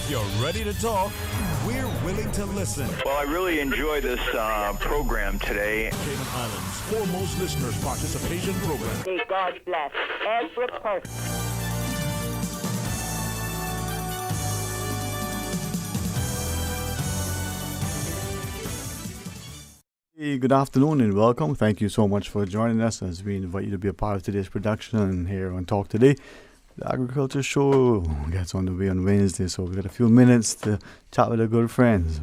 If you're ready to talk, we're willing to listen. Well, I really enjoy this program today. Cayman Islands' foremost listeners participation program. May God bless every person. Hey, good afternoon and welcome. Thank you so much for joining us as we invite you to be a part of today's production here on Talk Today. The Agriculture Show gets on the way on Wednesday, so we've got a few minutes to chat with our good friends.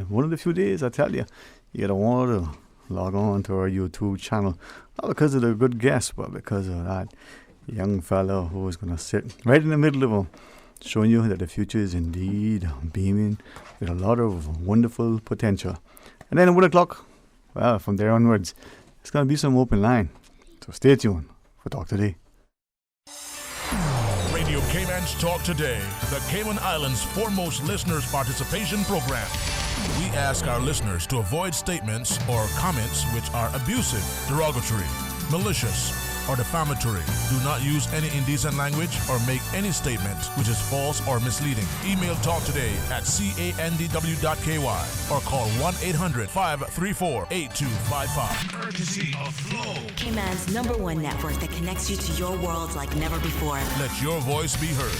One of the few days, I tell you, you gotta want to log on to our YouTube channel, not because of the good guests, but because of that young fellow who is gonna sit right in the middle of them, showing you that the future is indeed beaming with a lot of wonderful potential. And then at 1 o'clock, well, from there onwards, it's going to be some open line. So stay tuned for Talk Today. Radio Cayman's Talk Today, the Cayman Islands' foremost listeners participation program. We ask our listeners to avoid statements or comments which are abusive, derogatory, malicious, or defamatory. Do not use any indecent language or make any statement which is false or misleading. Email talktoday@candw.ky or call 1-800-534-8255. Courtesy of Flow. Cayman's #1 network that connects you to your world like never before. Let your voice be heard.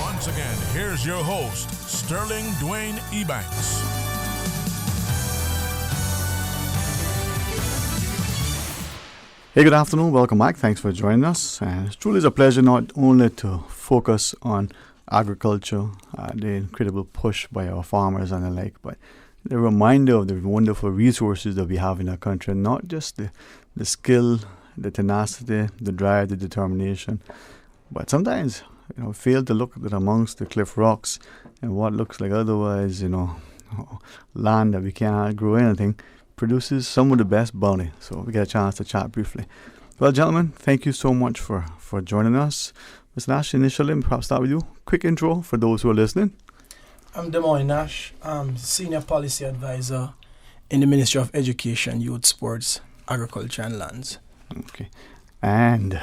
Once again, here's your host, Sterling Dwayne Ebanks. Hey, good afternoon. Welcome back. Thanks for joining us. And it truly is a pleasure not only to focus on agriculture, the incredible push by our farmers and the like, but the reminder of the wonderful resources that we have in our country, not just the skill, the tenacity, the drive, the determination, but sometimes, fail to look at amongst the cliff rocks and what looks like otherwise, land that we can't grow anything, produces some of the best bounty. So we get a chance to chat briefly. Well, gentlemen, thank you so much for joining us. Mr. Nash, initially, perhaps start with you. Quick intro for those who are listening. I'm Dwayne Nash. I'm Senior Policy Advisor in the Ministry of Education, Youth, Sports, Agriculture and Lands. Okay. And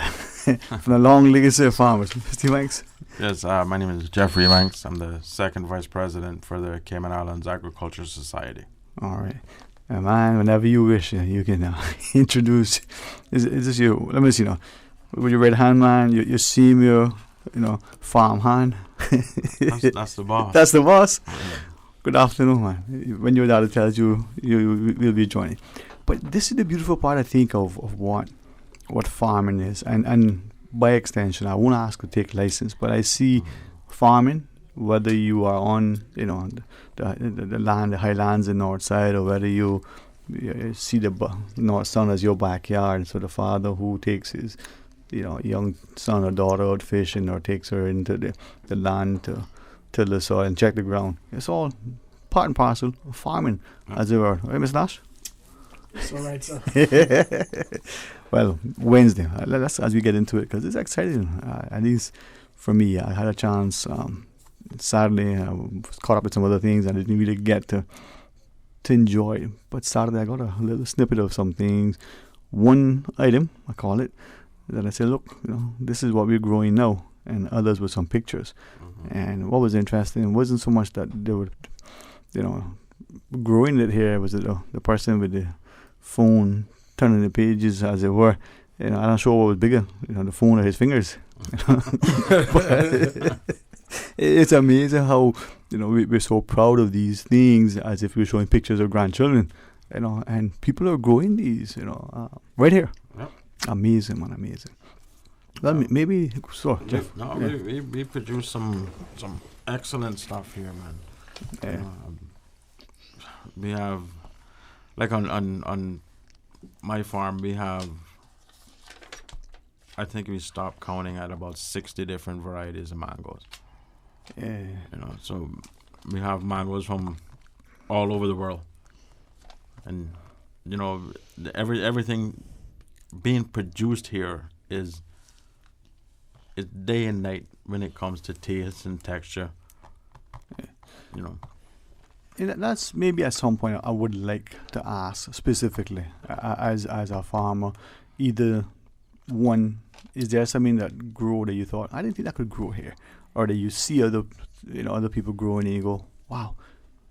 from the long legacy of farmers, Mr. Ebanks. Yes, my name is Jeffrey Ebanks. I'm the second Vice President for the Cayman Islands Agriculture Society. All right. Man, whenever you wish, you can introduce. Is this you? Let me see now. With your red hand, man, your senior, farm hand. That's the boss. That's the boss. Yeah. Good afternoon, man. When your daughter tells you, you will be joining. But this is the beautiful part, I think, of what farming is, and by extension, I won't ask to take license, but I see farming. Whether you are on, the land, the highlands in the north side, or whether you see the north sun as your backyard, so the father who takes his, young son or daughter out fishing, or takes her into the land to till the soil and check the ground. It's all part and parcel of farming, as it were. Right, Mr. Nash? That's all right, sir. Well, Wednesday, let's as we get into it, because it's exciting. At least for me, I had a chance. Saturday, I was caught up with some other things. I didn't really get to enjoy it. But Saturday, I got a little snippet of some things. One item, I call it, that I said, look, this is what we're growing now. And others with some pictures. Mm-hmm. And what was interesting wasn't so much that they were, growing it here. Was it the person with the phone turning the pages, as it were. I'm not sure what was bigger, the phone or his fingers. It's amazing how we're so proud of these things, as if we're showing pictures of grandchildren, and people are growing these, right here. Yep. Amazing, man, amazing. Well, maybe so. Jeff. No, yeah. we produce some excellent stuff here, man. Yeah. We have, like on my farm, we have. I think we stopped counting at about 60 different varieties of mangoes. Yeah. So we have mangoes from all over the world, and everything being produced here is day and night when it comes to taste and texture. Yeah. That's maybe at some point I would like to ask specifically as a farmer, either one, is there something that grew that you thought, I didn't think that could grow here? or that you see other people growing and you go, wow,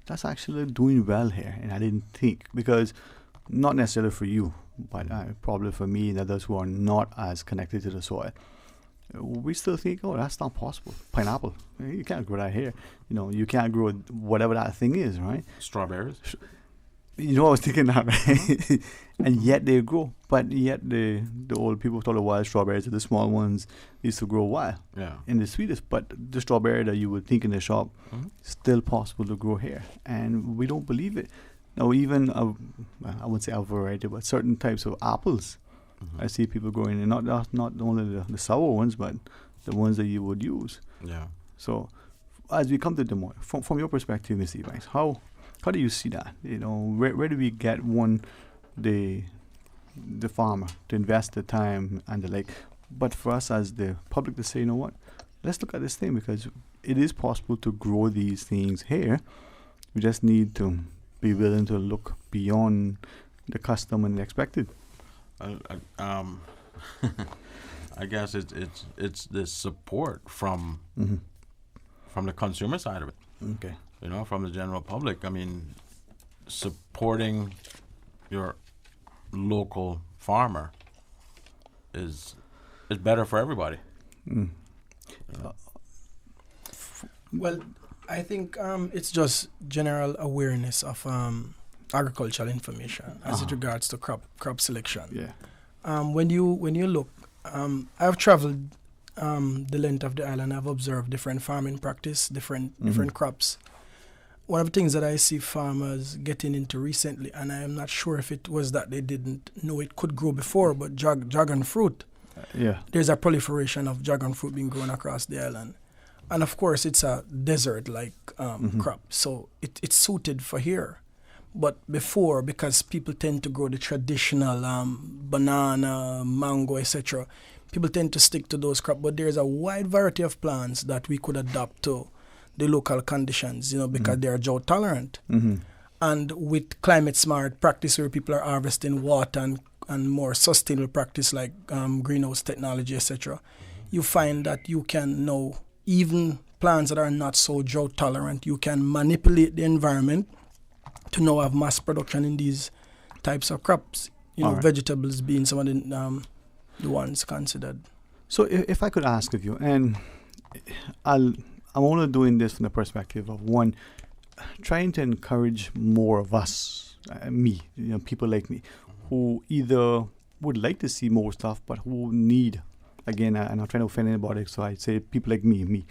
that's actually doing well here, and I didn't think, because not necessarily for you, but probably for me and others who are not as connected to the soil, we still think, oh, that's not possible. Pineapple, you can't grow that here. You can't grow whatever that thing is, right? Strawberries. I was thinking that, right? And yet they grow. But yet the old people thought the wild strawberries, the small ones, used to grow wild. Yeah. And the sweetest. But the strawberry that you would think in the shop, still possible to grow here. And we don't believe it. Now, even, I wouldn't say a variety, but certain types of apples, I see people growing, and not only the sour ones, but the ones that you would use. Yeah. So, as we come to Des Moines, from your perspective, Mr. Ebanks, how do you see that? Where do we get the farmer to invest the time and the like? But for us as the public to say, you know what, let's look at this thing, because it is possible to grow these things here. We just need to be willing to look beyond the custom and the expected. I guess it's the support from the consumer side of it. Okay. From the general public. I mean, supporting your local farmer is better for everybody. Well, I think it's just general awareness of agricultural information as it regards to crop selection. Yeah. When you look, I've traveled the length of the island. I've observed different farming practice, different crops. One of the things that I see farmers getting into recently, and I am not sure if it was that they didn't know it could grow before, but dragon fruit. There's a proliferation of dragon fruit being grown across the island. And of course, it's a desert-like crop, so it's suited for here. But before, because people tend to grow the traditional banana, mango, etc., people tend to stick to those crops. But there's a wide variety of plants that we could adapt to the local conditions, because they are drought tolerant. And with climate smart practice where people are harvesting water and more sustainable practice like greenhouse technology, etc., you find that you can now, even plants that are not so drought tolerant, you can manipulate the environment to now have mass production in these types of crops. Vegetables being some of the ones considered. So if I could ask of you, and I'm only doing this from the perspective of one, trying to encourage more of us, me, people like me, who either would like to see more stuff, but who need, again, I'm not trying to offend anybody, so I say people like me,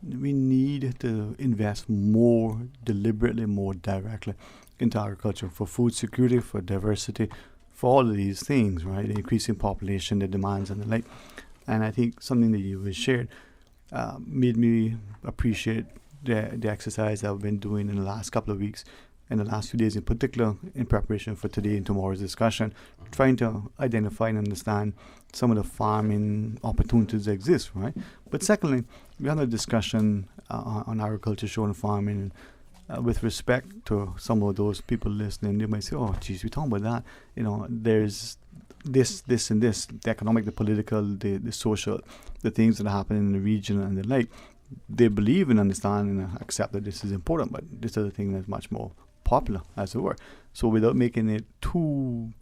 we need to invest more deliberately, more directly into agriculture for food security, for diversity, for all of these things, right? The increasing population, the demands and the like. And I think something that you shared made me appreciate the exercise I've been doing in the last couple of weeks, and the last few days in particular, in preparation for today and tomorrow's discussion, trying to identify and understand some of the farming opportunities that exist, right? But secondly, we had a discussion on agriculture, show and farming, with respect to some of those people listening. They might say, oh, geez, we're talking about that. There's this, and this, the economic, the political, the social, the things that happen in the region and the like. They believe and understand and accept that this is important, but this is a thing that's much more popular, as it were. So without making it too,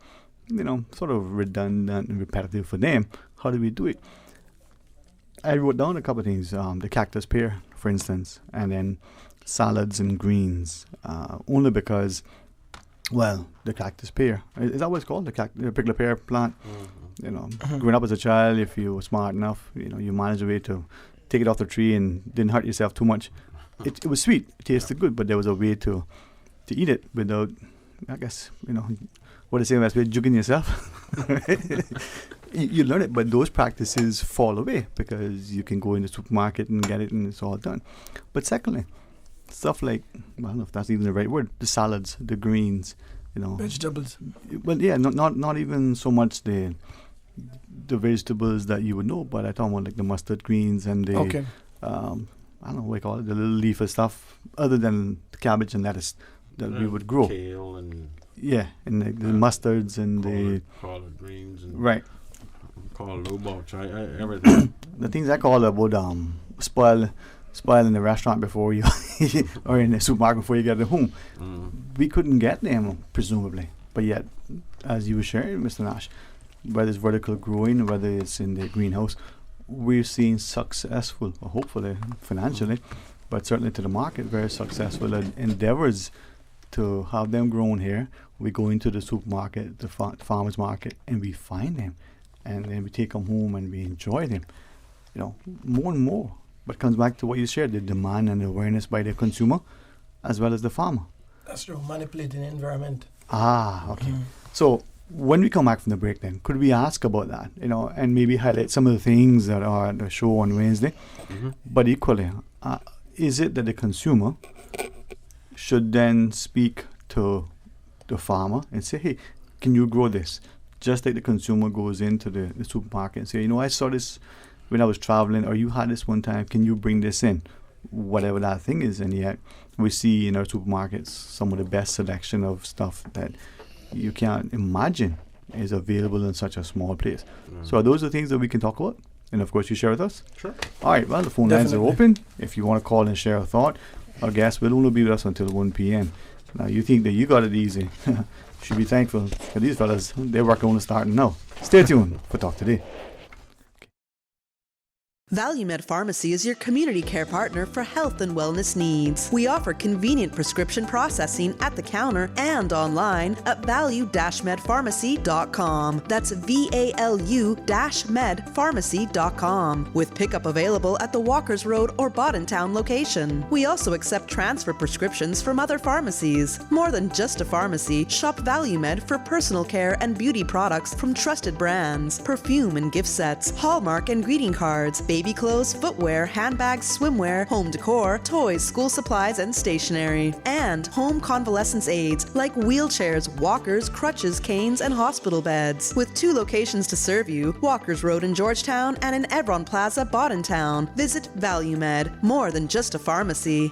sort of redundant and repetitive for them, how do we do it? I wrote down a couple of things, the cactus pear, for instance, and then salads and greens, only because, well, the cactus pear, is that what it's called, the prickly pear plant? Growing up as a child, if you were smart enough, you managed a way to take it off the tree and didn't hurt yourself too much. It was sweet, it tasted good, but there was a way to eat it without, I guess, what they say best way, jugging yourself. You learn it, but those practices fall away because you can go in the supermarket and get it and it's all done. But secondly, stuff like, I don't know if that's even the right word, the salads, the greens, vegetables. Well, yeah, not even so much the vegetables that you would know, but I talk about like the mustard greens and the I don't know what you call it, the little leafy stuff, other than the cabbage and lettuce that we would grow. Kale and and the mustards and the collard greens and right. Call low bulk, everything. The things I call would spoil spoil in the restaurant before you, or in the supermarket before you get it home. We couldn't get them, presumably. But yet, as you were sharing, Mr. Nash, whether it's vertical growing or whether it's in the greenhouse, we're seeing successful, or hopefully financially, but certainly to the market, very successful endeavors to have them grown here. We go into the supermarket, the farmer's market, and we find them. And then we take them home and we enjoy them, more and more. But it comes back to what you shared, the demand and awareness by the consumer as well as the farmer. That's true, manipulating the environment. Okay. So when we come back from the break then, could we ask about that, and maybe highlight some of the things that are at the show on Wednesday? But equally, is it that the consumer should then speak to the farmer and say, hey, can you grow this? Just like the consumer goes into the supermarket and say, I saw this when I was traveling, or you had this one time, can you bring this in? Whatever that thing is. And yet we see in our supermarkets some of the best selection of stuff that you can't imagine is available in such a small place. So are those the things that we can talk about? And of course you share with us? Sure. All right, well, the phone lines are open. If you want to call and share a thought, our guest will only be with us until 1 p.m. Now, you think that you got it easy. Should be thankful for these fellas. Their work only starting now. Stay tuned for Talk Today. ValueMed Pharmacy is your community care partner for health and wellness needs. We offer convenient prescription processing at the counter and online at value-medpharmacy.com. That's VALU-medpharmacy.com, with pickup available at the Walkers Road or Boddentown location. We also accept transfer prescriptions from other pharmacies. More than just a pharmacy, shop ValueMed for personal care and beauty products from trusted brands, perfume and gift sets, Hallmark and greeting cards, baby clothes, footwear, handbags, swimwear, home decor, toys, school supplies, and stationery. And home convalescence aids like wheelchairs, walkers, crutches, canes, and hospital beds. With 2 locations to serve you, Walkers Road in Georgetown and in Evron Plaza, Boddentown. Visit ValueMed, more than just a pharmacy.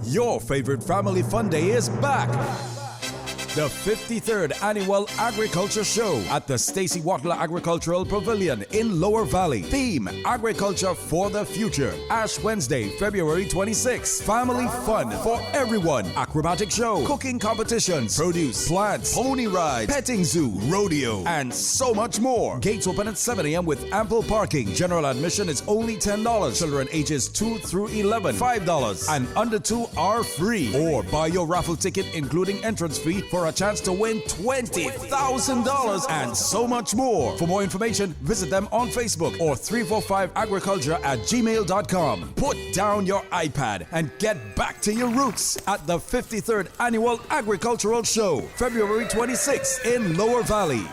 Your favorite family fun day is back. The 53rd Annual Agriculture Show at the Stacey Watler Agricultural Pavilion in Lower Valley. Theme, Agriculture for the Future. Ash Wednesday, February 26th. Family fun for everyone. Acrobatic show, cooking competitions, produce, plants, pony ride, petting zoo, rodeo, and so much more. Gates open at 7 a.m. with ample parking. General admission is only $10. Children ages 2 through 11, $5. And under 2 are free. Or buy your raffle ticket including entrance fee for a chance to win $20,000 and so much more. For more information, visit them on Facebook or 345agriculture@gmail.com. Put down your iPad and get back to your roots at the 53rd Annual Agricultural Show, February 26th in Lower Valley.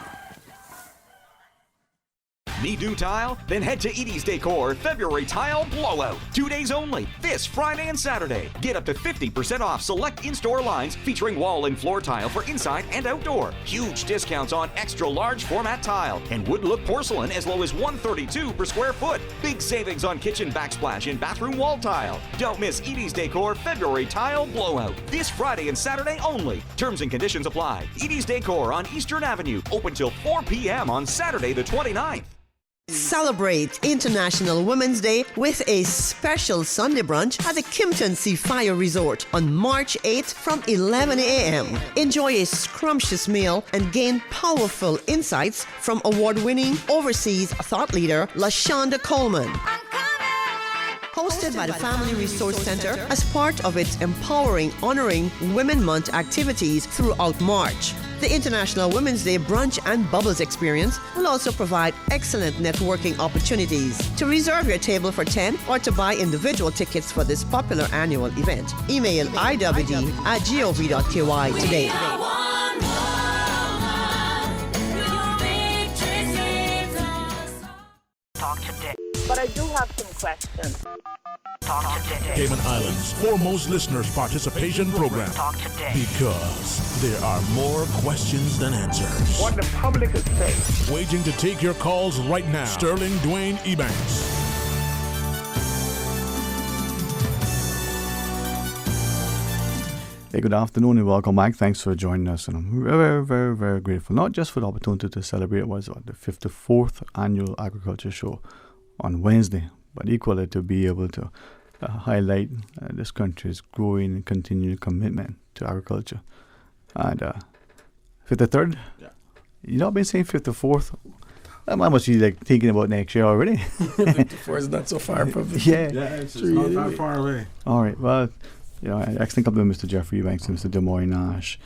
Need new tile? Then head to Edie's Decor February Tile Blowout. 2 days only, this Friday and Saturday. Get up to 50% off select in-store lines featuring wall and floor tile for inside and outdoor. Huge discounts on extra large format tile and wood look porcelain as low as $132 per square foot. Big savings on kitchen backsplash and bathroom wall tile. Don't miss Edie's Decor February Tile Blowout. This Friday and Saturday only. Terms and conditions apply. Edie's Decor on Eastern Avenue. Open till 4 p.m. on Saturday the 29th. Celebrate International Women's Day with a special Sunday brunch at the Kimpton Sea Fire Resort on March 8th from 11 a.m. Enjoy a scrumptious meal and gain powerful insights from award-winning overseas thought leader LaShonda Coleman. Hosted by the Family Resource Center as part of its Empowering Honoring Women Month activities throughout March. The International Women's Day Brunch and Bubbles experience will also provide excellent networking opportunities. To reserve your table for 10 or to buy individual tickets for this popular annual event, email iwd@gov.ky today. Talk today. But I do have some questions. Talk today. Cayman Islands' foremost listeners participation program. Talk today. Because there are more questions than answers. What the public is saying. Waiting to take your calls right now. Sterling Dwayne Ebanks. Hey, good afternoon and welcome back. Thanks for joining us. And I'm very, very, very grateful, not just for the opportunity to celebrate the 54th Annual Agriculture Show on Wednesday, but equally to be able to highlight this country's growing and continuing commitment to agriculture. And 53rd, you know, I've been saying 54th. I must be like thinking about next year already. 54 is not so far from it. It's not that far away. All right, well, you know, I think of Mr. Jeffrey Ebanks and Mr. Dwayne Nash.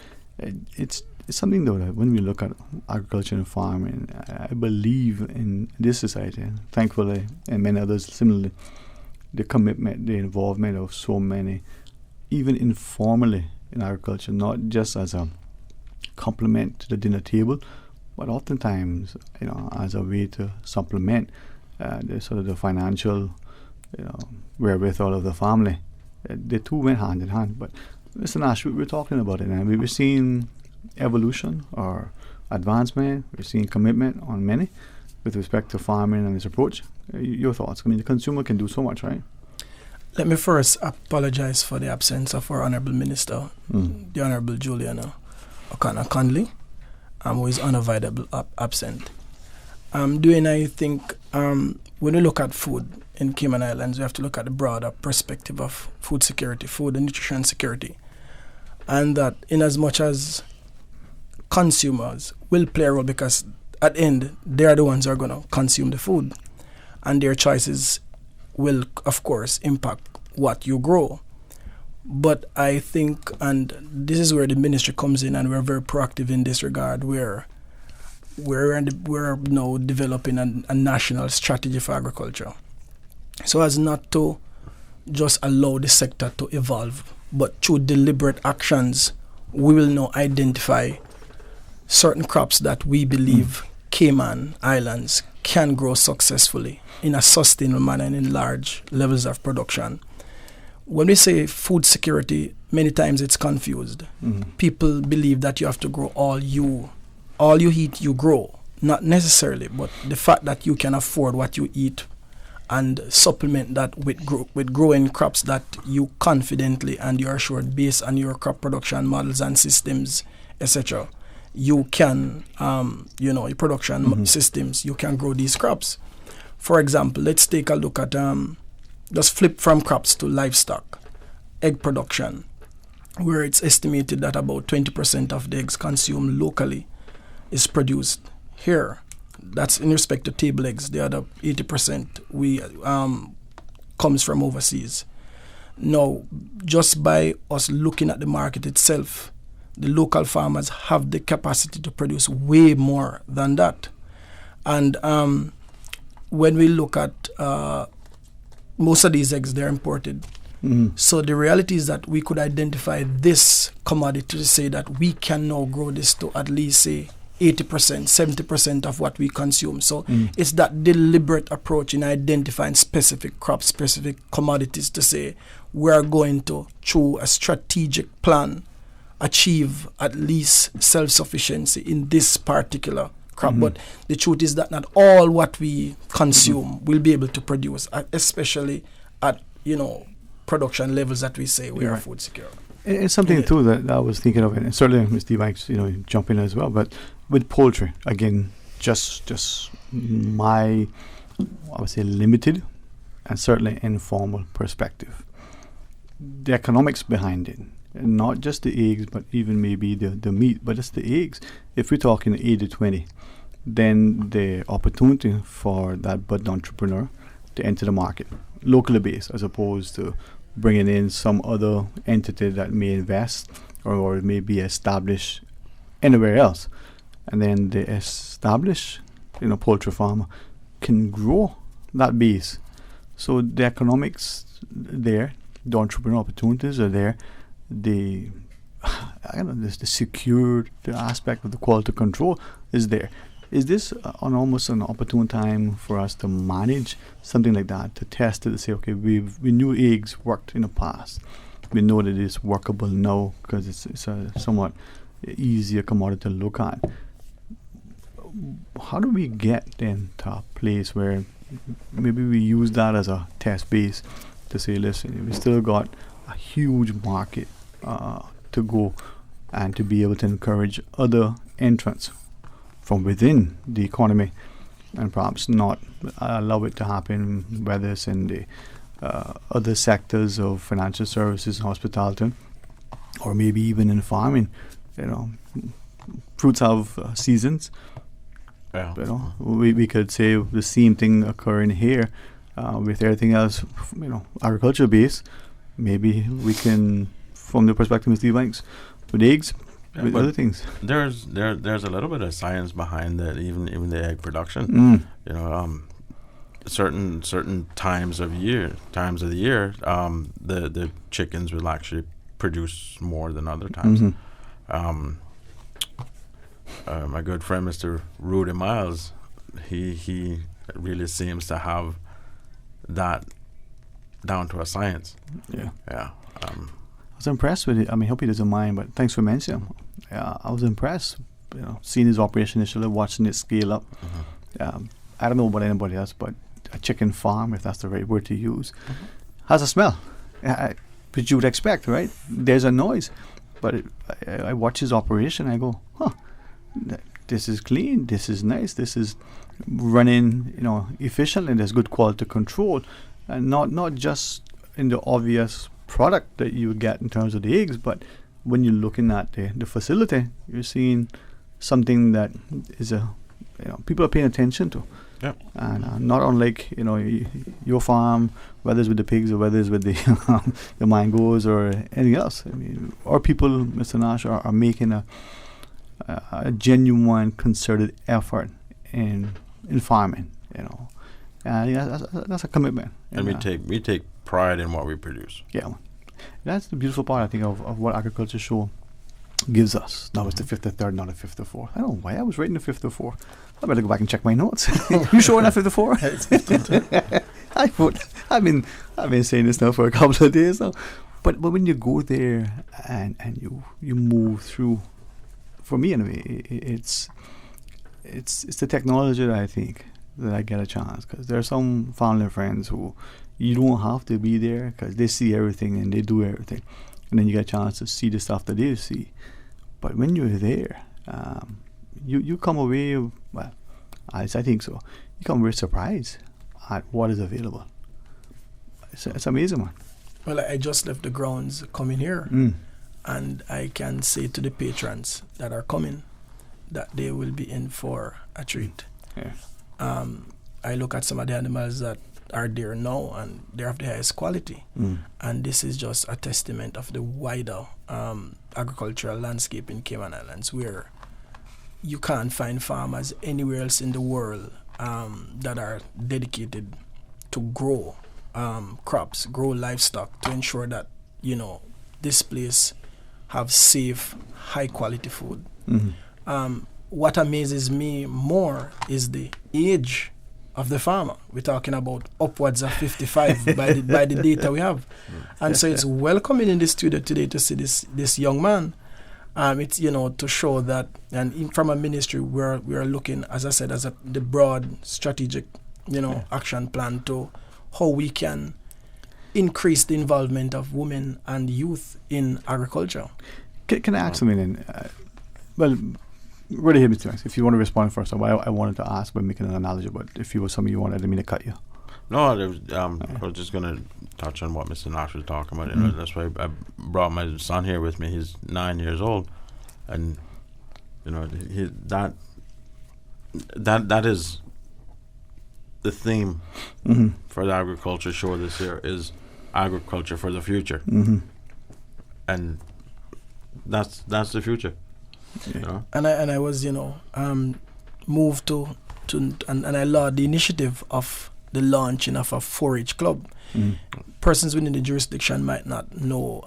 It's something though that when we look at agriculture and farming, I believe in this society, thankfully, and many others similarly, the commitment, the involvement of so many, even informally in agriculture, not just as a complement to the dinner table, but oftentimes, you know, as a way to supplement the sort of the financial, you know, wherewithal of the family. The two went hand in hand. But Mr. Nash, we're talking about it, and we're seeing evolution or advancement. We're seeing commitment on many with respect to farming and its approach. Your thoughts? I mean, the consumer can do so much, right? Let me first apologize for the absence of our Honourable Minister, the Honourable Juliana O'Connor-Conley, who is unavoidable absent. Dwayne, I think when we look at food in Cayman Islands, we have to look at the broader perspective of food security, food and nutrition security. And that in as much as consumers will play a role, because at the end, they are the ones who are going to consume the food. And their choices will, of course, impact what you grow. But I think, and this is where the ministry comes in, and we're very proactive in this regard, where we're now developing a national strategy for agriculture, so as not to just allow the sector to evolve, but through deliberate actions, we will now identify certain crops that we believe Cayman Islands can grow successfully in a sustainable manner and in large levels of production. When we say food security, many times it's confused. People believe that you have to grow all you eat, you grow. Not necessarily, but the fact that you can afford what you eat and supplement that with growing crops that you confidently and you're assured based on your crop production models and systems, etc. You can, your production systems, you can grow these crops. For example, let's take a look at, just flip from crops to livestock, egg production, where it's estimated that about 20% of the eggs consumed locally is produced here. That's in respect to table eggs. The other 80% comes from overseas. Now, just by us looking at the market itself, the local farmers have the capacity to produce way more than that. And when we look at most of these eggs, they're imported. So the reality is that we could identify this commodity to say that we can now grow this to at least, say, 80%, 70% of what we consume. So it's that deliberate approach in identifying specific crops, specific commodities to say we're going to, through a strategic plan, achieve at least self-sufficiency in this particular crop. But the truth is that not all what we consume will be able to produce, especially at, production levels that we say we are food secure. It's something too that I was thinking of, and certainly Mr. Ebanks, jump in as well. But with poultry, again, just my, I would say, limited and certainly informal perspective. The economics behind it, and not just the eggs, but even maybe the meat, but it's the eggs. If we're talking 80-20, then the opportunity for that budding entrepreneur to enter the market locally based, as opposed to bringing in some other entity that may invest or may be established anywhere else. And then the established, poultry farmer can grow that base. So the economics there, the entrepreneurial opportunities are there. The secure aspect of the quality control is there. Is this almost an opportune time for us to manage something like that, to test it, to say, okay, we knew eggs worked in the past. We know that it's workable now because it's a somewhat easier commodity to look at. How do we get then to a place where maybe we use that as a test base to say, listen, we still got a huge market to go and to be able to encourage other entrants from within the economy and perhaps not allow it to happen, whether it's in the other sectors of financial services, hospitality, or maybe even in farming. Fruits have seasons. Yeah. We could say the same thing occurring here with everything else, agriculture based. Maybe we can, from the perspective of Steve Ebanks, with eggs, with other things. There's a little bit of science behind that, even the egg production. Certain times of the year, the chickens will actually produce more than other times. My good friend Mr. Rudy Miles, he really seems to have that down to a science. Yeah. I was impressed with it. I hope he doesn't mind, but thanks for mentioning him. I was impressed, seeing his operation initially, watching it scale up. I don't know about anybody else, but a chicken farm, if that's the right word to use, has a smell, which you would expect, right? There's a noise, but I watch his operation, I go, this is clean, this is nice, this is running, efficiently, and there's good quality control, and not just in the obvious product that you get in terms of the eggs, but when you're looking at the facility, you're seeing something that is people are paying attention to. Yep. And not unlike your farm, whether it's with the pigs or whether it's with the mangoes or anything else. Our people, Mr. Nash, are making a genuine, concerted effort in farming. That's a commitment. And we take pride in what we produce. Yeah, that's the beautiful part, I think, of what agriculture show gives us. Now it's the 53rd, not the 54th. I don't know why I was writing the 54th. I better go back and check my notes. You sure enough 54? It's 52. I've been saying this now for a couple of days now. But when you go there and you move through, for me anyway, it's the technology that I think that I get a chance, because there are some family and friends who you don't have to be there because they see everything and they do everything, and then you get a chance to see the stuff that they see. But when you're there, you come away, well, I think so, you come away surprised at what is available. It's amazing, man. Well, I just left the grounds coming here, and I can say to the patrons that are coming that they will be in for a treat. Yeah. I look at some of the animals that are there now, and they're of the highest quality. And this is just a testament of the wider agricultural landscape in Cayman Islands, where you can't find farmers anywhere else in the world that are dedicated to grow crops, grow livestock, to ensure that this place have safe, high quality food. What amazes me more is the age of the farmer. We're talking about upwards of 55 by the data we have. And so it's welcoming in the studio today to see this young man. It's to show that, and from a ministry we are looking, as I said, as the broad strategic action plan to how we can increase the involvement of women and youth in agriculture. Can I ask something then? Really hit me too. If you want to respond first, I wanted to ask by making an analogy, but if you were something you wanted, I didn't mean to cut you. No, I was just going to touch on what Mr. Nash was talking about. That's why I brought my son here with me. He's 9 years old, and that is the theme for the agriculture show this year, is agriculture for the future, and that's the future. And I was moved to and I laud the initiative of the launching of a 4-H club. Persons within the jurisdiction might not know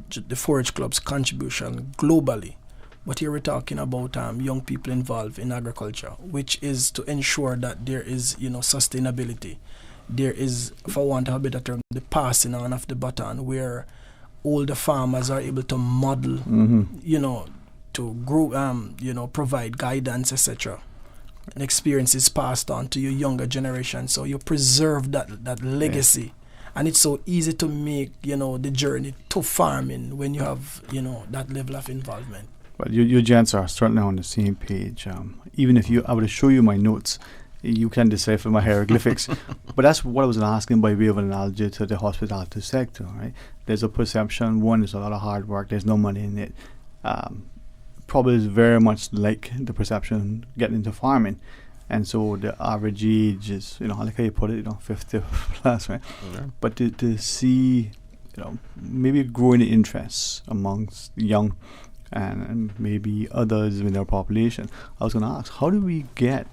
the 4-H club's contribution globally, but here we're talking about young people involved in agriculture, which is to ensure that there is sustainability. There is, for want of a better term, the passing on of the baton, where older farmers are able to model, to grow, provide guidance, etc. And experience is passed on to your younger generation, so you preserve that legacy. Yeah. And it's so easy to make the journey to farming when you have that level of involvement. But you gents are certainly on the same page. Even if I were to show you my notes, you can decipher my hieroglyphics. But that's what I was asking by way of an analogy to the hospitality sector, right? There's a perception, one, there's a lot of hard work, there's no money in it. Probably is very much like the perception getting into farming. And so the average age is, like how you put it, 50 plus, right? Okay. But to see, maybe growing interests amongst young and maybe others in their population. I was going to ask, how do we get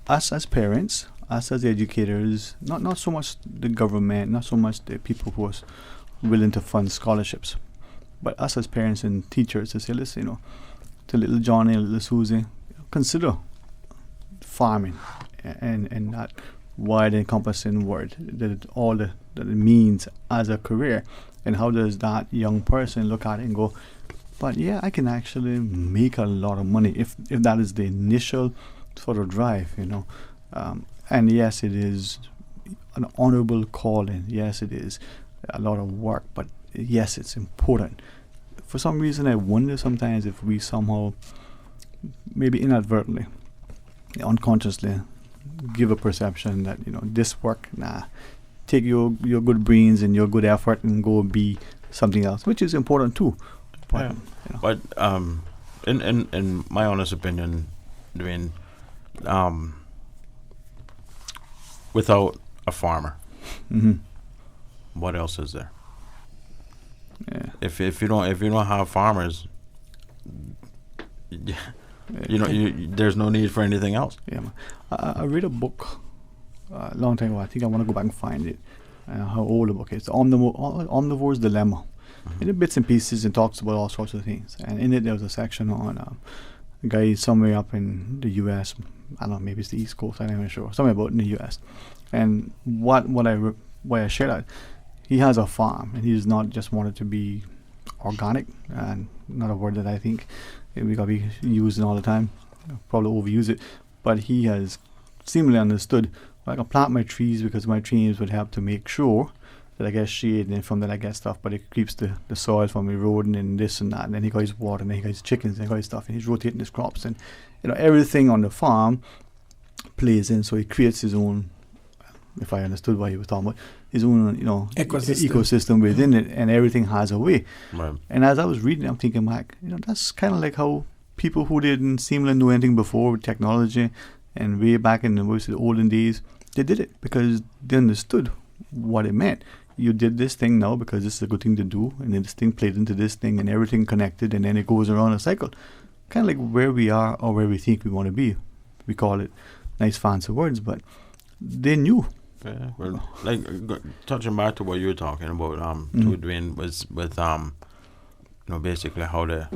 us as parents, us as educators, not so much the government, not so much the people who are willing to fund scholarships, but us as parents and teachers to say, listen, to little Johnny, little Susie, consider farming and that wide encompassing word, that it means as a career, and how does that young person look at it and go, but yeah, I can actually make a lot of money if that is the initial sort of drive, and yes, it is an honorable calling. Yes, it is a lot of work, but yes, it's important. For some reason, I wonder sometimes if we somehow, maybe inadvertently, unconsciously, give a perception that this work, take your good brains and your good effort and go be something else, which is important too. But, but in my honest opinion, Dwayne, without a farmer, what else is there? Yeah. If you don't have farmers, there's no need for anything else. Yeah, I read a book a long time ago. I think I want to go back and find it. How old the book is? Omnivore's Dilemma. In the bits and pieces, and talks about all sorts of things. And in it, there was a section on a guy somewhere up in the U.S. I don't know, maybe it's the East Coast. I'm not even sure. Somewhere about in the U.S. And why I share that, he has a farm, and he's not just wanted to be organic, and not a word that I think we got to be using all the time. Probably overuse it, but he has seemingly understood. I can plant my trees because my trees would help to make sure that I get shade, and from that I get stuff, but it keeps the soil from eroding and this and that. And then he got his water, and then he got his chickens, and he got his stuff, and he's rotating his crops, and everything on the farm plays in. So he creates his own, if I understood what he was talking about, his own ecosystem within it, and everything has a way. Right. And as I was reading, I'm thinking back, that's kind of like how people who didn't seemingly know anything before with technology, and way back in the olden days, they did it because they understood what it meant. You did this thing now because this is a good thing to do, and then this thing played into this thing, and everything connected, and then it goes around a cycle. Kind of like where we are or where we think we want to be. We call it nice fancy words, but they knew. Yeah, well, like touching back to what you were talking about, to Dwayne, was with basically how to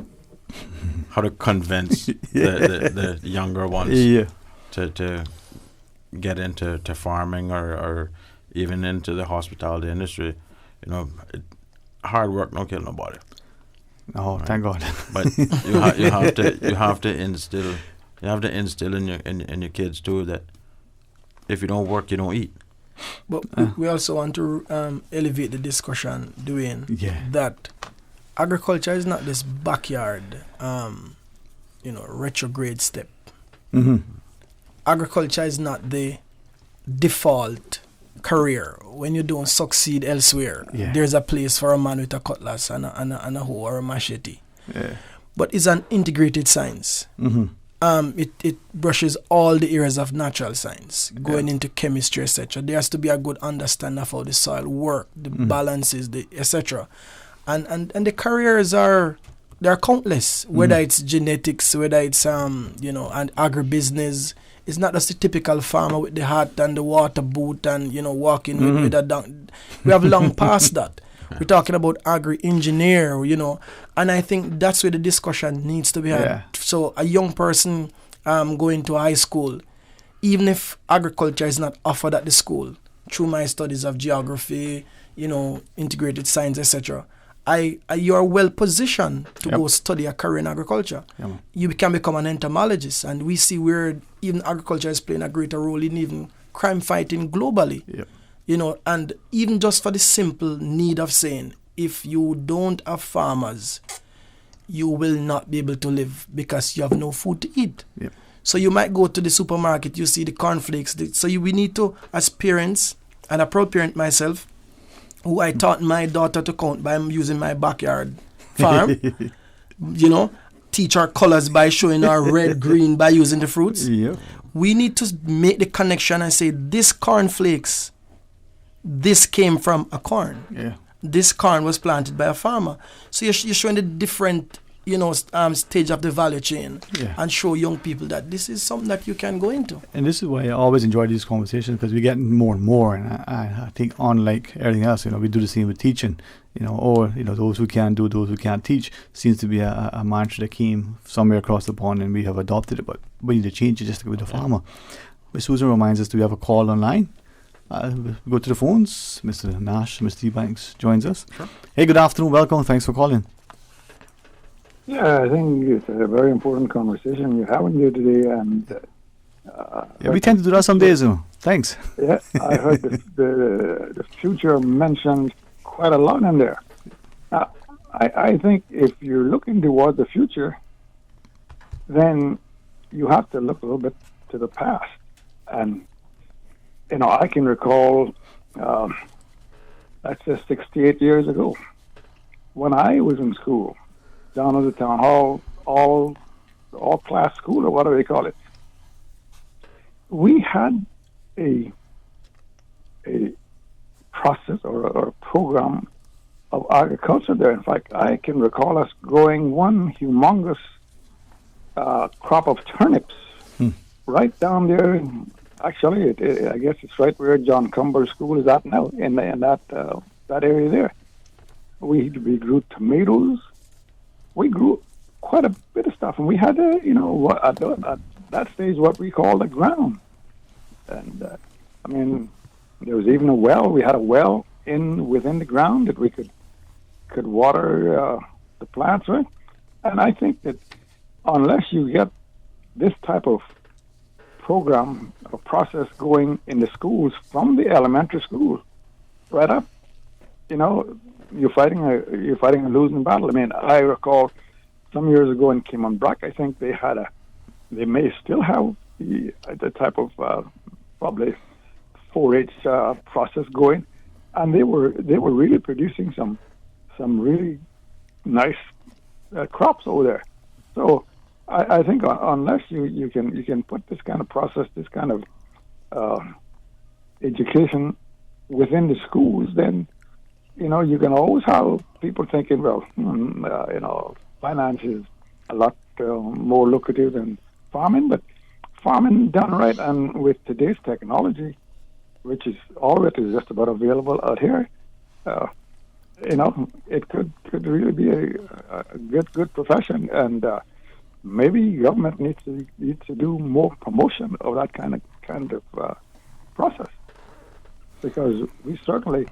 convince the younger ones to get into farming or even into the hospitality industry. Hard work don't kill nobody. Oh, right? Thank God. But you have to instill in your kids too that if you don't work, you don't eat. But we also want to elevate the discussion, Dwayne, that agriculture is not this backyard, retrograde step. Mm-hmm. Agriculture is not the default career. When you don't succeed elsewhere, there's a place for a man with a cutlass and a hoe or a machete. Yeah. But it's an integrated science. Mm-hmm. It brushes all the areas of natural science, going into chemistry, etc. There has to be a good understanding of how the soil works, the balances, etc. And the careers they're countless. Whether it's genetics, whether it's and agribusiness. It's not just the typical farmer with the hat and the water boot and walking with a donkey. We have long past that. We're talking about agri-engineer, and I think that's where the discussion needs to be had. Yeah. So a young person going to high school, even if agriculture is not offered at the school, through my studies of geography, integrated science, etc., you are well positioned to go study a career in agriculture. Yep. You can become an entomologist, and we see where even agriculture is playing a greater role in even crime fighting globally. Yep. And even just for the simple need of saying, if you don't have farmers, you will not be able to live because you have no food to eat. Yep. So you might go to the supermarket, you see the cornflakes. We need to, as parents, and a proud parent myself, who I taught my daughter to count by using my backyard farm, teach her colors by showing her red, green by using the fruits. Yep. We need to make the connection and say, this cornflakes, this came from a corn. Yeah. This corn was planted by a farmer. So you're showing the different, stage of the value chain, and show young people that this is something that you can go into. And this is why I always enjoy these conversations, because we're getting more and more. And I think, unlike everything else, we do the same with teaching. Those who can do, those who can't teach, seems to be a mantra that came somewhere across the pond, and we have adopted it. But we need to change it just to go with the farmer. But Susan reminds us, do we have a call online? We go to the phones. Mr. Nash, Mr. Ebanks joins us. Sure. Hey, good afternoon. Welcome. Thanks for calling. Yeah, I think it's a very important conversation you're having here today, and we tend to do that some days. Thanks. Yeah, I heard the future mentioned quite a lot in there. I think if you're looking toward the future, then you have to look a little bit to the past. And I can recall, that's just 68 years ago, when I was in school, down at the town hall, all class school, or what do they call it? We had a process or a program of agriculture there. In fact, I can recall us growing one humongous crop of turnips right down there. Actually, I guess it's right where John Cumber School is at now, in that area there. We grew tomatoes. We grew quite a bit of stuff, and we had at that stage what we called the ground. And there was even a well. We had a well within the ground that we could water the plants with. And I think that unless you get this type of program or process going in the schools, from the elementary school right up, you're fighting a losing battle. I recall some years ago in Kimmonbrook, I think they may still have the type of probably 4-H process going, and they were really producing some really nice crops over there. So I think unless you can put this kind of process, this kind of education within the schools, then you can always have people thinking, well, finance is a lot more lucrative than farming, but farming done right and with today's technology, which is all it is just about available out here, it could really be a good profession, and maybe government needs to do more promotion of that kind of process, because we certainly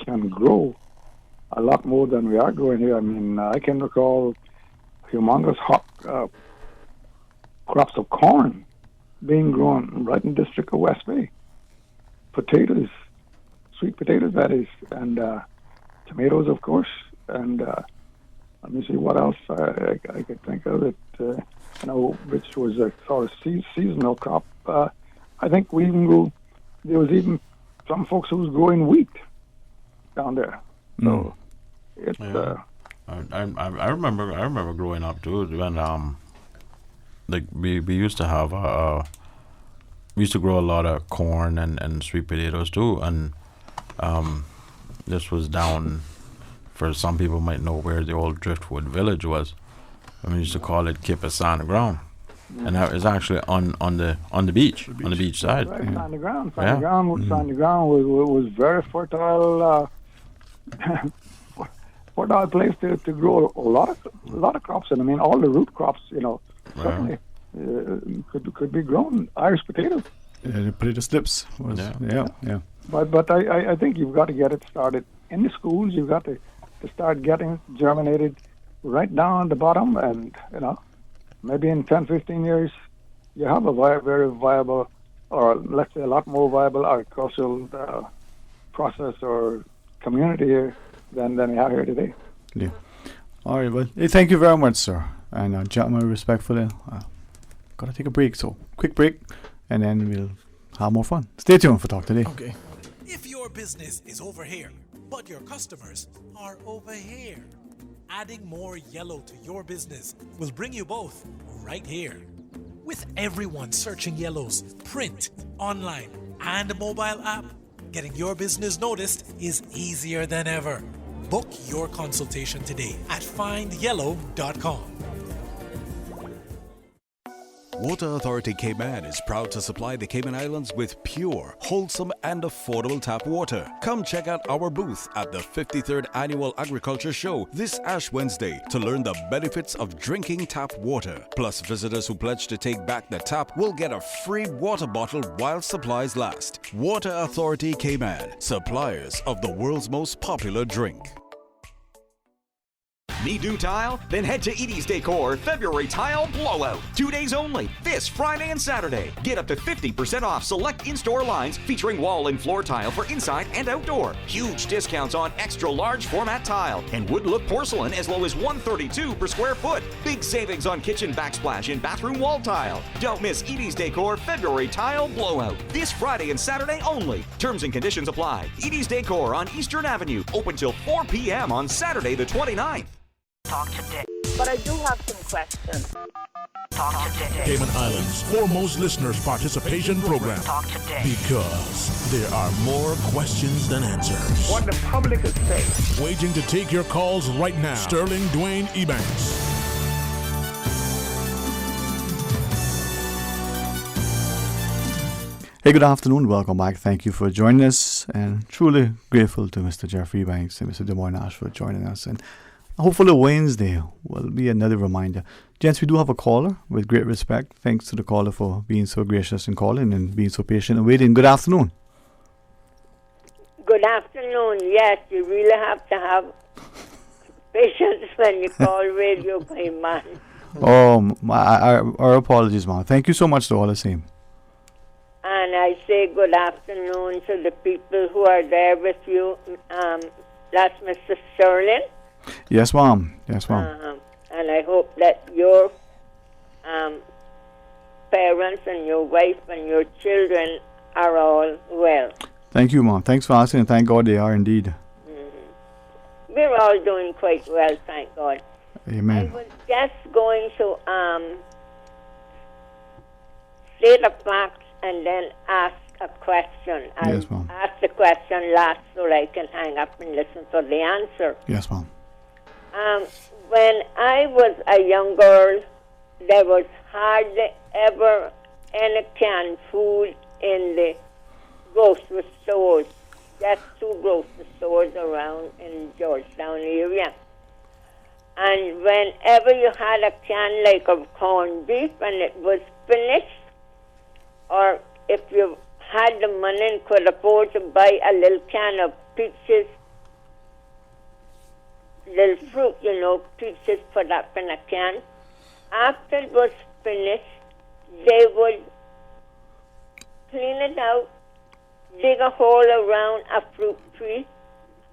can grow a lot more than we are growing here. I can recall humongous crops of corn being grown right in the district of West Bay. Potatoes, sweet potatoes, that is, and tomatoes, of course. And let me see what else I could think of it. Which was a sort of seasonal crop. I think we even grew. There was even some folks who was growing wheat down there. So it's. Yeah. I remember growing up too, when we used to have we used to grow a lot of corn and sweet potatoes too, and this was down, for some people might know where the old Driftwood Village was, and we used to call it Cape of Sand Ground, and that was actually on the beach side. Right, Sand Ground. Sand Ground was very fertile. Fertile place to grow a lot of crops, and all the root crops, certainly could be grown. Irish potatoes. The potato slips was yeah. But I think you've got to get it started in the schools. You've got to start getting germinated right down at the bottom, and maybe in 10-15 years you have a very viable, or let's say a lot more viable agricultural process or community here than we have here today. Yeah. All right, well, hey, thank you very much, sir. And gentlemen, respectfully, got to take a break. So, quick break, and then we'll have more fun. Stay tuned for Talk Today. Okay. If your business is over here, but your customers are over here, adding more yellow to your business will bring you both right here. With everyone searching yellows, print, online, and mobile app, getting your business noticed is easier than ever. Book your consultation today at findyellow.com. Water Authority Cayman is proud to supply the Cayman Islands with pure, wholesome, and affordable tap water. Come check out our booth at the 53rd Annual Agriculture Show this Ash Wednesday to learn the benefits of drinking tap water. Plus, visitors who pledge to take back the tap will get a free water bottle while supplies last. Water Authority Cayman, suppliers of the world's most popular drink. Need new tile? Then head to Edie's Decor February Tile Blowout. 2 days only, this Friday and Saturday. Get up to 50% off select in-store lines featuring wall and floor tile for inside and outdoor. Huge discounts on extra large format tile and wood look porcelain as low as $132 per square foot. Big savings on kitchen backsplash and bathroom wall tile. Don't miss Edie's Decor February Tile Blowout. This Friday and Saturday only. Terms and conditions apply. Edie's Decor on Eastern Avenue. Open till 4 p.m. on Saturday the 29th. Talk today. But I do have some questions. Talk today. Cayman Islands' foremost listeners participation program. Talk today. Because there are more questions than answers. What the public is saying. Waiting to take your calls right now. Sterling Dwayne Ebanks. Hey, good afternoon. Welcome back. Thank you for joining us. And truly grateful to Mr. Jeffrey Banks and Mr. Dwayne Ash for joining us. And hopefully Wednesday will be another reminder. Gents, we do have a caller with great respect. Thanks to the caller for being so gracious in calling and being so patient and waiting. Good afternoon. Good afternoon. Yes, you really have to have patience when you call Radio Cayman. Oh, our apologies, ma'am. Thank you so much to all the same. And I say good afternoon to the people who are there with you. That's Mr. Sterling. Yes, ma'am. Yes, ma'am. And I hope that your parents and your wife and your children are all well. Thank you, ma'am. Thanks for asking, and thank God they are indeed. Mm-hmm. We're all doing quite well, thank God. Amen. I was just going to say the facts and then ask a question. Yes, ma'am. I'll ask the question last so I can hang up and listen for the answer. Yes, ma'am. When I was a young girl, there was hardly ever any canned food in the grocery stores. Just 2 grocery stores around in Georgetown area. And whenever you had a can like of corned beef and it was finished, or if you had the money and could afford to buy a little can of peaches, little fruit, peaches put up in a can. After it was finished, they would clean it out, dig a hole around a fruit tree,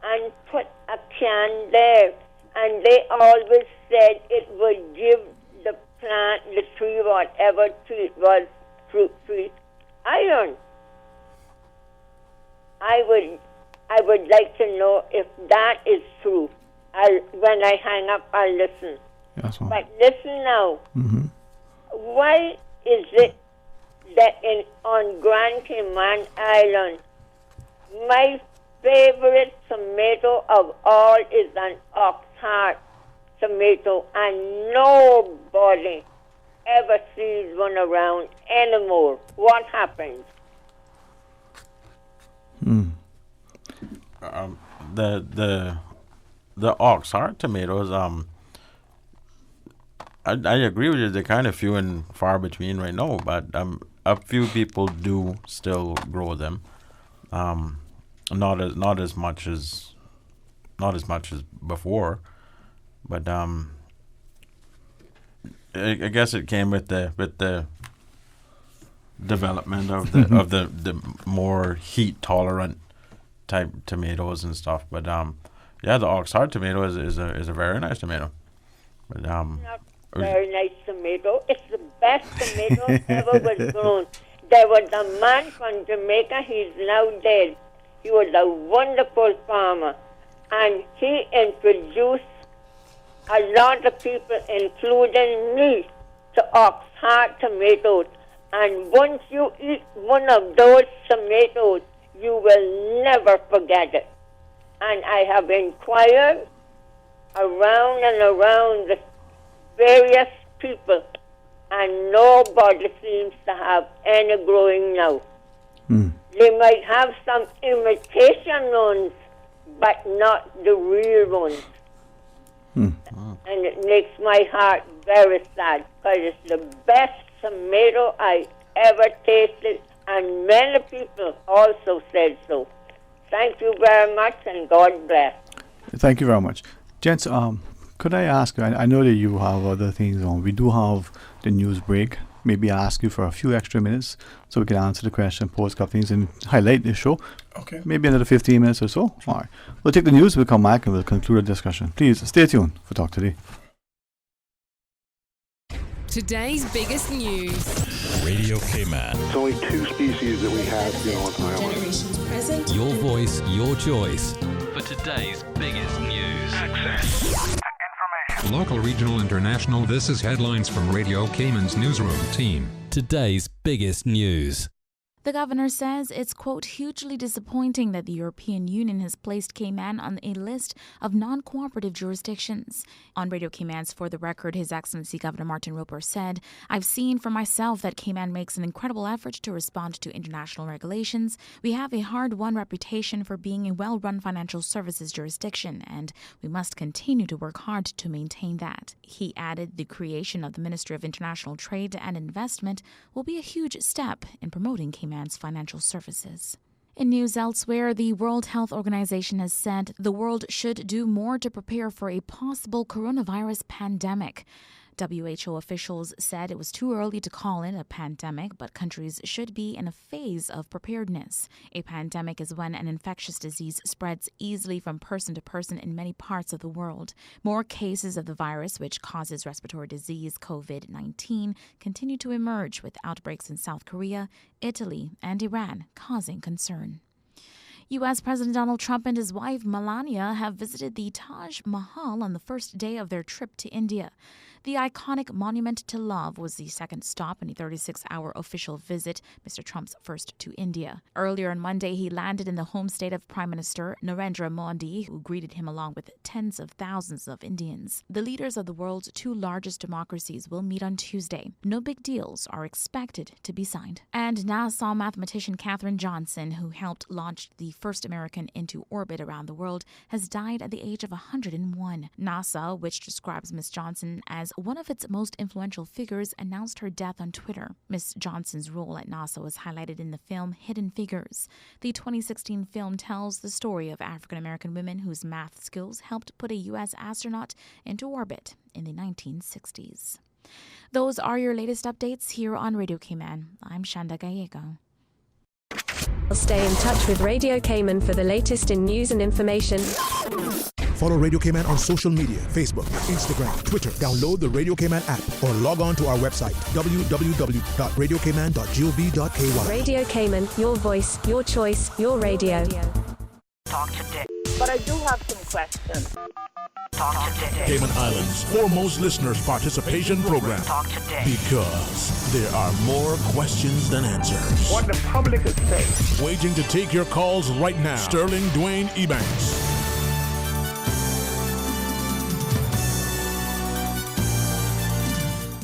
and put a can there. And they always said it would give the plant, the tree, whatever tree it was, fruit tree, iron. I would like to know if that is true. When I hang up, I'll listen. Yes, ma'am. But listen now. Mm-hmm. Why is it that on Grand Cayman Island, my favorite tomato of all is an Oxheart tomato, and nobody ever sees one around anymore? What happens? The Oxheart tomatoes, I agree with you. They're kind of few and far between right now, but a few people do still grow them. Not as much as before, but I guess it came with the development of the more heat tolerant type tomatoes and stuff. But yeah, the Oxheart tomato is a very nice tomato. But, not very nice tomato. It's the best tomato ever was grown. There was a man from Jamaica. He's now dead. He was a wonderful farmer, and he introduced a lot of people, including me, to Oxheart tomatoes. And once you eat one of those tomatoes, you will never forget it. And I have inquired around and around the various people, and nobody seems to have any growing now. They might have some imitation ones, but not the real ones. And it makes my heart very sad, because it's the best tomato I ever tasted, and many people also said so. Thank you very much, and God bless. Thank you very much. Gents, could I ask, I know that you have other things on. We do have the news break. Maybe I'll ask you for a few extra minutes so we can answer the question, pose a couple things, and highlight the show. Okay. Maybe another 15 minutes or so. All right. We'll take the news, we'll come back, and we'll conclude the discussion. Please stay tuned for Talk Today. Today's biggest news. Radio K-Man. It's only 2 species that we have here on Island. Generations present. Your voice, your choice. For today's biggest news. Access. Local, regional, international. This is headlines from Radio Cayman's newsroom team. Today's biggest news. The governor says it's, quote, hugely disappointing that the European Union has placed Cayman on a list of non-cooperative jurisdictions. On Radio Cayman's For the Record, His Excellency Governor Martin Roper said, "I've seen for myself that Cayman makes an incredible effort to respond to international regulations. We have a hard-won reputation for being a well-run financial services jurisdiction, and we must continue to work hard to maintain that." He added the creation of the Ministry of International Trade and Investment will be a huge step in promoting Cayman's financial services. In news elsewhere, the World Health Organization has said the world should do more to prepare for a possible coronavirus pandemic. WHO officials said it was too early to call it a pandemic, but countries should be in a phase of preparedness. A pandemic is when an infectious disease spreads easily from person to person in many parts of the world. More cases of the virus, which causes respiratory disease COVID-19, continue to emerge, with outbreaks in South Korea, Italy, and Iran causing concern. U.S. President Donald Trump and his wife Melania have visited the Taj Mahal on the first day of their trip to India. The iconic monument to love was the second stop in a 36-hour official visit, Mr. Trump's first to India. Earlier on Monday, he landed in the home state of Prime Minister Narendra Modi, who greeted him along with tens of thousands of Indians. The leaders of the world's 2 largest democracies will meet on Tuesday. No big deals are expected to be signed. And NASA mathematician Katherine Johnson, who helped launch the first American into orbit around the world, has died at the age of 101. NASA, which describes Ms. Johnson as one of its most influential figures, announced her death on Twitter. Ms. Johnson's role at NASA was highlighted in the film Hidden Figures. The 2016 film tells the story of African-American women whose math skills helped put a U.S. astronaut into orbit in the 1960s. Those are your latest updates here on Radio Cayman. I'm Shanda Gallego. Stay in touch with Radio Cayman for the latest in news and information. Follow Radio Cayman on social media, Facebook, Instagram, Twitter. Download the Radio Cayman app or log on to our website, www.radiocayman.gov.ky. Radio Cayman, your voice, your choice, your radio. Talk today. But I do have some questions. Talk today. Cayman Islands' foremost listeners' participation program. Talk today. Because there are more questions than answers. What the public is saying. Waiting to take your calls right now. Sterling Dwayne Ebanks.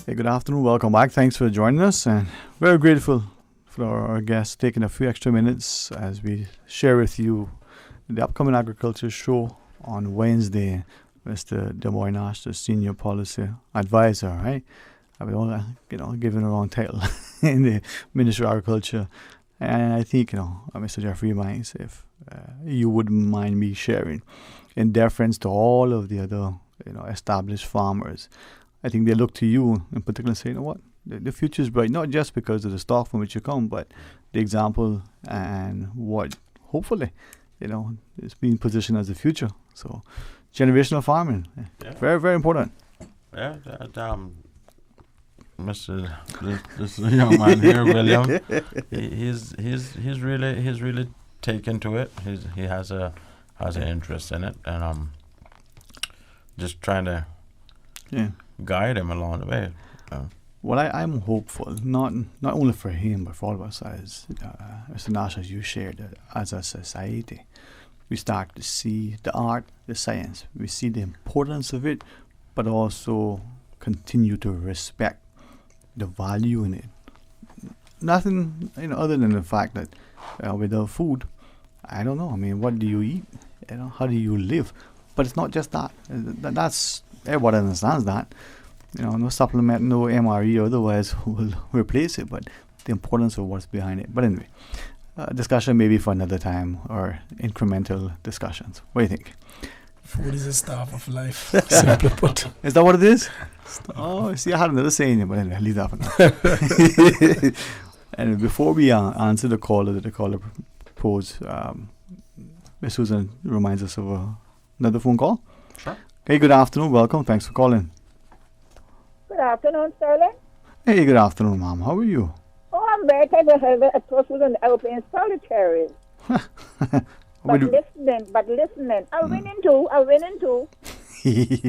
Hey, good afternoon. Welcome back. Thanks for joining us, and very grateful for our guests taking a few extra minutes as we share with you the upcoming agriculture show on Wednesday. Mr. Dwayne Ebanks, the Senior Policy Advisor, right? I mean, given the wrong title in the Ministry of Agriculture. And I think, Mr. Jeffrey Ebanks, if you wouldn't mind me sharing, in deference to all of the other, established farmers, I think they look to you in particular and say, you know what, the future is bright, not just because of the stock from which you come, but the example and what hopefully, is being positioned as the future. So generational farming, very, very important. Yeah, Mr. This young man here, William. He's really taken to it. He has an interest in it, and just trying to guide him along the way. Well, I'm hopeful, not only for him, but for all of us as Mr. Nash, as you shared, as a society. We start to see the art, the science. We see the importance of it, but also continue to respect the value in it. Nothing, other than the fact that without food, I don't know. I mean, what do you eat? How do you live? But it's not just that. That's everybody understands that. No supplement, no MRE, otherwise will replace it. But the importance of what's behind it. But anyway, discussion maybe for another time or incremental discussions. What do you think? Food is a staff of life, simply put. Is that what it is? Oh, see, I had another saying, but anyway, I'll leave that for now. And before we answer the caller that the caller posed, Ms. Susan reminds us of another phone call. Sure. Hey, good afternoon. Welcome. Thanks for calling. Good afternoon, Sterling. Hey, good afternoon, Mom. How are you? Oh, I'm very tired of having a person on the airplane solitary. But listening. I'll win in two.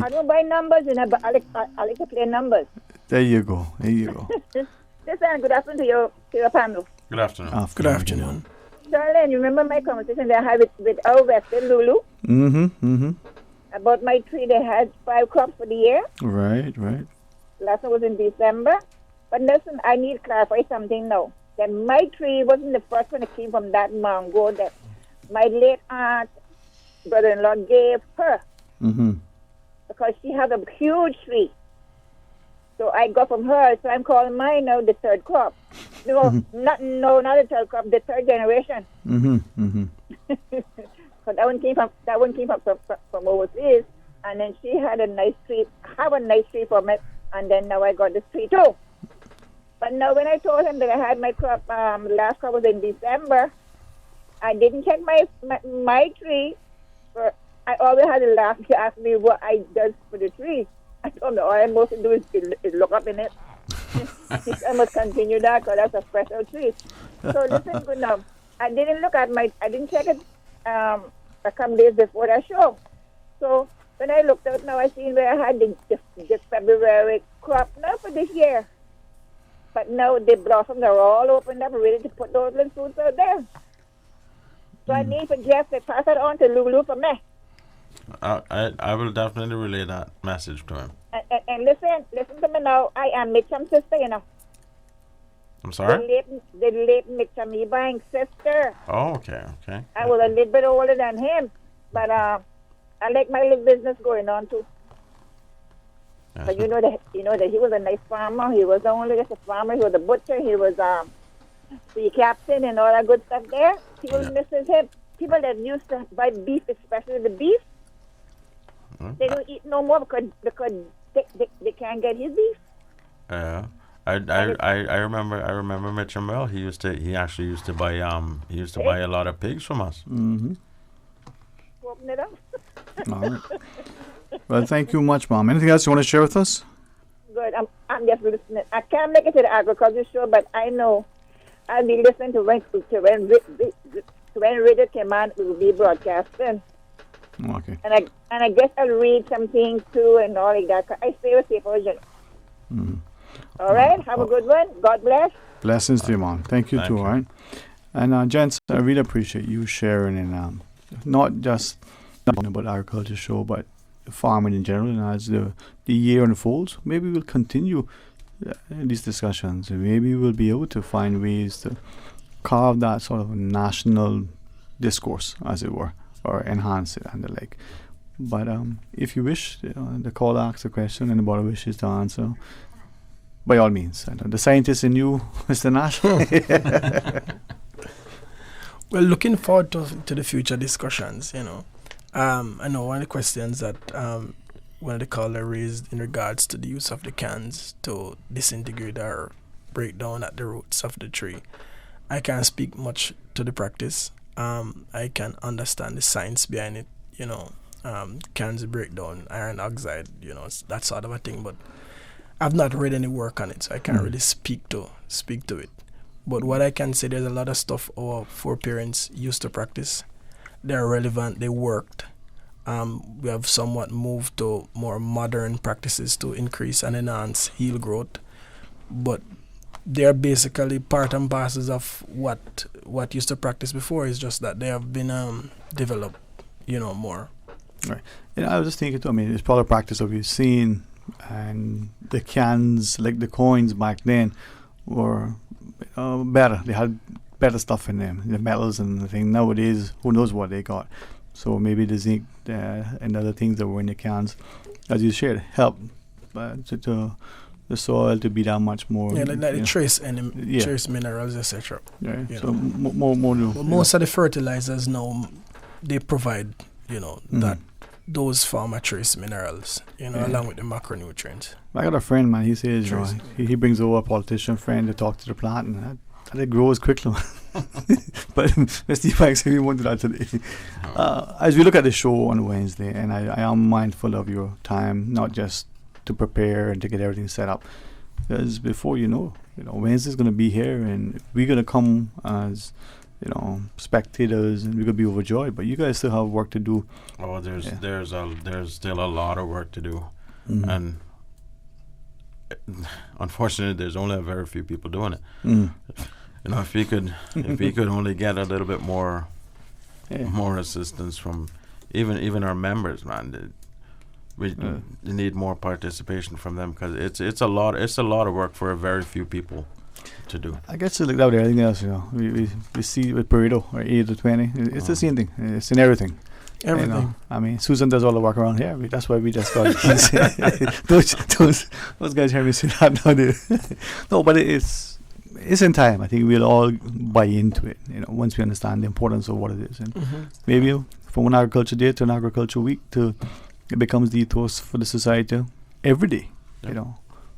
I don't buy numbers, but I like to play numbers. There you go. Listen, good afternoon to your panel. Good afternoon. Good afternoon. Darling, you remember my conversation that I had with our Western Lulu? Mm-hmm. About my tree, they had 5 crops for the year. Right. Last one was in December. But listen, I need to clarify something now. That my tree wasn't the first one that came from that mango that my late aunt, brother-in-law gave her. Mm-hmm. Because she has a huge tree. So I got from her, so I'm calling mine now the third crop. Not the third crop, the third generation. Mm-hmm. So that one came from overseas, and then she had a nice tree from it, and then now I got this tree too. But now when I told him that I had my crop, last crop was in December, I didn't check my tree. I always had to laugh to ask me what I does for the tree. I told him all I mostly do is look up in it. I must continue that because that's a special tree. So listen good now. I didn't check it a couple days before that show. So when I looked out now, I seen where I had the February crop now for this year. But now the blossoms are all opened up, ready to put those little fruits out there. So I need for Jeff to pass it on to Lulu for me. I will definitely relay that message to him. And listen to me now. I am Mitchum's sister, I'm sorry? The late Mitchum Ebanks' sister. Oh, okay. I was a little bit older than him, but I like my little business going on too. Yes. But you know that he was a nice farmer. He was not only just a farmer, he was a butcher. He was sea captain and all that good stuff there. People misses him. People that used to buy beef, especially the beef, they don't eat no more because they can't get his beef. Yeah. I remember Mitchum well. He actually used to buy a lot of pigs from us. Mm-hmm. Open it up. All right. Well, thank you much, Mom. Anything else you want to share with us? Good. I'm just listening. I can't make it to the agriculture show, but I know I'll be listening to when Radio came on, it will be broadcasting. Okay. And I guess I'll read some things too and all like that. I stay with people. Mm-hmm. All right. Have a good one. God bless. Blessings to you, Mom. Thank you too. All right. And gents, I really appreciate you sharing and not just about the agriculture show, but farming in general. And as the year unfolds, maybe we'll continue these discussions, and maybe we'll be able to find ways to carve that sort of national discourse, as it were, or enhance it and the like. But if you wish, the caller asks a question and the body wishes to answer, by all means. The scientist in you, Mr. Nash. Well, looking forward to the future discussions, I know one of the questions that one of the caller raised in regards to the use of the cans to disintegrate or break down at the roots of the tree. I can't speak much to the practice. I can understand the science behind it, cans break down iron oxide, that sort of a thing. But I've not read any work on it, so I can't really speak to it. But what I can say, there's a lot of stuff our foreparents used to practice. They're relevant, they worked. We have somewhat moved to more modern practices to increase and enhance heel growth. But they're basically part and parcels of what used to practice before. It's just that they have been developed, more. Right. I was just thinking too, it's probably a practice that we've seen, and the cans, like the coins back then, were better. They had better stuff in them, the metals and the thing. Nowadays, who knows what they got. So maybe the zinc and other things that were in the cans, as you shared, help to the soil to be that much more. Yeah, like the trace minerals, etc. Yeah. So more. But most of the fertilizers now, they provide, that those farmer trace minerals, along with the macronutrients. I got a friend, man. He says he brings over a politician friend to talk to the plant, and it grows quickly. But Mr. Ebanks, we won't do that today. As we look at the show on Wednesday, and I am mindful of your time, not just to prepare and to get everything set up, because before Wednesday's going to be here, and we're going to come as spectators, and we're going to be overjoyed. But you guys still have work to do. Oh, there's still a lot of work to do, and unfortunately, there's only a very few people doing it. If we could only get a little bit more assistance from even our members, man. We need more participation from them, because it's a lot of work for a very few people to do. I guess like that with everything else, we see with Pareto or 80-20. It's the same thing. It's in everything. Everything. Susan does all the work around here. That's why we just got those guys hear me say that now. No, but it's in time. I think we'll all buy into it, once we understand the importance of what it is. And maybe from one agriculture day to an agriculture week, it becomes the ethos for the society every day,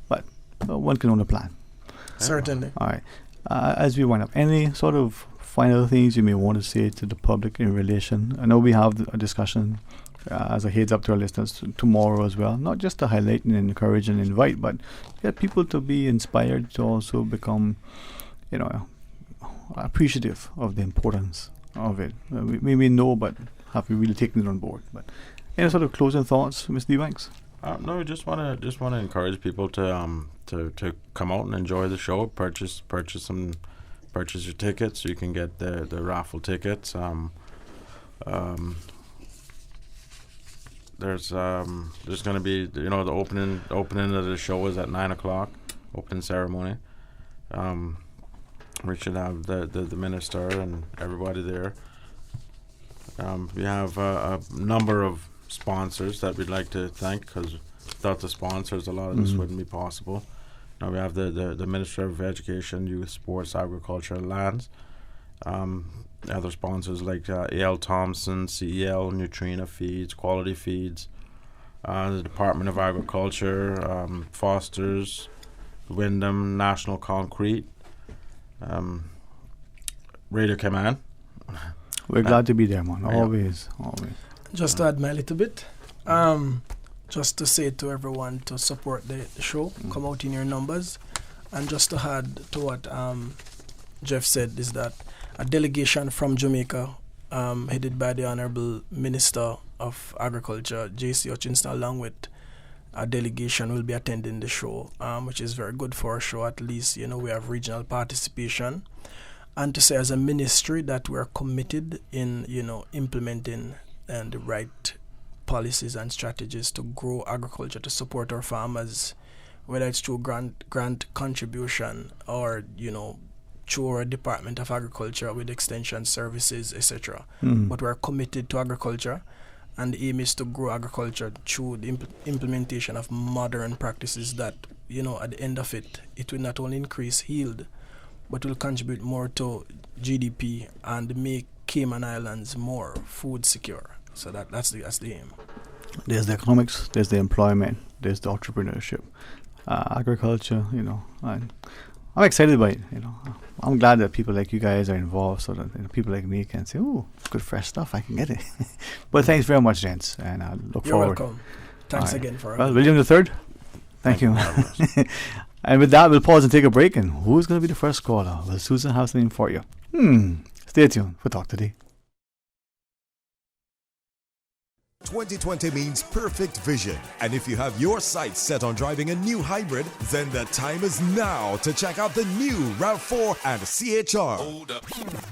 But one can only plan. Certainly. All right. As we wind up, any sort of final things you may want to say to the public in relation? I know we have a discussion as a heads up to our listeners tomorrow as well, not just to highlight and encourage and invite, but get people to be inspired to also become, appreciative of the importance of it. We may know, but have we really taken it on board? But any sort of closing thoughts, Mr. Ebanks? No, just want to encourage people to come out and enjoy the show. Purchase your tickets. You can get the raffle tickets. There's going to be the opening of the show is at 9:00, opening ceremony. We should have the minister and everybody there. We have a number of sponsors that we'd like to thank, because without the sponsors, a lot of this wouldn't be possible. Now we have the Minister of Education, Youth, Sports, Agriculture, and Lands. Other sponsors like A.L. Thompson, CEL, Nutrina Feeds, Quality Feeds, the Department of Agriculture, Foster's, Wyndham, National Concrete, Radio Cayman. We're glad to be there, man. Always. Just to add my little bit, just to say to everyone to support the show, come out in your numbers, and just to add to what Jeff said is that a delegation from Jamaica, headed by the Honorable Minister of Agriculture, J.C. Hutchinson, along with a delegation, will be attending the show, which is very good for our show. At least, we have regional participation. And to say as a ministry that we're committed in, implementing the right policies and strategies to grow agriculture, to support our farmers, whether it's through grant contribution or, through our Department of Agriculture with extension services, etc. But we're committed to agriculture, and the aim is to grow agriculture through the implementation of modern practices that, at the end of it will not only increase yield, but will contribute more to GDP and make Cayman Islands more food secure. So that's the aim. There's the economics, there's the employment, there's the entrepreneurship, agriculture. And I'm excited by it. I'm glad that people like you guys are involved, so that people like me can say, "Oh, good fresh stuff. I can get it." But thanks very much, gents, and I look You're forward. welcome. Thanks again for. Well, William III, thank you. And with that, we'll pause and take a break. And who's going to be the first caller? Well, Susan has something for you. Stay tuned for Talk Today. 2020 means perfect vision. And if you have your sights set on driving a new hybrid, then the time is now to check out the new RAV4 and CHR. Hold up.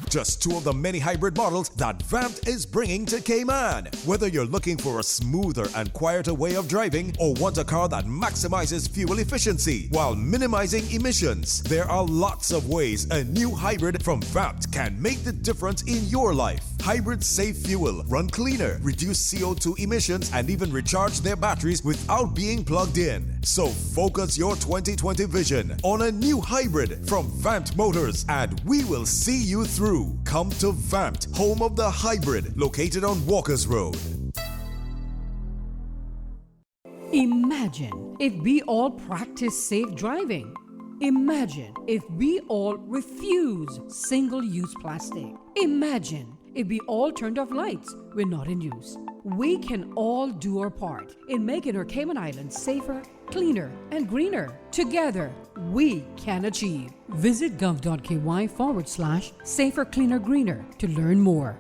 Just two of the many hybrid models that Vamped is bringing to Cayman. Whether you're looking for a smoother and quieter way of driving or want a car that maximizes fuel efficiency while minimizing emissions, there are lots of ways a new hybrid from Vamped can make the difference in your life. Hybrids save fuel, run cleaner, reduce CO2 emissions, and even recharge their batteries without being plugged in. So focus your 2020 vision on a new hybrid from Vamped Motors, and we will see you through. Come to Vamped, home of the hybrid, located on Walkers Road. Imagine if we all practice safe driving. Imagine if we all refuse single-use plastic. Imagine if we all turned off lights when not in use. We can all do our part in making our Cayman Islands safer, cleaner, and greener. Together, we can achieve. Visit gov.ky/safer, cleaner, greener to learn more.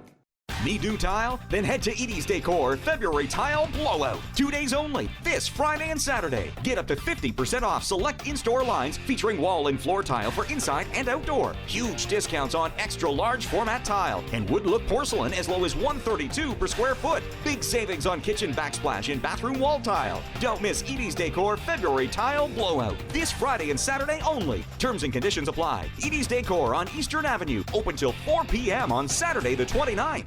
Need new tile? Then head to Edie's Decor February Tile Blowout. 2 days only, this Friday and Saturday. Get up to 50% off select in-store lines featuring wall and floor tile for inside and outdoor. Huge discounts on extra large format tile and wood look porcelain as low as $132 per square foot. Big savings on kitchen backsplash and bathroom wall tile. Don't miss Edie's Decor February Tile Blowout. This Friday and Saturday only. Terms and conditions apply. Edie's Decor on Eastern Avenue. Open till 4 p.m. on Saturday the 29th.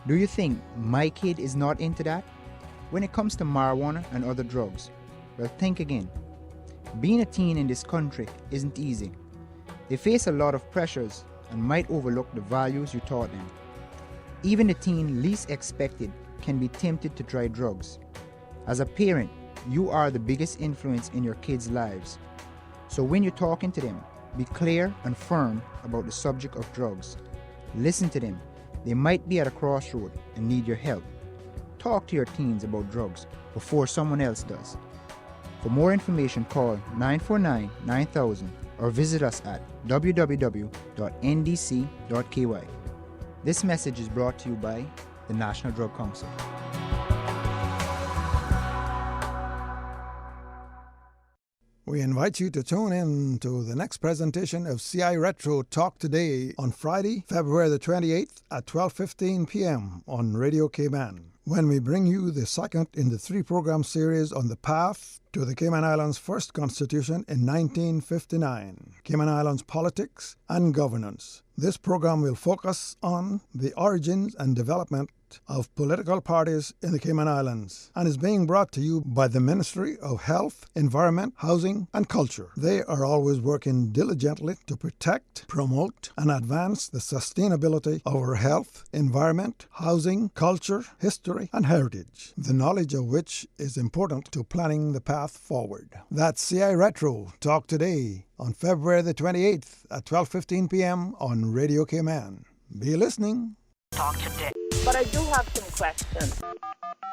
Do you think my kid is not into that? When it comes to marijuana and other drugs, well, think again. Being a teen in this country isn't easy. They face a lot of pressures and might overlook the values you taught them. Even the teen least expected can be tempted to try drugs. As a parent, you are the biggest influence in your kids' lives. So when you're talking to them, be clear and firm about the subject of drugs. Listen to them. They might be at a crossroad and need your help. Talk to your teens about drugs before someone else does. For more information, call 949-9000 or visit us at www.ndc.ky. This message is brought to you by the National Drug Council. We invite you to tune in to the next presentation of CI Retro Talk Today on Friday, February the 28th at 12:15 p.m. on Radio Cayman, when we bring you the second in the 3-program series on the path to the Cayman Islands' first constitution in 1959, Cayman Islands politics and governance. This program will focus on the origins and development of political parties in the Cayman Islands and is being brought to you by the Ministry of Health, Environment, Housing and Culture. They are always working diligently to protect, promote and advance the sustainability of our health, environment, housing, culture, history and heritage, the knowledge of which is important to planning the path forward. That's CI Retro Talk Today on February the 28th at 12:15 p.m. on Radio Cayman. Be listening. Talk today. But I do have some questions.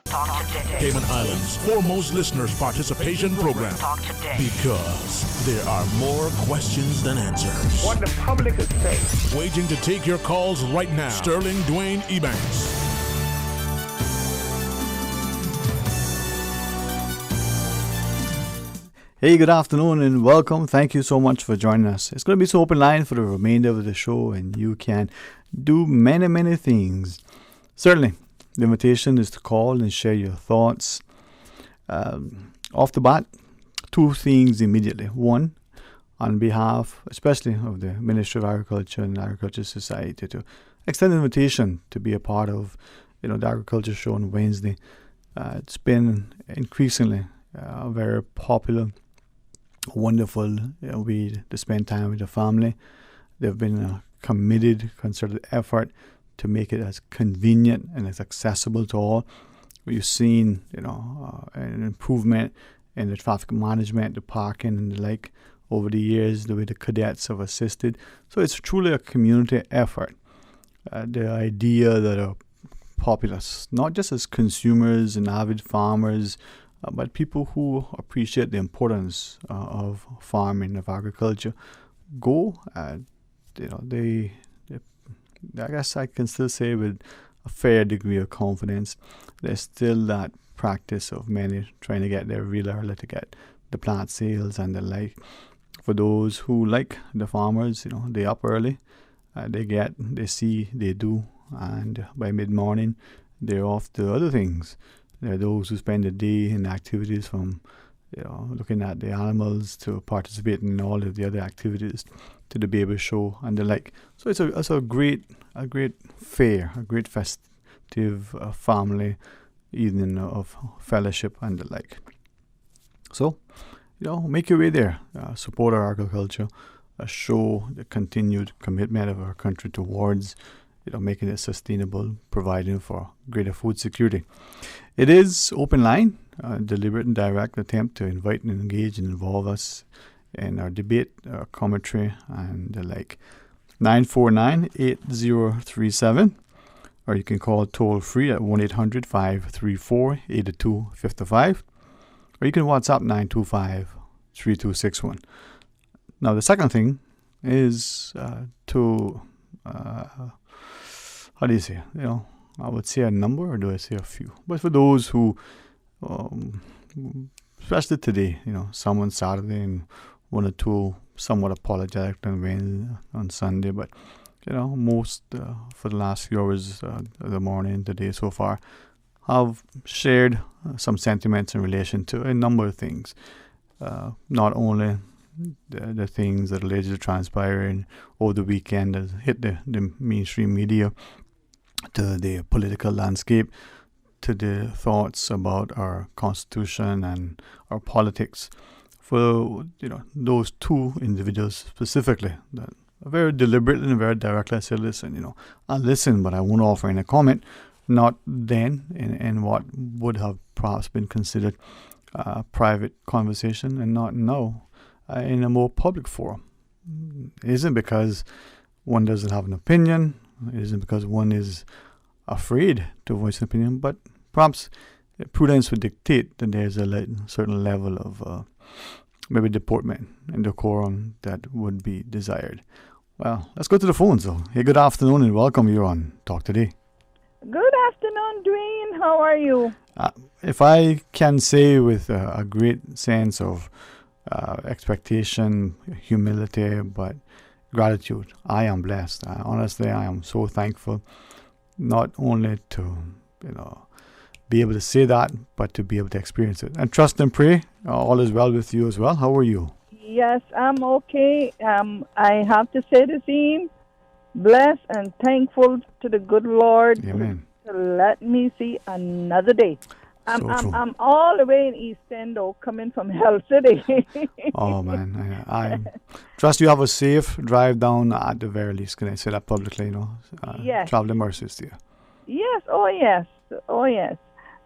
Talk today. Cayman Islands' foremost listeners' participation program. Talk today. Because there are more questions than answers. What the public is saying. Waiting to take your calls right now. Sterling Dwayne Ebanks. Hey, good afternoon and welcome. Thank you so much for joining us. It's going to be so open line for the remainder of the show, and you can do many, many things. Certainly, the invitation is to call and share your thoughts. Off the bat, 2 things immediately. One, on behalf, especially of the Ministry of Agriculture and Agriculture Society, to extend an invitation to be a part of, the Agriculture Show on Wednesday. It's been increasingly very popular. Wonderful way to spend time with the family. They've been a committed, concerted effort to make it as convenient and as accessible to all. We've seen, an improvement in the traffic management, the parking and the like over the years, the way the cadets have assisted. So it's truly a community effort. The idea that a populace, not just as consumers and avid farmers, but people who appreciate the importance of farming, of agriculture, go, they, I guess I can still say with a fair degree of confidence, there's still that practice of many trying to get there real early to get the plant sales and the like. For those who like the farmers, they up early, they see, they do, and by mid-morning, they're off to other things. There are those who spend the day in activities from, looking at the animals to participating in all of the other activities, to the baby show and the like. So it's a great fair, a great festive family evening of fellowship and the like. So, make your way there. Support our agriculture. Show the continued commitment of our country towards making it sustainable, providing for greater food security. It is open line, a deliberate and direct attempt to invite and engage and involve us in our debate, our commentary, and the like. 949-8037, or you can call toll free at 1-800-534-8255, or you can WhatsApp 925-3261. Now, the second thing is to how do you say? I would say a number, or do I say a few? But for those who, especially today, some on Saturday and one or two somewhat apologetic on Sunday, but most for the last few hours of the morning today so far have shared some sentiments in relation to a number of things. Not only the things that allegedly transpiring over the weekend that hit the mainstream media, to the political landscape, to the thoughts about our constitution and our politics. For those two individuals specifically, that very deliberately and very directly said, listen, I'll listen, but I won't offer any comment, not then in what would have perhaps been considered a private conversation, and not now in a more public forum. It isn't because one doesn't have an opinion. It isn't because one is afraid to voice an opinion, but perhaps prudence would dictate that there's a certain level of maybe deportment and decorum that would be desired. Well, let's go to the phones though. Hey, good afternoon and welcome. You're on Talk Today. Good afternoon, Dwayne. How are you? If I can say with a great sense of expectation, humility, but gratitude, I am blessed. Honestly, I am so thankful, not only to be able to say that, but to be able to experience it. And trust and pray all is well with you as well. How are you? Yes, I'm okay. I have to say the same. Blessed and thankful to the good Lord. Amen. To let me see another day. I'm all the way in East End, coming from Hell City. Oh, man. I trust you have a safe drive down at the very least. Can I say that publicly, Yes. Traveling mercies to you. Yes, oh yes.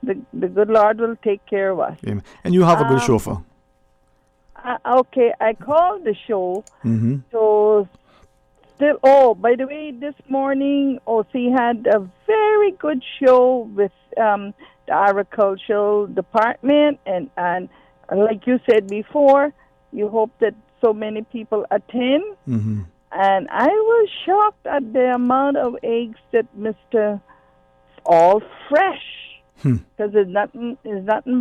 The good Lord will take care of us. Amen. And you have a good chauffeur. Okay, I called the show to still. Oh, by the way, this morning OC had a very good show with the agricultural department, and like you said before, you hope that so many people attend. Mm-hmm. And I was shocked at the amount of eggs that Mr. All fresh. Because there's nothing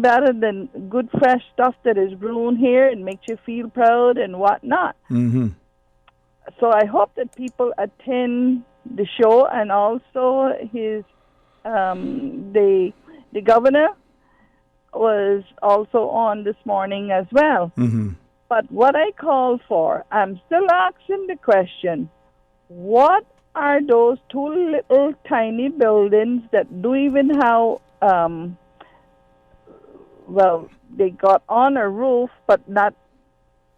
better than good fresh stuff that is grown here and makes you feel proud and whatnot. Mm-hmm. So I hope that people attend the show, and also his the governor was also on this morning as well. Mm-hmm. But what I call for, I'm still asking the question: what are those two little tiny buildings that do even have? Well, they got on a roof, but not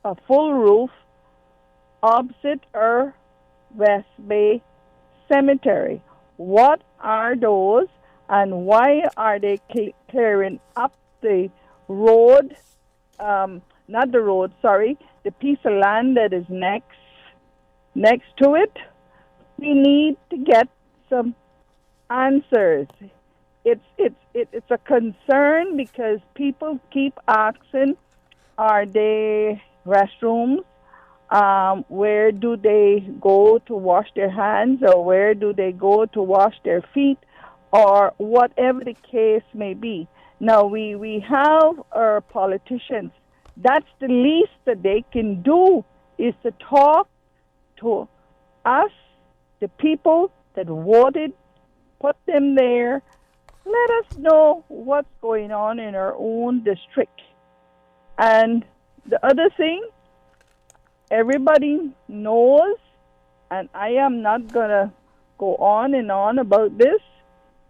a full roof, opposite our West Bay Cemetery. What are those, and why are they clearing up the road not the road, sorry, the piece of land that is next to it. We need to get some answers. It's a concern because people keep asking, are they restrooms? Where do they go to wash their hands, or where do they go to wash their feet, or whatever the case may be. Now, we have our politicians. That's the least that they can do, is to talk to us, the people that voted, put them there. Let us know what's going on in our own district. And the other thing, everybody knows, and I am not going to go on and on about this,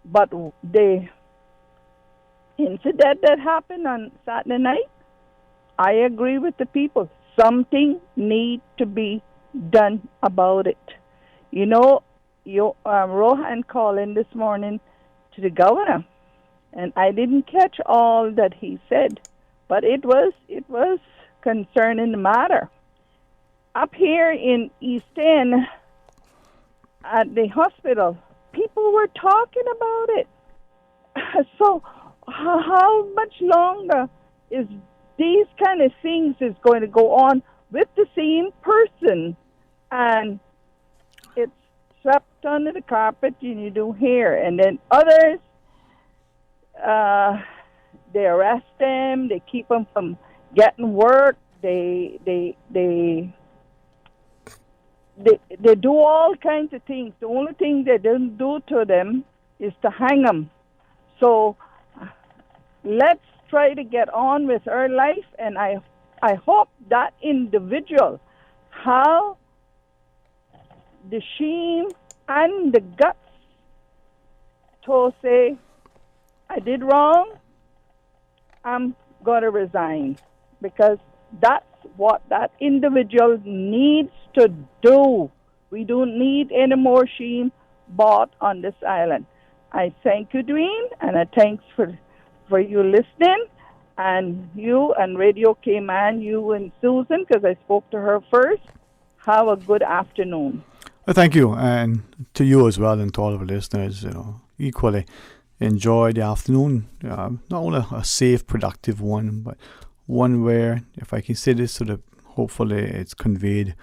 but the incident that happened on Saturday night, I agree with the people. Something needs to be done about it. You know, Rohan called in this morning to the governor, and I didn't catch all that he said, but it was concerning the matter. Up here in East End, at the hospital, people were talking about it. So how much longer is these kind of things is going to go on with the same person, and it's swept under the carpet, and you don't hear. And then others, they arrest them, they keep them from getting work, they do all kinds of things. The only thing they don't do to them is to hang them. So let's try to get on with our life, and I hope that individual have the shame and the guts to say, I did wrong, I'm going to resign, because that's what that individual needs to do. We don't need any more shame bought on this island. I thank you, Dwayne, and I thanks for you listening, and you and Radio Cayman, you and Susan, because I spoke to her first. Have a good afternoon. Well, thank you, and to you as well, and to all of our listeners. Equally enjoy the afternoon. Not only a safe, productive one, but one where, if I can say this, so that hopefully it's conveyed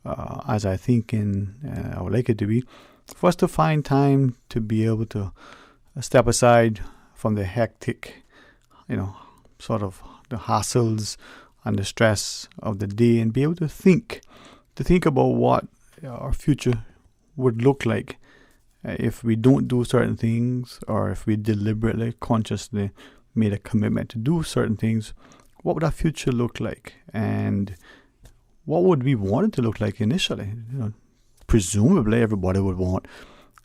as I think I would like it to be, for us to find time to be able to step aside from the hectic, sort of the hassles and the stress of the day, and be able to think about what our future would look like if we don't do certain things, or if we deliberately, consciously made a commitment to do certain things. What would our future look like, and what would we want it to look like initially? Presumably, everybody would want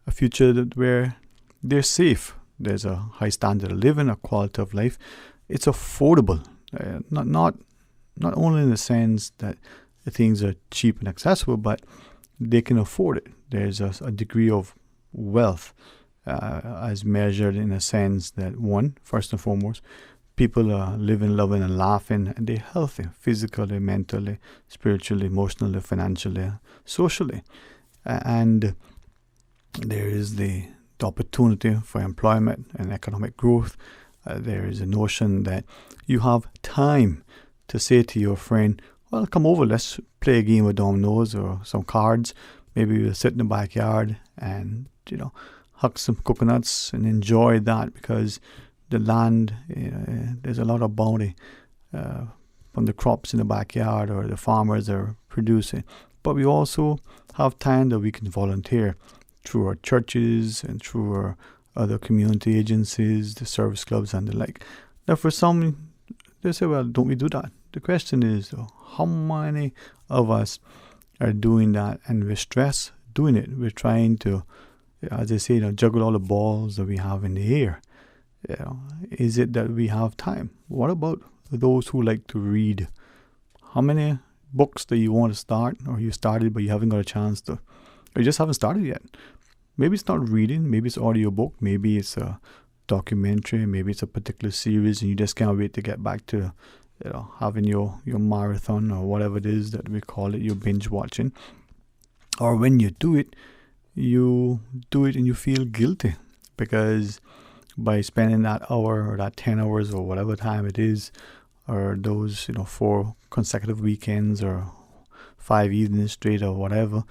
a future where they're safe. There's a high standard of living, a quality of life. It's affordable, not only in the sense that the things are cheap and accessible, but they can afford it. There's a degree of wealth as measured in a sense that, one, first and foremost, people are living, loving, and laughing, and they're healthy physically, mentally, spiritually, emotionally, financially, socially. And there is the opportunity for employment and economic growth. There is a notion that you have time to say to your friend, well, come over, let's play a game of dominoes or some cards. Maybe we'll sit in the backyard and, huck some coconuts and enjoy that, because the land, there's a lot of bounty from the crops in the backyard, or the farmers are producing. But we also have time that we can volunteer through our churches and through our other community agencies, the service clubs and the like. Now, for some, they say, well, don't we do that? The question is, though, how many of us are doing that, and we're stressed doing it? We're trying to, as I say, juggle all the balls that we have in the air. Is it that we have time? What about those who like to read? How many books that you want to start, or you started but you haven't got a chance to, or you just haven't started yet? Maybe it's not reading, maybe it's audiobook, maybe it's a documentary, maybe it's a particular series, and you just can't wait to get back to having your marathon or whatever it is that we call it, your binge watching. Or when you do it and you feel guilty because by spending that hour or that 10 hours or whatever time it is, or those 4 consecutive weekends or 5 evenings straight or whatever,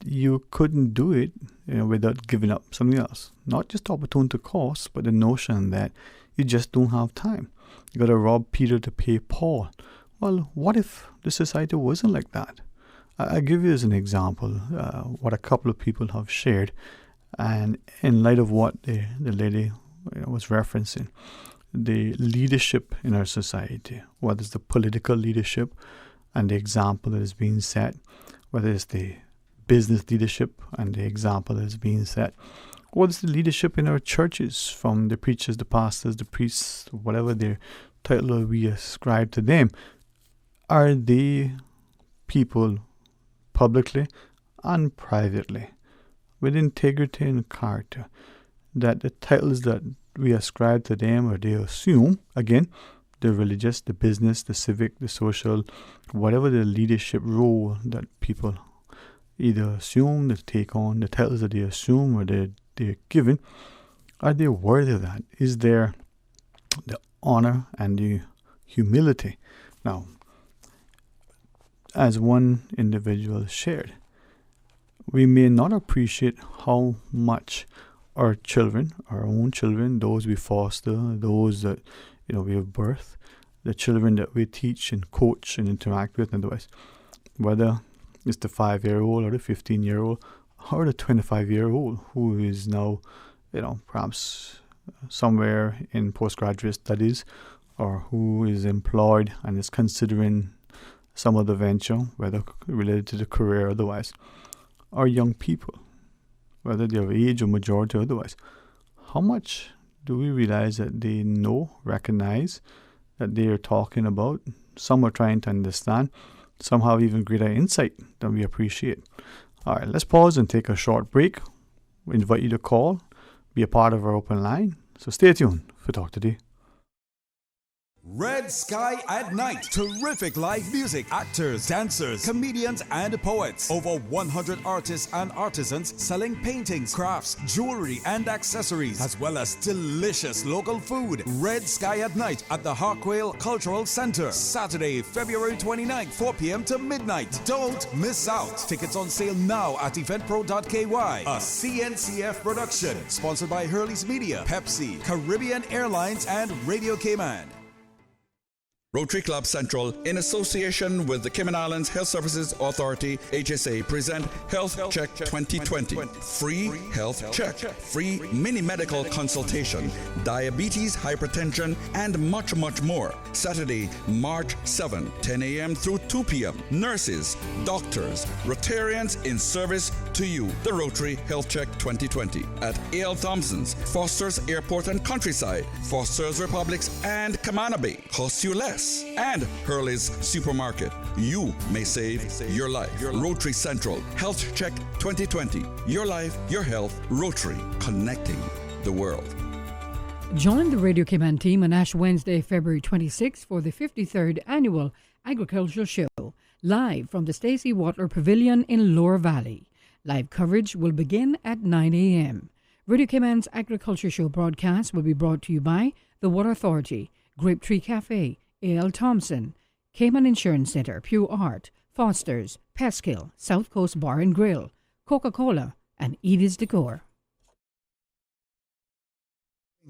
you couldn't do it without giving up something else. Not just opportunity cost, but the notion that you just don't have time. You got to rob Peter to pay Paul. Well, what if the society wasn't like that? I'll give you as an example what a couple of people have shared, and in light of what the lady was referencing, the leadership in our society, whether it's the political leadership and the example that is being set, whether it's the business leadership and the example that is being set, what's the leadership in our churches, from the preachers, the pastors, the priests, whatever their title we ascribe to them. Are they people publicly and privately with integrity and character, that the titles that we ascribe to them, or they assume, again, the religious, the business, the civic, the social, whatever the leadership role that people either assume, they take on, the titles that they assume or they're given, are they worthy of that? Is there the honor and the humility? Now, as one individual shared, we may not appreciate how much our children, our own children, those we foster, those that we have birthed, the children that we teach and coach and interact with, and otherwise, whether it's the 5-year-old or the 15-year-old or the 25-year-old who is now, perhaps somewhere in postgraduate studies, or who is employed and is considering some other venture, whether related to the career or otherwise, or young people, whether they're of age or majority or otherwise. How much do we realize that they recognize that they are talking about? Some are trying to understand. Some have even greater insight than we appreciate. All right, let's pause and take a short break. We invite you to call, be a part of our open line. So stay tuned for Talk Today. Red Sky at Night. Terrific live music, actors, dancers, comedians, and poets. Over 100 artists and artisans selling paintings, crafts, jewelry, and accessories, as well as delicious local food. Red Sky at Night at the Harquail Cultural Center. Saturday, February 29th, 4 p.m. to midnight. Don't miss out. Tickets on sale now at eventpro.ky. A CNCF production. Sponsored by Hurley's Media, Pepsi, Caribbean Airlines, and Radio Cayman. Rotary Club Central, in association with the Cayman Islands Health Services Authority, HSA, present Health Check 2020. Free health check, free mini medical consultation, diabetes, hypertension, and much, much more. Saturday, March 7, 10 a.m. through 2 p.m. Nurses, doctors, Rotarians in service to you. The Rotary Health Check 2020 at A.L. Thompson's, Foster's Airport and Countryside, Foster's Republics, and Camana Bay. Costs you less. And Hurley's Supermarket. You may save your life. Rotary Central Health Check 2020. Your life, your health. Rotary, connecting the world. Join the Radio Cayman team on Ash Wednesday, February 26th for the 53rd Annual Agricultural Show, live from the Stacey Watler Pavilion in Lower Valley. Live coverage will begin at 9 a.m. Radio Cayman's Agriculture Show broadcast will be brought to you by the Water Authority, Grape Tree Cafe, A.L. Thompson, Cayman Insurance Center, Pew Art, Foster's, Peskill, South Coast Bar and Grill, Coca-Cola, and Edith's Decor.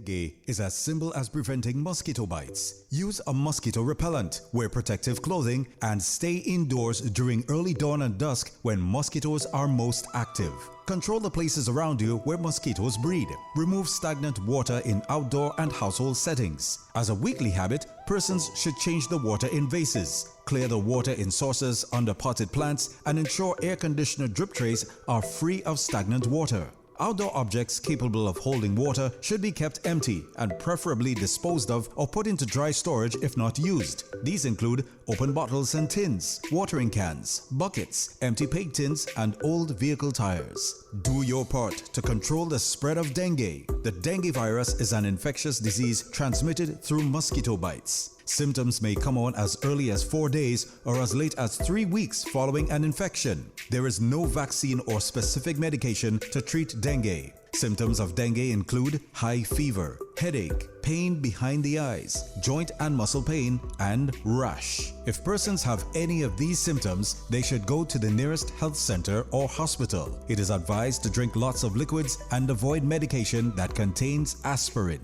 Dengue is as simple as preventing mosquito bites. Use a mosquito repellent, wear protective clothing, and stay indoors during early dawn and dusk when mosquitoes are most active. Control the places around you where mosquitoes breed. Remove stagnant water in outdoor and household settings. As a weekly habit, persons should change the water in vases, clear the water in saucers under potted plants, and ensure air conditioner drip trays are free of stagnant water. Outdoor objects capable of holding water should be kept empty and preferably disposed of or put into dry storage if not used. These include open bottles and tins, watering cans, buckets, empty paint tins, and old vehicle tires. Do your part to control the spread of dengue. The dengue virus is an infectious disease transmitted through mosquito bites. Symptoms may come on as early as 4 days or as late as 3 weeks following an infection. There is no vaccine or specific medication to treat dengue. Symptoms of dengue include high fever, headache, pain behind the eyes, joint and muscle pain, and rash. If persons have any of these symptoms, they should go to the nearest health center or hospital. It is advised to drink lots of liquids and avoid medication that contains aspirin.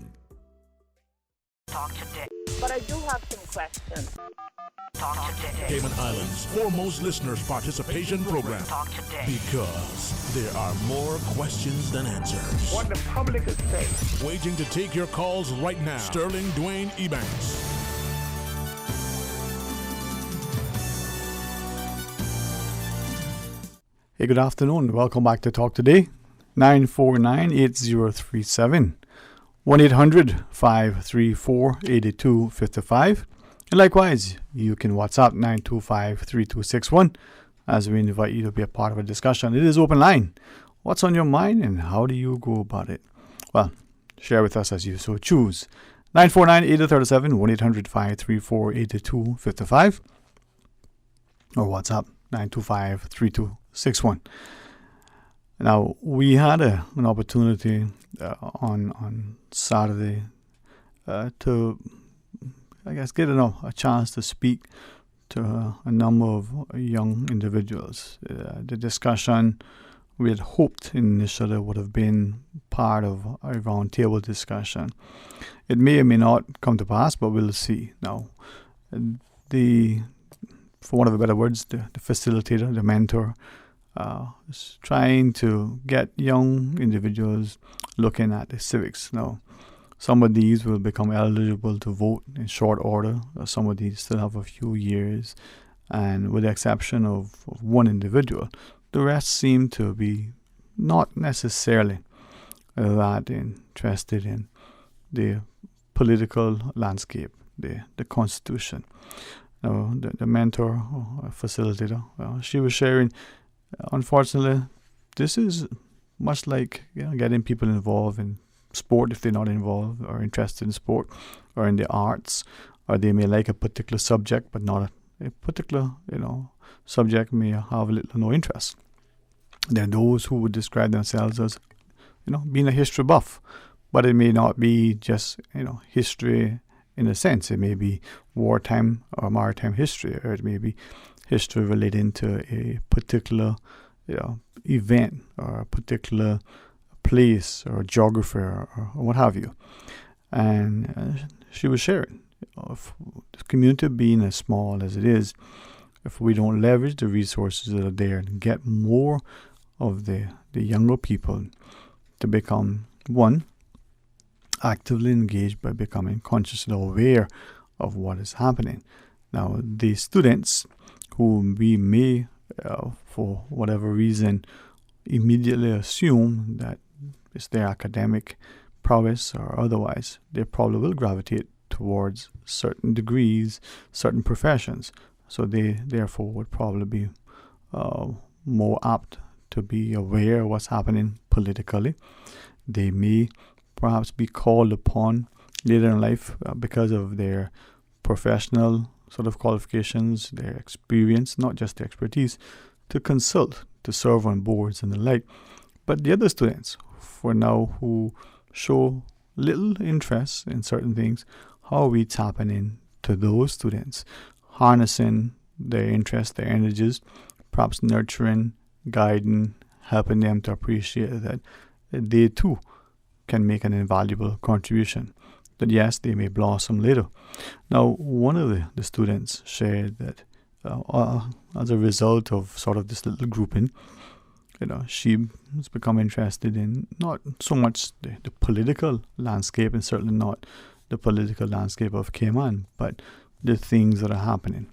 Talk today. But I do have some questions. Talk today. Cayman Islands' foremost listeners participation program. Talk today. Because there are more questions than answers. What the public is saying. Waiting to take your calls right now. Sterling Dwayne Ebanks. Hey, good afternoon. Welcome back to Talk Today. 949-8037. 1-800-534-8255. And likewise, you can WhatsApp 925-3261 as we invite you to be a part of a discussion. It is open line. What's on your mind and how do you go about it? Well, share with us as you so choose. 949-8037, 1-800-534-8255. Or WhatsApp 925-3261. Now, we had an opportunity on Saturday to, I guess, get a chance to speak to a number of young individuals. The discussion we had hoped initially would have been part of a roundtable discussion. It may or may not come to pass, but we'll see. Now, for want of a better words, the facilitator, the mentor, is trying to get young individuals looking at the civics. Now, some of these will become eligible to vote in short order. Some of these still have a few years. And with the exception of one individual, the rest seem to be not necessarily that interested in the political landscape, the Constitution. Now, the mentor or facilitator, she was sharing, unfortunately, this is much like getting people involved in sport if they're not involved or interested in sport, or in the arts, or they may like a particular subject but not a particular subject may have little or no interest. There are those who would describe themselves as being a history buff, but it may not be just history in a sense. It may be wartime or maritime history, or it may be history relating to a particular event or a particular place or geography or what have you. And she was sharing, if the community being as small as it is, if we don't leverage the resources that are there and get more of the younger people to become, one, actively engaged by becoming consciously aware of what is happening. Now, the students who we may, for whatever reason, immediately assume that it's their academic prowess or otherwise, they probably will gravitate towards certain degrees, certain professions. So they therefore would probably be more apt to be aware of what's happening politically. They may perhaps be called upon later in life because of their professional sort of qualifications, their experience, not just their expertise, to consult, to serve on boards and the like. But the other students, for now, who show little interest in certain things, how are we tapping into those students, harnessing their interest, their energies, perhaps nurturing, guiding, helping them to appreciate that they too can make an invaluable contribution. That yes, they may blossom later. Now, one of the students shared that as a result of sort of this little grouping, she has become interested in not so much the political landscape, and certainly not the political landscape of Cayman, but the things that are happening.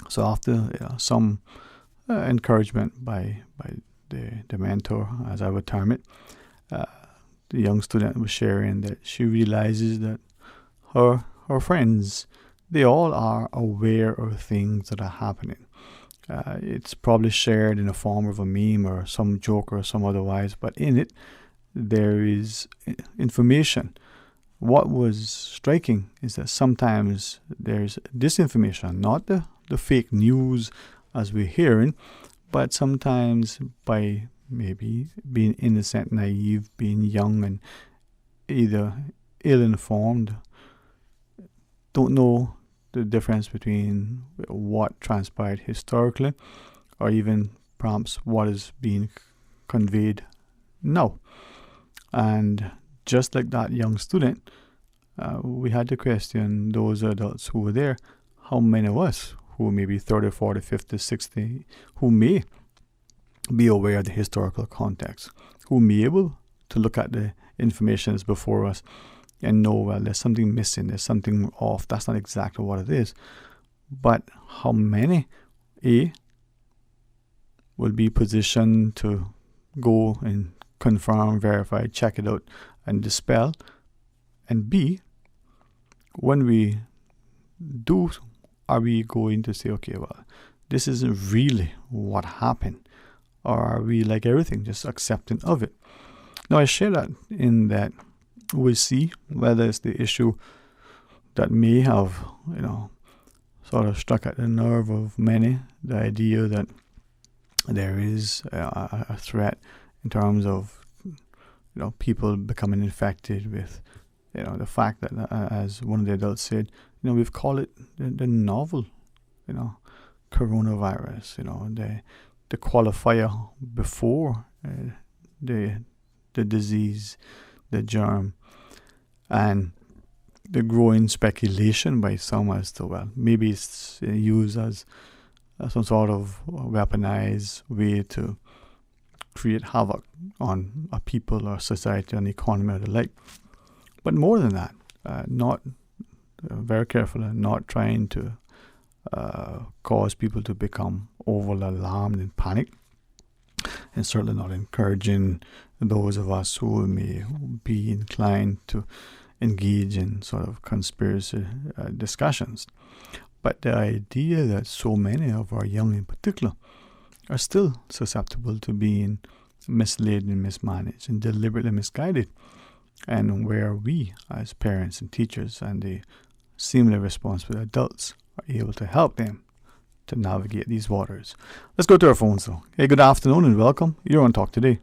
So after some encouragement by the mentor, as I would term it, the young student was sharing that she realizes that her friends they all are aware of things that are happening. It's probably shared in the form of a meme or some joke or some otherwise, but in it, there is information. What was striking is that sometimes there's disinformation, not the fake news as we're hearing, but sometimes by maybe being innocent, naive, being young and either ill-informed, don't know the difference between what transpired historically or even perhaps what is being conveyed now. And just like that young student, we had to question those adults who were there, how many of us who may be 30, 40, 50, 60, who may be aware of the historical context, who may be able to look at the information that's before us and know, well, there's something missing, there's something off, that's not exactly what it is. But how many, A, will be positioned to go and confirm, verify, check it out, and dispel? And B, when we do, are we going to say, okay, well, this isn't really what happened? Or are we, like everything, just accepting of it? Now, I share that in that we see whether it's the issue that may have, sort of struck at the nerve of many, the idea that there is a threat in terms of, people becoming infected with, the fact that, as one of the adults said, we've called it the novel, coronavirus, the qualifier before the disease, the germ, and the growing speculation by some as to, well, maybe it's used as some sort of weaponized way to create havoc on a people or society and economy or the like. But more than that, not very careful and not trying to cause people to become overly alarmed and panic, and certainly not encouraging those of us who may be inclined to engage in sort of conspiracy discussions. But the idea that so many of our young in particular are still susceptible to being misled and mismanaged and deliberately misguided, and where we as parents and teachers and the seemingly responsible adults are able to help them to navigate these waters. Let's go to our phones though. Hey, good afternoon and welcome. You're on Talk Today.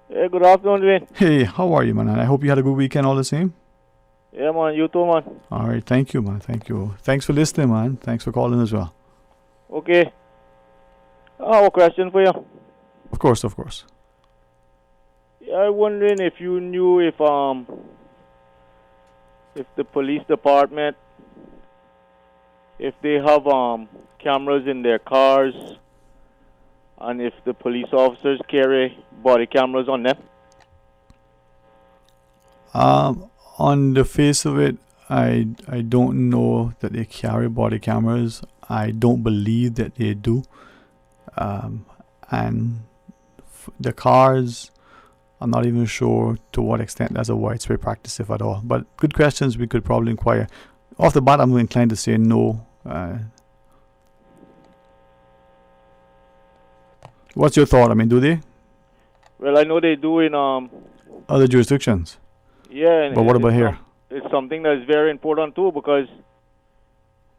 Hey, good afternoon, Dwayne. Hey, how are you, man? I hope you had a good weekend all the same. Yeah, man, you too, man. All right, thank you, man. Thank you. Thanks for listening, man. Thanks for calling as well. Okay. I have a question for you. Of course, of course. Yeah, I'm wondering if you knew if the police department, if they have cameras in their cars, and if the police officers carry body cameras on them. On the face of it, I don't know that they carry body cameras. I don't believe that they do. And the cars, I'm not even sure to what extent that's a widespread practice, if at all. But good questions, we could probably inquire. Off the bat, I'm inclined to say no. What's your thought? I mean, do they? Well, I know they do in other jurisdictions. Yeah, but what about here? It's something that is very important too, because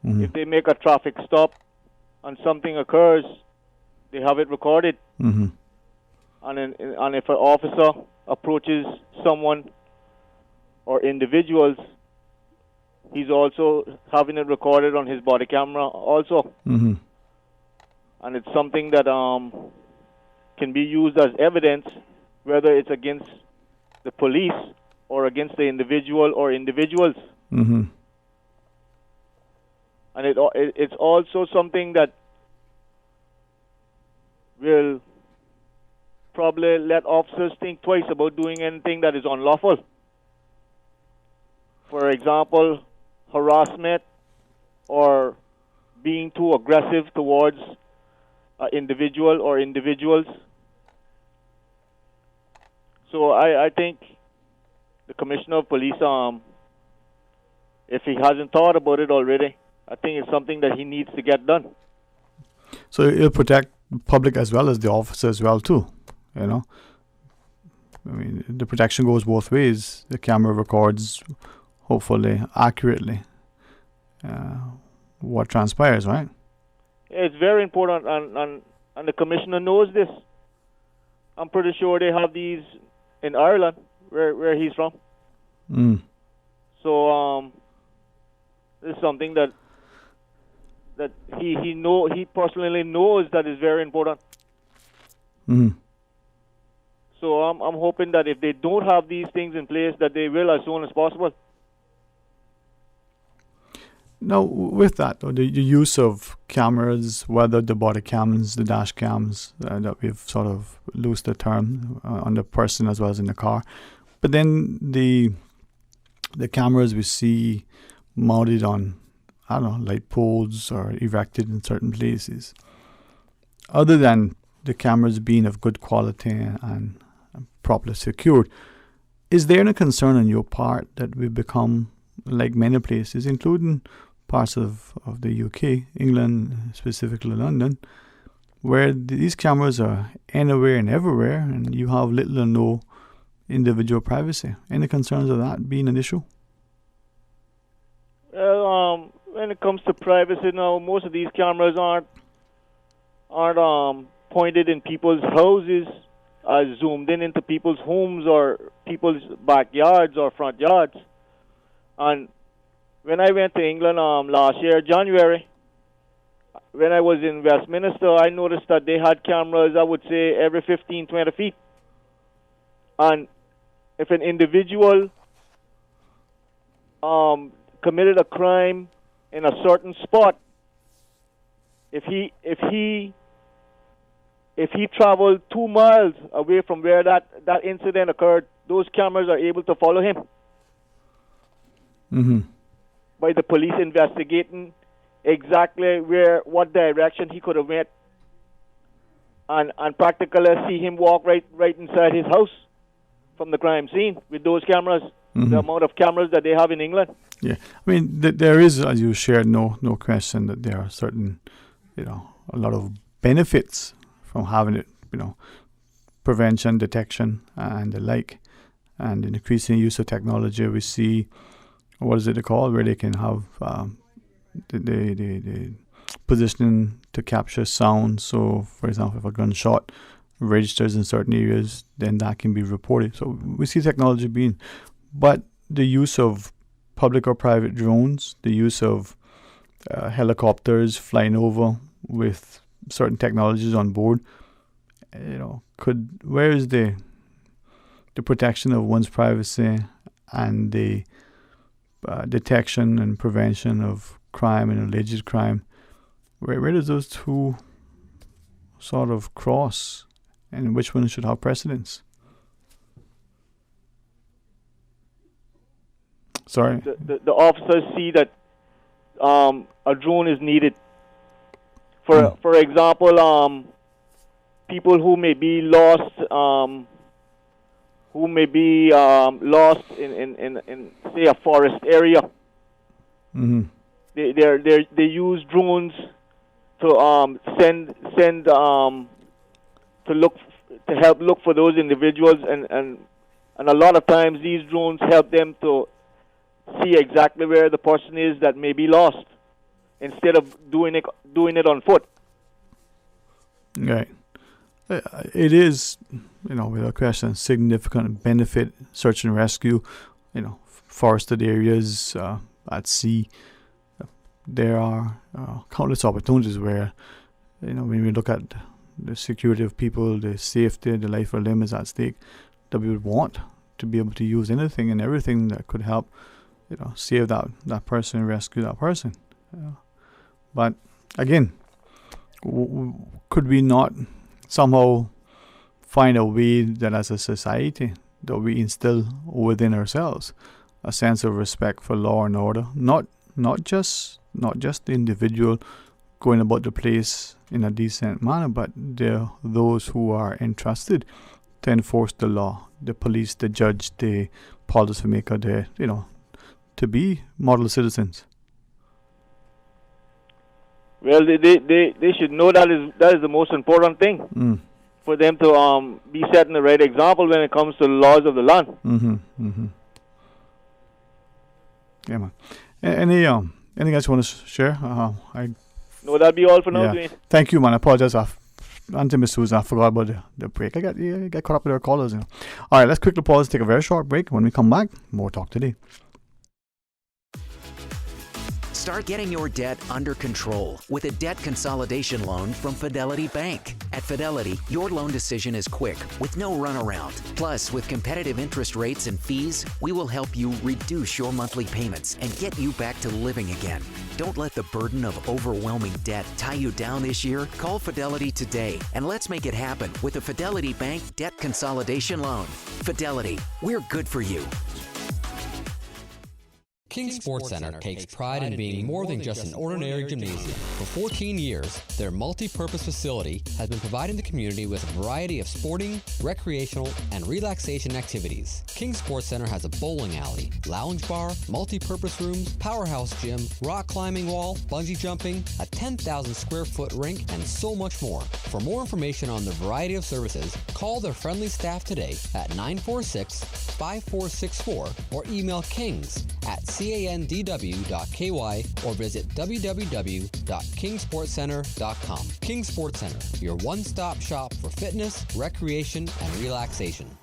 if they make a traffic stop and something occurs, they have it recorded. Mm-hmm. And if an officer approaches someone or individuals, he's also having it recorded on his body camera also. Mm-hmm. And it's something that can be used as evidence, whether it's against the police or against the individual or individuals. Mm-hmm. And it's also something that will probably let officers think twice about doing anything that is unlawful. For example, harassment or being too aggressive towards an individual or individuals. So I think the Commissioner of Police if he hasn't thought about it already, I think it's something that he needs to get done. So it'll protect the public as well as the officer as well too, you know. I mean, the protection goes both ways. The camera records, hopefully accurately, what transpires, right? It's very important, and the commissioner knows this. I'm pretty sure they have these in Ireland, where he's from. So this is something that he personally knows that is very important. So I'm hoping that if they don't have these things in place, that they will as soon as possible. Now, with that, though, the use of cameras, whether the body cams, the dash cams, that we've sort of loosed the term on the person as well as in the car, but then the cameras we see mounted on, I don't know, light poles or erected in certain places. Other than the cameras being of good quality and properly secured, is there any concern on your part that we become like many places, including parts of the UK, England, specifically London, where these cameras are anywhere and everywhere and you have little or no individual privacy? Any concerns of that being an issue? Well, when it comes to privacy now, most of these cameras aren't pointed in people's houses, zoomed in into people's homes or people's backyards or front yards. And when I went to England last year, January, when I was in Westminster, I noticed that they had cameras, I would say, every 15, 20 feet. And if an individual committed a crime in a certain spot, if he traveled 2 miles away from where that incident occurred, those cameras are able to follow him. By the police investigating exactly what direction he could have went, and practically see him walk right inside his house from the crime scene with those cameras. The amount of cameras that they have in England. Yeah, I mean, there is, as you shared, no question that there are certain, a lot of benefits from having it, prevention, detection, and the like. And in increasing use of technology, we see, what is it called, where they can have the positioning to capture sound. So, for example, if a gunshot registers in certain areas, then that can be reported. So we see technology being, but the use of public or private drones, the use of helicopters flying over with certain technologies on board, where is the protection of one's privacy and the detection and prevention of crime and alleged crime? Where does those two sort of cross, and which one should have precedence? Sorry. The officers see that a drone is needed. For example, people who may be lost, in say a forest area. They use drones to send to help look for those individuals, and a lot of times these drones help them to see exactly where the person is that may be lost, instead of doing it on foot. Right. It is, without question, significant benefit. Search and rescue, forested areas, at sea. There are countless opportunities where, when we look at the security of people, the safety, the life or limb is at stake, that we would want to be able to use anything and everything that could help, save that person, rescue that person. But again, could we not somehow find a way that as a society that we instill within ourselves a sense of respect for law and order, not just the individual going about the place in a decent manner, but those who are entrusted to enforce the law, the police, the judge, the policymaker, to be model citizens? Well, they should know that is the most important thing for them to be setting the right example when it comes to the laws of the land. Yeah, man. Anything else you want to share? No, that'll be all for now, yeah. Dwayne. Thank you, man. I apologize. Until Miss Susan, I forgot about the break. I got caught up with our callers. All right, let's quickly pause, take a very short break. When we come back, more Talk Today. Start getting your debt under control with a debt consolidation loan from Fidelity Bank. At Fidelity, your loan decision is quick with no runaround. Plus, with competitive interest rates and fees, we will help you reduce your monthly payments and get you back to living again. Don't let the burden of overwhelming debt tie you down this year. Call Fidelity today and let's make it happen with a Fidelity Bank debt consolidation loan. Fidelity, we're good for you. King Sports Center takes pride in being more than just an ordinary gymnasium. For 14 years, their multi-purpose facility has been providing the community with a variety of sporting, recreational, and relaxation activities. King Sports Center has a bowling alley, lounge bar, multi-purpose rooms, powerhouse gym, rock climbing wall, bungee jumping, a 10,000 square foot rink, and so much more. For more information on the variety of services, call their friendly staff today at 946-5464 or email kings@candw.ky or visit www.kingsportscenter.com. King Sports Center, your one-stop shop for fitness, recreation, and relaxation.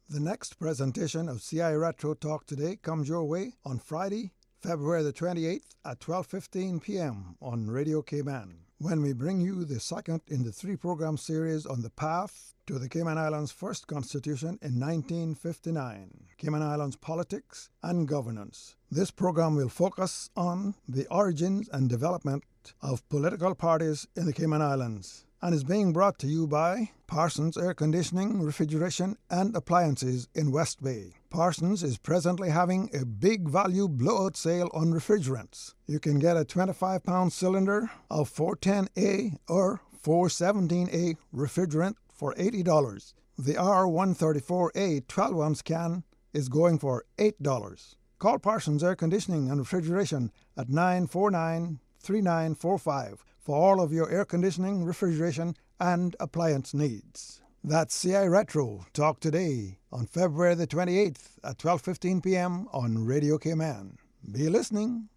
The next presentation of CI Retro Talk Today comes your way on Friday, February the 28th at 12:15 p.m. on Radio Cayman, when we bring you the second in the 3-program series on the path to the Cayman Islands' first constitution in 1959, Cayman Islands politics and governance. This program will focus on the origins and development of political parties in the Cayman Islands and is being brought to you by Parsons Air Conditioning, Refrigeration and Appliances in West Bay. Parsons is presently having a big value blowout sale on refrigerants. You can get a 25-pound cylinder of 410A or 417A refrigerant for $80. The R134A 12-ounce can is going for $8. Call Parsons Air Conditioning and Refrigeration at 949-3945 for all of your air conditioning, refrigeration, and appliance needs. That's CI Retro Talk Today on February the 28th at 12:15 p.m. on Radio Cayman. Be listening.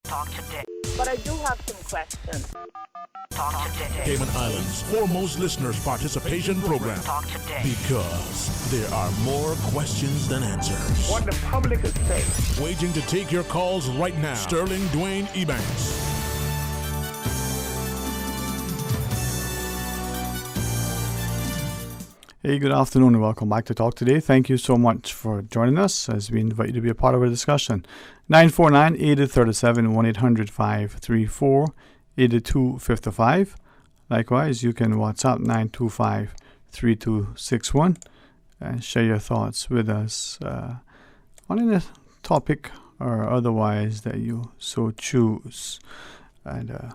Talk Today. But I do have some questions. Talk Today. Cayman Islands' foremost listeners participation program. Talk Today. Because there are more questions than answers. What the public is saying. Waiting to take your calls right now. Sterling Dwayne Ebanks. Hey, good afternoon and welcome back to Talk Today. Thank you so much for joining us as we invite you to be a part of our discussion. 949-8037, 1-800-534-8255. Likewise, you can WhatsApp 925-3261 and share your thoughts with us on any topic or otherwise that you so choose. And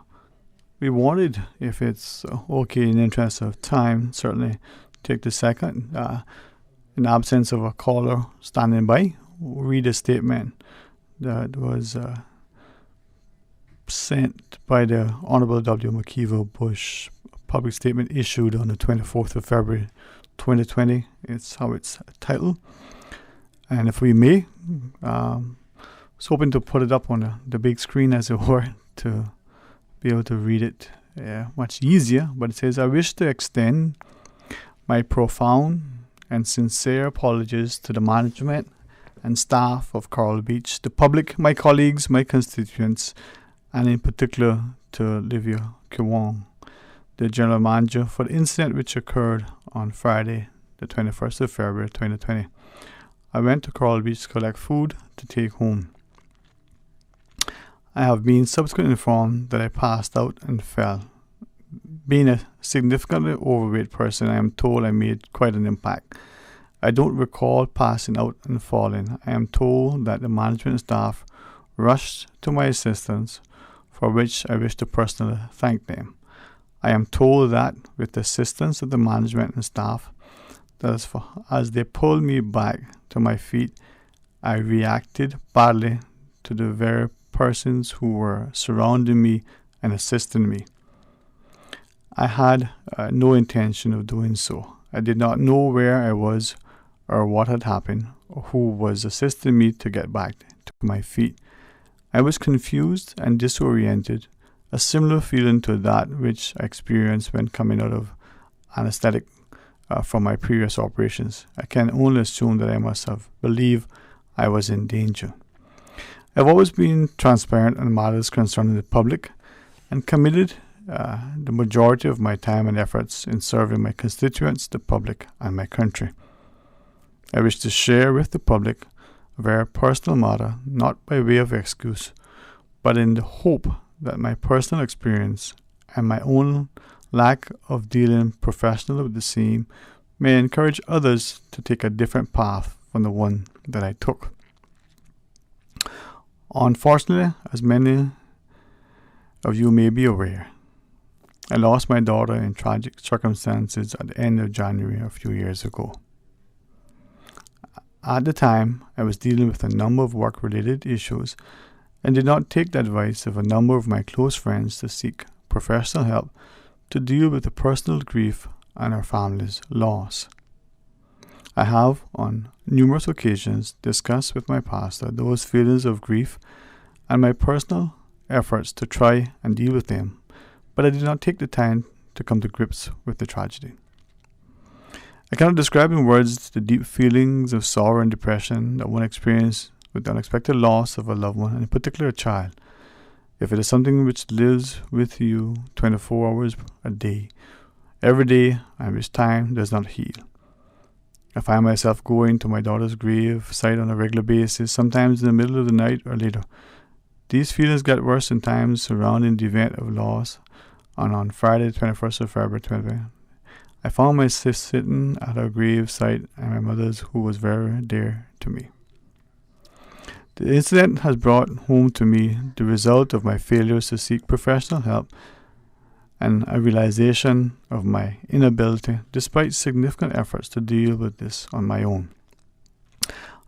we wanted, if it's okay in the interest of time, certainly take the second, in the absence of a caller standing by, read a statement that was sent by the Honorable W. McKeever Bush, a public statement issued on the 24th of February 2020. It's how it's titled. And if we may, I was hoping to put it up on the big screen, as it were, to be able to read it much easier. But it says, I wish to extend my profound and sincere apologies to the management and staff of Coral Beach, the public, my colleagues, my constituents, and in particular to Olivia Kiwong, the general manager, for the incident which occurred on Friday, the 21st of February 2020. I went to Coral Beach to collect food to take home. I have been subsequently informed that I passed out and fell. Being a significantly overweight person, I am told I made quite an impact. I don't recall passing out and falling. I am told that the management staff rushed to my assistance, for which I wish to personally thank them. I am told that with the assistance of the management and staff, that as they pulled me back to my feet, I reacted badly to the very persons who were surrounding me and assisting me. I had no intention of doing so. I did not know where I was or what had happened or who was assisting me to get back to my feet. I was confused and disoriented, a similar feeling to that which I experienced when coming out of anesthetic from my previous operations. I can only assume that I must have believed I was in danger. I've always been transparent on matters concerning the public and committed the majority of my time and efforts in serving my constituents, the public, and my country. I wish to share with the public a very personal matter, not by way of excuse, but in the hope that my personal experience and my own lack of dealing professionally with the same may encourage others to take a different path from the one that I took. Unfortunately, as many of you may be aware, I lost my daughter in tragic circumstances at the end of January a few years ago. At the time, I was dealing with a number of work-related issues and did not take the advice of a number of my close friends to seek professional help to deal with the personal grief and our family's loss. I have, on numerous occasions, discussed with my pastor those feelings of grief and my personal efforts to try and deal with them, but I did not take the time to come to grips with the tragedy. I cannot describe in words the deep feelings of sorrow and depression that one experiences with the unexpected loss of a loved one, and in particular a child. If it is something which lives with you 24 hours a day, every day, and which time does not heal. I find myself going to my daughter's grave site on a regular basis, sometimes in the middle of the night or later. These feelings get worse in times surrounding the event of loss, and on Friday, the 21st of February 2020, I found myself sitting at her grave site and my mother's, who was very dear to me. The incident has brought home to me the result of my failures to seek professional help and a realization of my inability, despite significant efforts to deal with this on my own.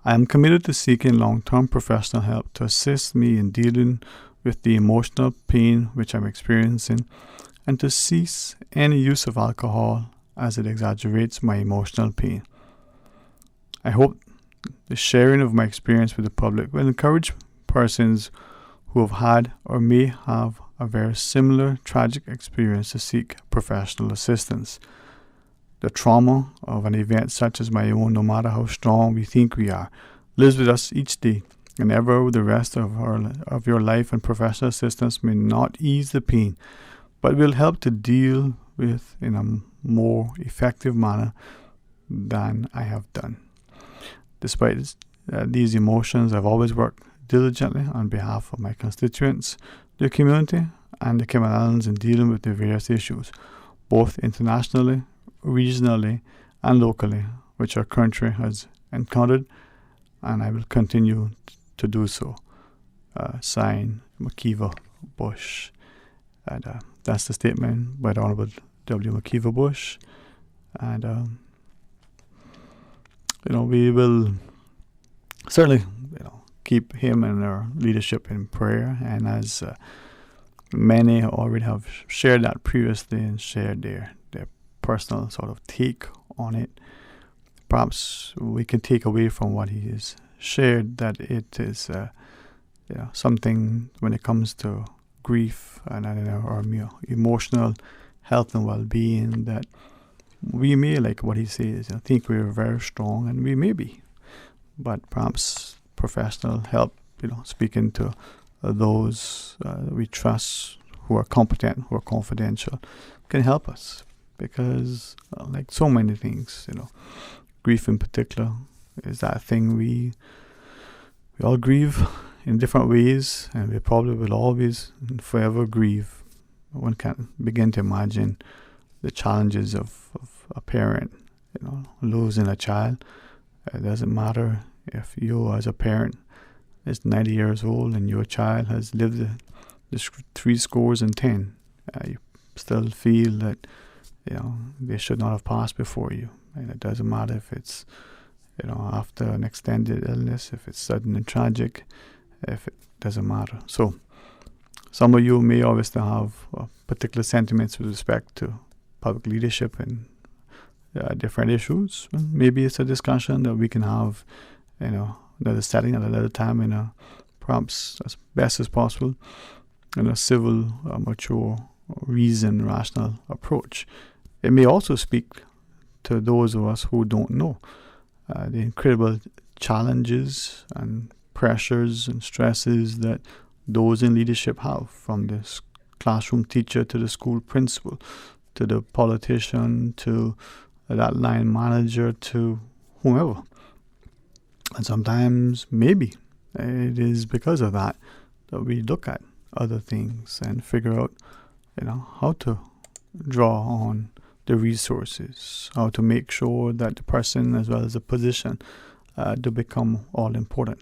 I am committed to seeking long-term professional help to assist me in dealing with the emotional pain which I'm experiencing and to cease any use of alcohol as it exaggerates my emotional pain. I hope the sharing of my experience with the public will encourage persons who have had or may have a very similar tragic experience to seek professional assistance. The trauma of an event such as my own, no matter how strong we think we are, lives with us each day, and ever the rest of your life, and professional assistance may not ease the pain, but will help to deal with in a more effective manner than I have done. Despite these emotions, I've always worked diligently on behalf of my constituents, the community, and the Cayman Islands in dealing with the various issues, both internationally, regionally, and locally, which our country has encountered, and I will continue to do so. Signed, McKeever Bush. And that's the statement by the Honorable W. McKeever Bush. And we will certainly, keep him and our leadership in prayer. And as many already have shared that previously and shared their personal sort of take on it, perhaps we can take away from what he has shared that it is something when it comes to grief and our emotional health and well-being, that we may, like what he says, think we're very strong, and we may be, but perhaps professional help, speaking to those we trust, who are competent, who are confidential, can help us. Because like so many things, grief in particular is that thing we all grieve in different ways, and we probably will always and forever grieve. One can't begin to imagine the challenges of a parent, losing a child. It doesn't matter if you as a parent is 90 years old and your child has lived the 70. You still feel that they should not have passed before you. And it doesn't matter if it's after an extended illness, if it's sudden and tragic, if it doesn't matter. So some of you may obviously have particular sentiments with respect to public leadership and different issues. Maybe it's a discussion that we can have, another setting at another time, perhaps as best as possible, in a civil, mature, reasoned, rational approach. It may also speak to those of us who don't know the incredible challenges and pressures and stresses that those in leadership have, from the classroom teacher to the school principal, to the politician, to that line manager, to whomever. And sometimes, maybe, it is because of that we look at other things and figure out, how to draw on the resources, how to make sure that the person as well as the position do become all important.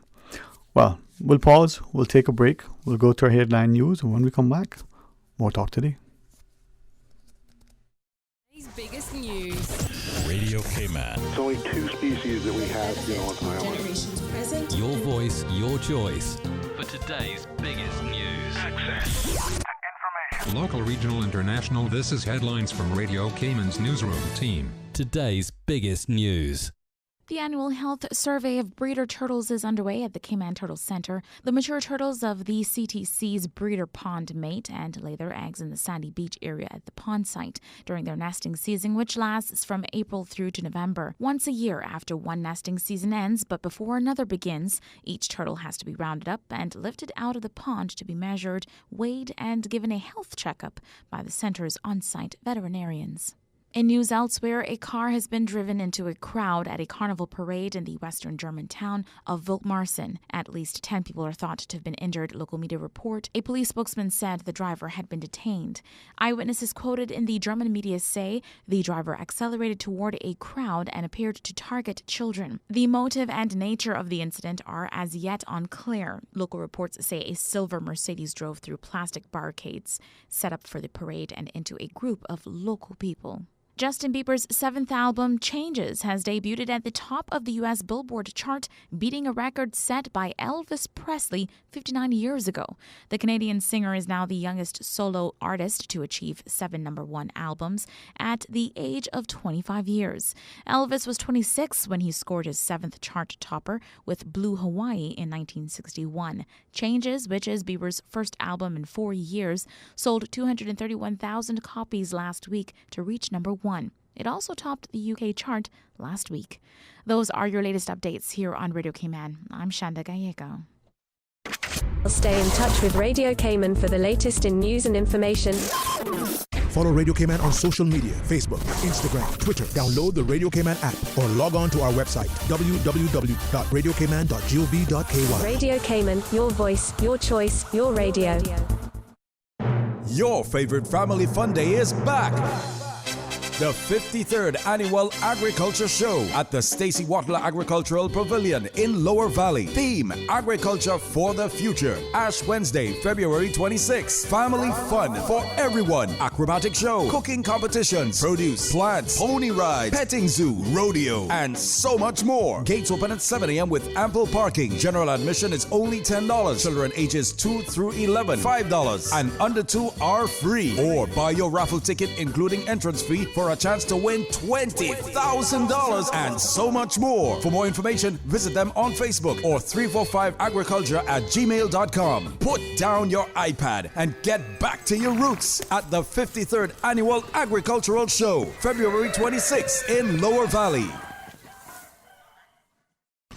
Well, we'll pause, we'll take a break, we'll go to our headline news, and when we come back, more Talk Today. Biggest news. Radio K-Man. It's only 2 species that we have here on the island. Generations present. Your voice, your choice. For today's biggest news. Access. Local, regional, international. This is headlines from Radio Cayman's newsroom team. Today's biggest news. The annual health survey of breeder turtles is underway at the Cayman Turtle Center. The mature turtles of the CTC's breeder pond mate and lay their eggs in the sandy beach area at the pond site during their nesting season, which lasts from April through to November. Once a year after one nesting season ends, but before another begins, each turtle has to be rounded up and lifted out of the pond to be measured, weighed, and given a health checkup by the center's on-site veterinarians. In news elsewhere, a car has been driven into a crowd at a carnival parade in the western German town of Volkmarsen. At least 10 people are thought to have been injured, local media report. A police spokesman said the driver had been detained. Eyewitnesses quoted in the German media say the driver accelerated toward a crowd and appeared to target children. The motive and nature of the incident are as yet unclear. Local reports say a silver Mercedes drove through plastic barricades set up for the parade and into a group of local people. Justin Bieber's 7th album, Changes, has debuted at the top of the U.S. Billboard chart, beating a record set by Elvis Presley 59 years ago. The Canadian singer is now the youngest solo artist to achieve 7 number-1 albums at the age of 25 years. Elvis was 26 when he scored his 7th chart topper with Blue Hawaii in 1961. Changes, which is Bieber's first album in 4 years, sold 231,000 copies last week to reach number 1. It also topped the UK chart last week. Those are your latest updates here on Radio Cayman. I'm Shanda Gallego. Stay in touch with Radio Cayman for the latest in news and information. Follow Radio Cayman on social media, Facebook, Instagram, Twitter. Download the Radio Cayman app or log on to our website, www.radiocayman.gov.ky. Radio Cayman, your voice, your choice, your radio. Your favorite family fun day is back. The 53rd Annual Agriculture Show at the Stacey Watler Agricultural Pavilion in Lower Valley. Theme, Agriculture for the Future. Ash Wednesday, February 26th. Family fun for everyone. Acrobatic show, cooking competitions, produce, plants, pony rides, petting zoo, rodeo, and so much more. Gates open at 7 a.m. with ample parking. General admission is only $10. Children ages 2 through 11, $5. And under 2 are free. Or buy your raffle ticket including entrance fee for a chance to win $20,000 and so much more. For more information, visit them on Facebook or 345agriculture@gmail.com. Put down your iPad and get back to your roots at the 53rd Annual Agricultural Show, February 26th in Lower Valley.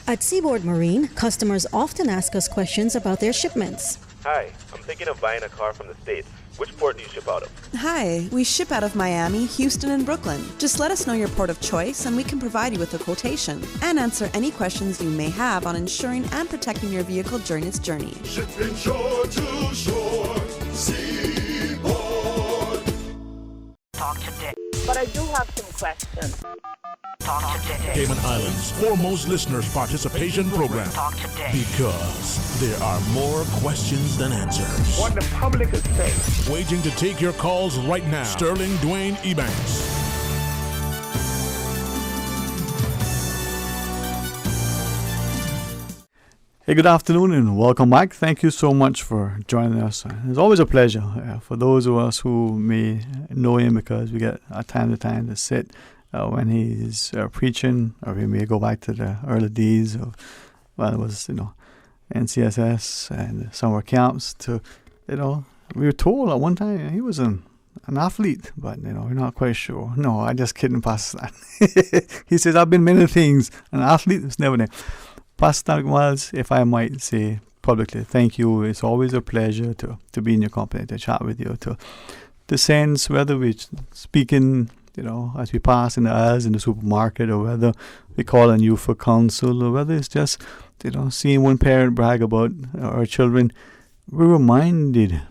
At Seaboard Marine, customers often ask us questions about their shipments. Hi, I'm thinking of buying a car from the States. Which port do you ship out of? Hi, we ship out of Miami, Houston, and Brooklyn. Just let us know your port of choice and we can provide you with a quotation and answer any questions you may have on insuring and protecting your vehicle during its journey. Shipping shore to shore, Seaboard. Talk today. But I do have some questions. Talk today. Cayman Islands' foremost listeners' participation program. Talk today. Because there are more questions than answers. What the public is saying. Waiting to take your calls right now. Sterling Dwayne Ebanks. Hey, good afternoon and welcome back. Thank you so much for joining us. It's always a pleasure for those of us who may know him, because we get time to sit when he's preaching, or we may go back to the early days of, well, it was, NCSS and summer camps to, we were told at one time he was an athlete, but, we're not quite sure. No, I just kidding, Pastor Stan. He says, I've been many things. An athlete was never there. Pastor Miles, if I might say publicly, thank you. It's always a pleasure to be in your company, to chat with you, to sense whether we're speaking, as we pass in the aisles in the supermarket, or whether we call on you for counsel, or whether it's just, seeing one parent brag about our children. We're reminded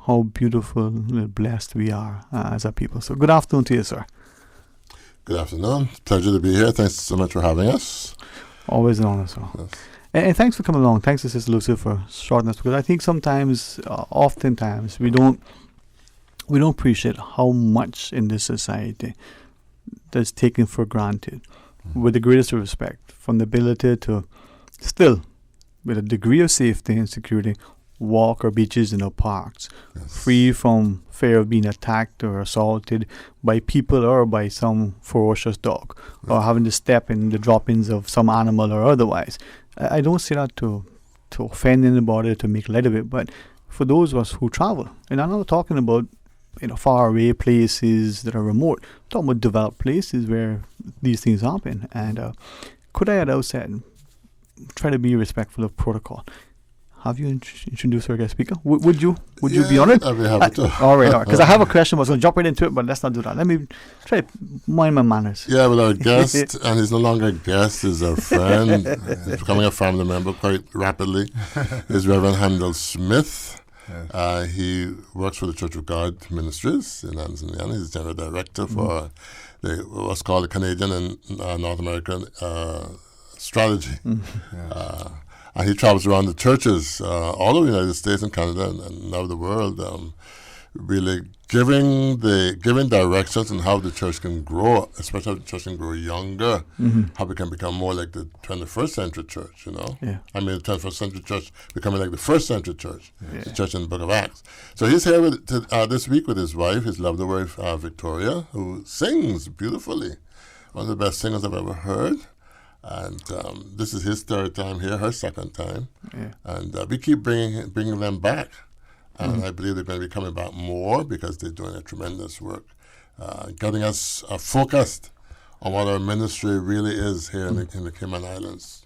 how beautiful and blessed we are as a people. So good afternoon to you, sir. Good afternoon. Pleasure to be here. Thanks so much for having us. Always an honor, sir. Yes. And thanks for coming along. Thanks to Sister Lucy for shorting us, because I think sometimes, oftentimes, we don't appreciate how much in this society that's taken for granted, with the greatest respect, from the ability to still, with a degree of safety and security, walk our beaches and our parks, free from fear of being attacked or assaulted by people or by some ferocious dog, or having to step in the drop-ins of some animal or otherwise. I don't say that to offend anybody, to make light of it, but for those of us who travel, and I'm not talking about far away places that are remote, I'm talking about developed places where these things happen. And could I at the outset try to be respectful of protocol? Have you introduced our guest speaker? Would you be honored? I'd be happy to. All right. Because I have a question. I was going to jump right into it, but let's not do that. Let me try to mind my manners. Yeah, well, our guest, and he's no longer a guest, is our friend. He's becoming a family member quite rapidly, is Reverend Handel Smith. Yes. He works for the Church of God Ministries in Anderson, Indiana. He's General Director for what's called the Canadian and North American Strategy. Yeah. And he travels around the churches all over the United States and Canada and now the world, really giving directions on how the church can grow, especially how the church can grow younger, how we can become more like the 21st century church, Yeah. I mean, the 21st century church becoming like the first century church, the church in the book of Acts. So he's here this week with his wife, his lovely wife, Victoria, who sings beautifully. One of the best singers I've ever heard. And this is his third time here, her second time. Yeah. And we keep bringing them back. And I believe they're going to be coming back more, because they're doing a tremendous work, getting us focused on what our ministry really is here in the Cayman Islands.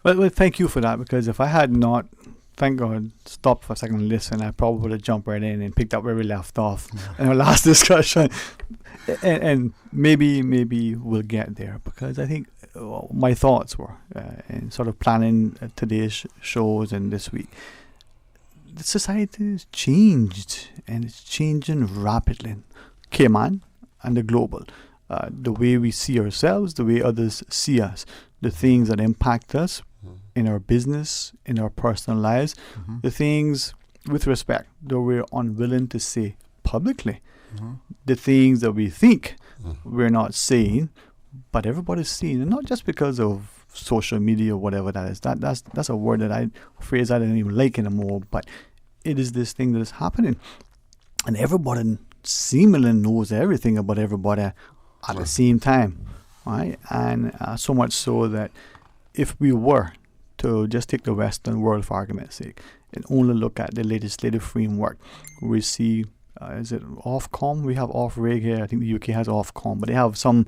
Well, thank you for that, because if I had not, thank God, stopped for a second and listened, I probably would have jumped right in and picked up where we left off in our last discussion. And maybe we'll get there, because I think my thoughts were in sort of planning today's shows and this week. The society has changed, and it's changing rapidly. Cayman and the global. The way we see ourselves, the way others see us, the things that impact us in our business, in our personal lives, the things with respect that we're unwilling to say publicly, the things that we think we're not saying, but everybody's seeing, and not just because of social media or whatever that is. That's a word phrase I don't even like anymore, but it is this thing that is happening, and everybody seemingly knows everything about everybody at the same time, right? And so much so that if we were to just take the Western world for argument's sake and only look at the legislative framework, we see, is it Ofcom? We have Ofreg here. I think the UK has Ofcom, but they have some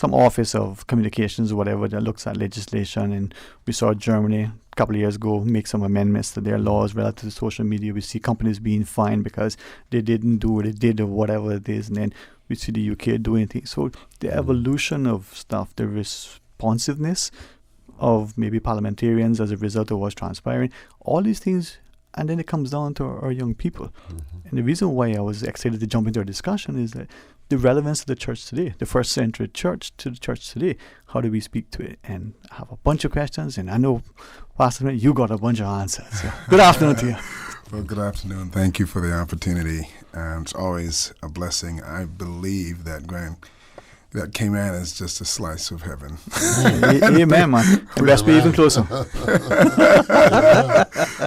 office of communications or whatever that looks at legislation. And we saw Germany a couple of years ago make some amendments to their laws relative to social media. We see companies being fined because they didn't do what they did or whatever it is. And then we see the UK doing things. So the evolution of stuff, the responsiveness of maybe parliamentarians as a result of what's transpiring, all these things, and then it comes down to our young people. And the reason why I was excited to jump into our discussion is that the relevance of the church today, the first century church to the church today, how do we speak to it? And I have a bunch of questions, and I know, Pastor, you got a bunch of answers. So good afternoon to you. Well, good afternoon. Thank you for the opportunity. It's always a blessing. I believe that, Grant, that Cayman is just a slice of heaven. Amen, man. And let's be even closer.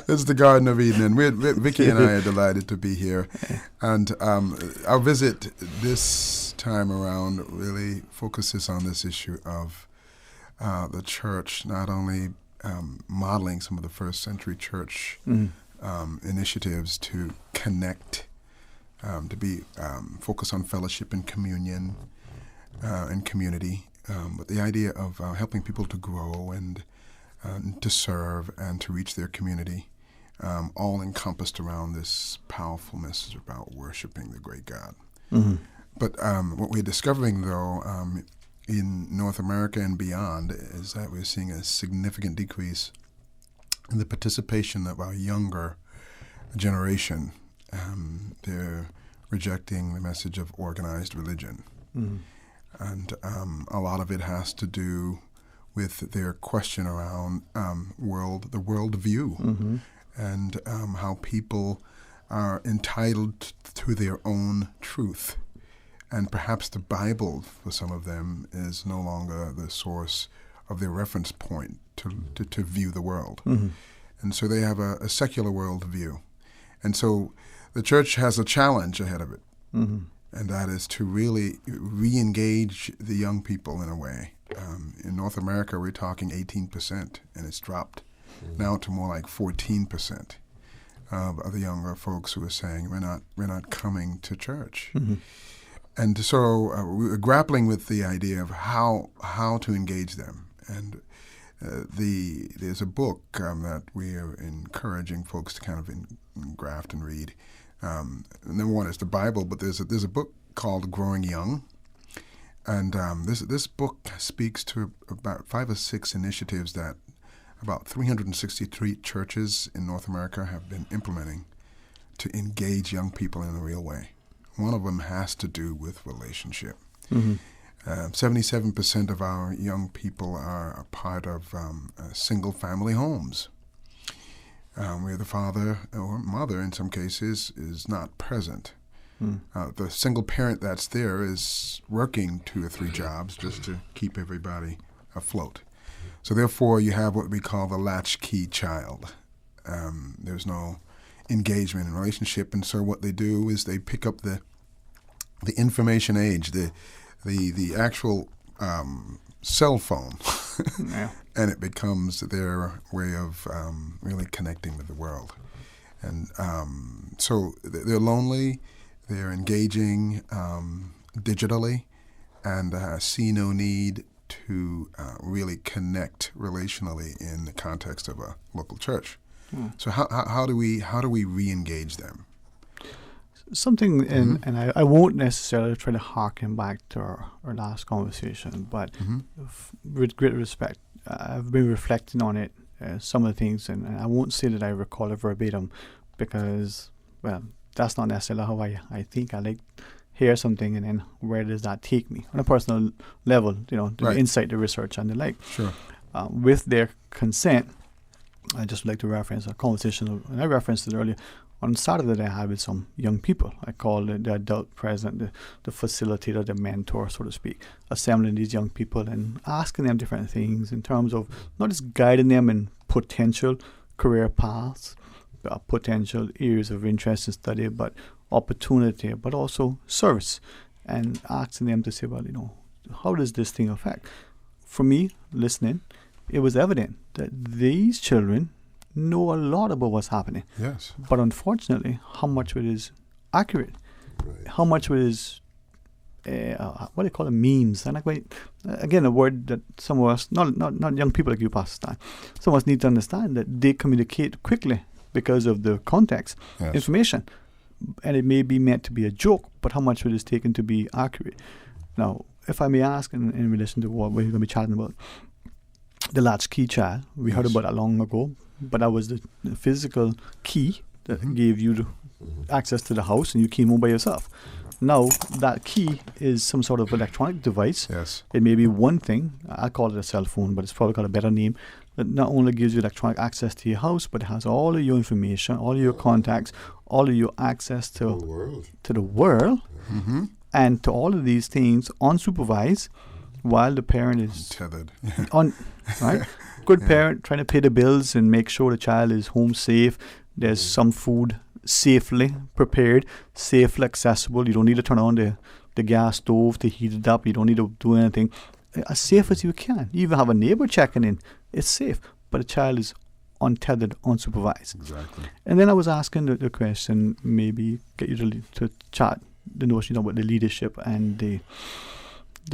It's the Garden of Eden, and Vicky and I are delighted to be here. And our visit this time around really focuses on this issue of the church not only modeling some of the first century church initiatives to connect, to be focused on fellowship and communion and community, but the idea of helping people to grow and to serve and to reach their community, all encompassed around this powerful message about worshiping the great God. Mm-hmm. But what we're discovering, though, in North America and beyond, is that we're seeing a significant decrease in the participation of our younger generation. They're rejecting the message of organized religion. Mm-hmm. And a lot of it has to do with their question around the worldview, Mm-hmm. and how people are entitled to their own truth. And perhaps the Bible, for some of them, is no longer the source of their reference point to view the world. Mm-hmm. And so they have a secular worldview. And so the church has a challenge ahead of it. Mm-hmm. And that is to really re-engage the young people in a way. In North America, we're talking 18%, and it's dropped now to more like 14% of the younger folks who are saying we're not coming to church. Mm-hmm. And so we're grappling with the idea of how to engage them. And there's a book that we are encouraging folks to kind of graft and read. Number one is the Bible, but there's a book called Growing Young, and this book speaks to about 5 or 6 initiatives that about 363 churches in North America have been implementing to engage young people in a real way. One of them has to do with relationship. Mm-hmm. 77% of our young people are a part of single-family homes, where the father or mother, in some cases, is not present. The single parent that's there is working 2 or 3 jobs just to keep everybody afloat. So therefore, you have what we call the latchkey child. There's no engagement in relationship, and so what they do is they pick up the information age, the actual cell phone, Yeah. and it becomes their way of really connecting with the world. And so they're lonely, they're engaging digitally, and see no need to really connect relationally in the context of a local church. So how do we re-engage them? Something, and I won't necessarily try to harken back to our last conversation, but with great respect, I've been reflecting on it, some of the things, and I won't say that I recall it verbatim, because, well, that's not necessarily how I think. I like hear something, and then where does that take me on a personal level, the insight, the research, and the like. Sure. With their consent, I just would like to reference a conversation, and I referenced it earlier, on Saturday that I had with some young people. I call it the adult present, the facilitator, the mentor, so to speak, assembling these young people and asking them different things in terms of not just guiding them in potential career paths, potential areas of interest and study, but opportunity, but also service, and asking them to say, well, how does this thing affect? For me, listening, it was evident that these children know a lot about what's happening. Yes. But unfortunately, how much of it is accurate? Right. How much of it is, what do you call it, memes? And again, a word that some of us, not young people like you, Pastor Stan, some of us need to understand that they communicate quickly because of the context, information. And it may be meant to be a joke, but how much of it is taken to be accurate? Now, if I may ask, in relation to what we're going to be chatting about, the latchkey child, we heard about that long ago, but that was the physical key that gave you the access to the house, and you came home by yourself. Now, that key is some sort of electronic device. Yes. It may be one thing, I call it a cell phone, but it's probably got a better name, that not only gives you electronic access to your house, but it has all of your information, all of your contacts, all of your access to the world. And to all of these things, unsupervised, while the parent is tethered. Right? Good parent trying to pay the bills and make sure the child is home safe. There's some food safely prepared, safely accessible. You don't need to turn on the gas stove to heat it up. You don't need to do anything. As safe as you can. You even have a neighbor checking in. It's safe. But the child is untethered, unsupervised. Exactly. And then I was asking the question, maybe get you to chat the notion about the leadership and the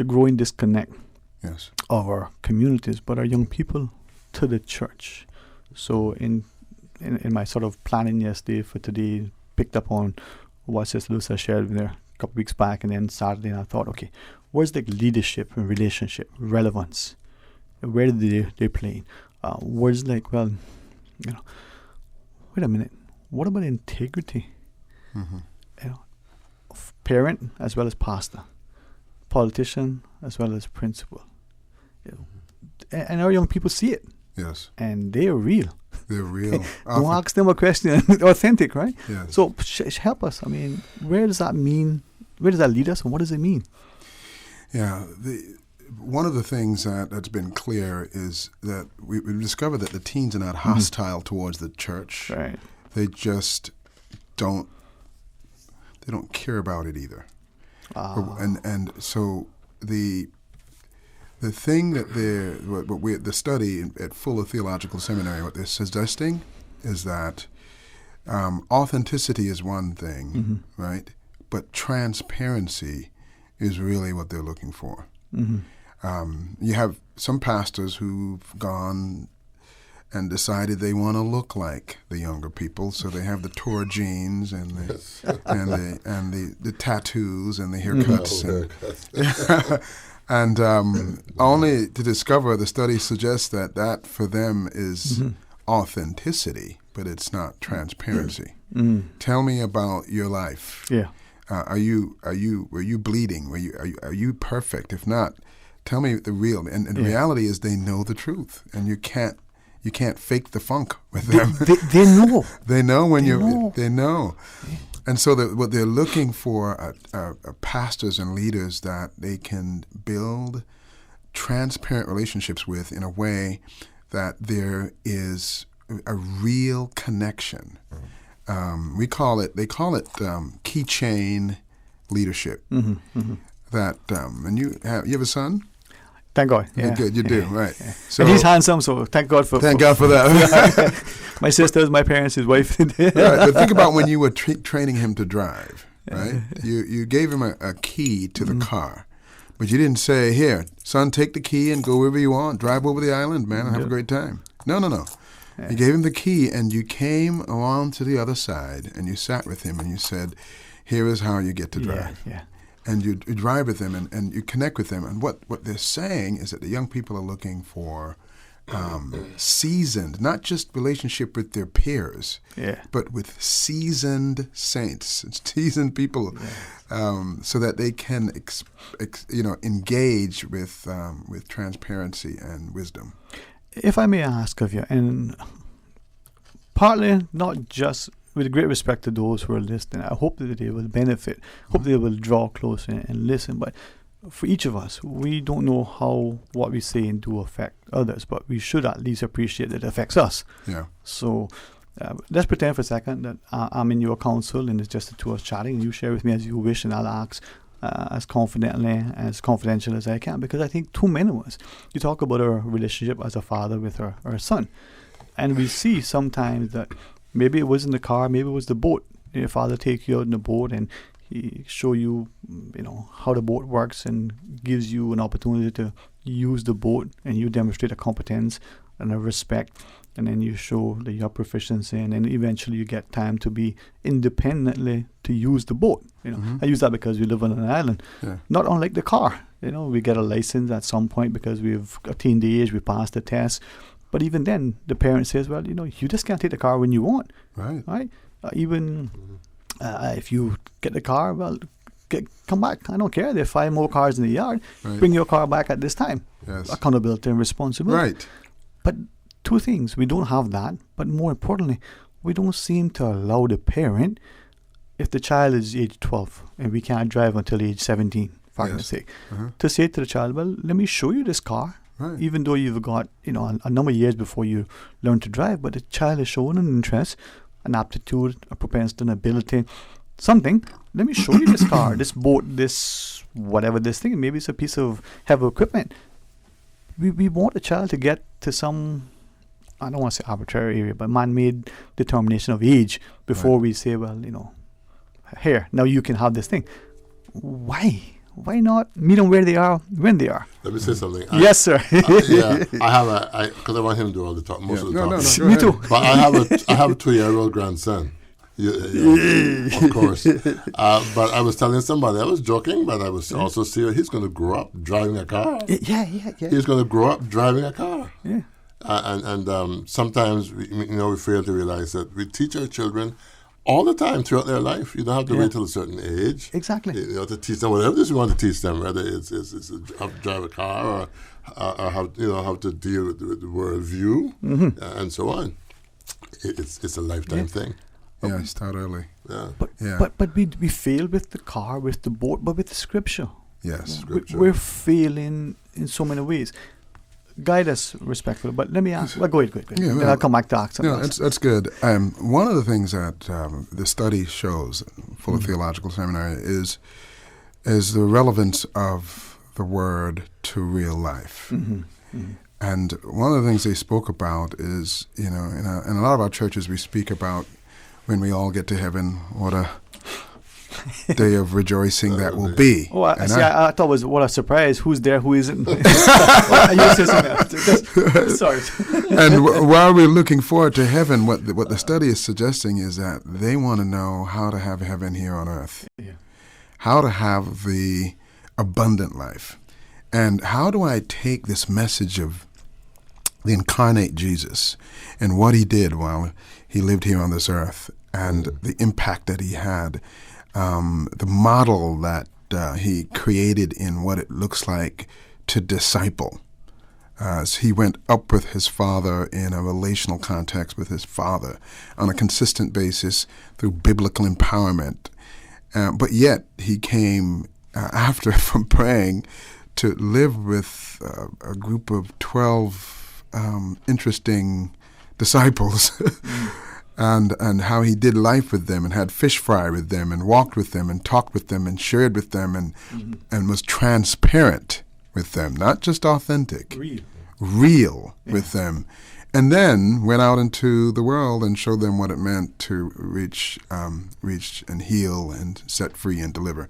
growing disconnect of our communities, but our young people to the church. So in my sort of planning yesterday for today, picked up on what Sister Lucia shared with her a couple of weeks back, and then Saturday, and I thought, okay, where's the leadership and relationship relevance? Where did they play? Where's like, well, wait a minute, what about integrity? Parent as well as pastor, politician as well as principal. And our young people see it. Yes. And they are real. They're real. Don't ask them a question. Authentic, right? Yes. So help us. I mean, where does that mean? Where does that lead us, and what does it mean? Yeah. One of the things that's been clear is that we discovered that the teens are not hostile towards the church. Right. They just don't. They don't care about it either. And so the thing that the study at Fuller Theological Seminary, what they're suggesting is that authenticity is one thing, right? But transparency is really what they're looking for. You have some pastors who've gone and decided they want to look like the younger people, so they have the tore jeans and the tattoos and the haircuts, and only to discover the study suggests that for them is authenticity, but it's not transparency. Tell me about your life. Yeah. Were you bleeding? Are you perfect? If not, tell me the real. And the reality is they know the truth, and you can't fake the funk with them. They know. They know they know. And so what they're looking for are pastors and leaders that they can build transparent relationships with in a way that there is a real connection. They call it keychain leadership. That and you have a son? Thank God. Yeah. Good, you do, right. Yeah. So, and he's handsome, so thank God for that. My sisters, my parents, his wife. Right, but think about when you were training him to drive, right? You gave him a key to the car, but you didn't say, here, son, take the key and go wherever you want, drive over the island, man, and have a great time. No. You gave him the key, and you came along to the other side, and you sat with him, and you said, here is how you get to drive. Yeah. And you drive with them and you connect with them. And what they're saying is that the young people are looking for seasoned, not just relationship with their peers, but with seasoned saints, seasoned people, so that they can engage with transparency and wisdom. If I may ask of you, and partly not just with great respect to those who are listening, I hope that they will benefit, hope they will draw close and listen. But for each of us, we don't know how what we say and do affect others, but we should at least appreciate that it affects us. Yeah. So let's pretend for a second that I'm in your council and it's just the two of us chatting, and you share with me as you wish, and I'll ask as confidently, as confidential as I can, because I think too many of us, you talk about our relationship as a father with our son, and we see sometimes that maybe it was in the car, maybe it was the boat. Your father take you out in the boat and he show you, how the boat works and gives you an opportunity to use the boat, and you demonstrate a competence and a respect, and then you show that you have proficiency, and then eventually you get time to be independently to use the boat. I use that because we live on an island, not unlike the car. We get a license at some point because we've attained the age, we passed the test. But even then, the parent says, well, you just can't take the car when you want. Right? If you get the car, well, come back. I don't care. There are 5 more cars in the yard. Right. Bring your car back at this time. Yes. Accountability and responsibility. Right. But 2 things. We don't have that. But more importantly, we don't seem to allow the parent if the child is age 12 and we can't drive until age 17, for argument's sake, to say to the child, well, let me show you this car, even though you've got, a number of years before you learn to drive, but the child is showing an interest, an aptitude, a propensity, an ability, something. Let me show you this car, this boat, this whatever this thing. Maybe it's a piece of heavy equipment. We want a child to get to some, I don't want to say arbitrary area, but man-made determination of age before we say, well, here, now you can have this thing. Why? Why not meet them where they are when they are? Let me say something. Yes, sir. I have because I want him to do all the talk, most of the talk. Me too. But I have a 2-year-old grandson. Of course. But I was telling somebody, I was joking, but I was also serious. He's going to grow up driving a car. Yeah. He's going to grow up driving a car. Yeah. And sometimes we fail to realize that we teach our children all the time throughout their life. You don't have to wait till a certain age. Exactly. To teach them whatever it is you want to teach them, whether it's how to drive a car or how to deal with the world view and so on. It's a lifetime thing. Yeah, start early. Yeah. But we fail with the car, with the boat, but with the scripture. Yes, scripture. We're failing in so many ways. Guide us respectfully, but let me ask. Well, go ahead. Yeah, then I'll come back to ask something else. That's good. One of the things that the study shows, Fuller Theological Seminary, is the relevance of the word to real life. And one of the things they spoke about is, in a lot of our churches, we speak about when we all get to heaven, what a day of rejoicing that will be. Oh, I thought it was what a surprise. Who's there? Who isn't? Sorry. And while we're looking forward to heaven, what the study is suggesting is that they want to know how to have heaven here on earth, how to have the abundant life, and how do I take this message of the incarnate Jesus and what he did while he lived here on this earth and the impact that he had, the model that he created in what it looks like to disciple. As he went up with his Father in a relational context with his Father on a consistent basis through biblical empowerment. But yet he came after from praying to live with a group of 12 interesting disciples. And how he did life with them and had fish fry with them and walked with them and talked with them and shared with them and was transparent with them, not just authentic, real with them. And then went out into the world and showed them what it meant to reach and heal and set free and deliver.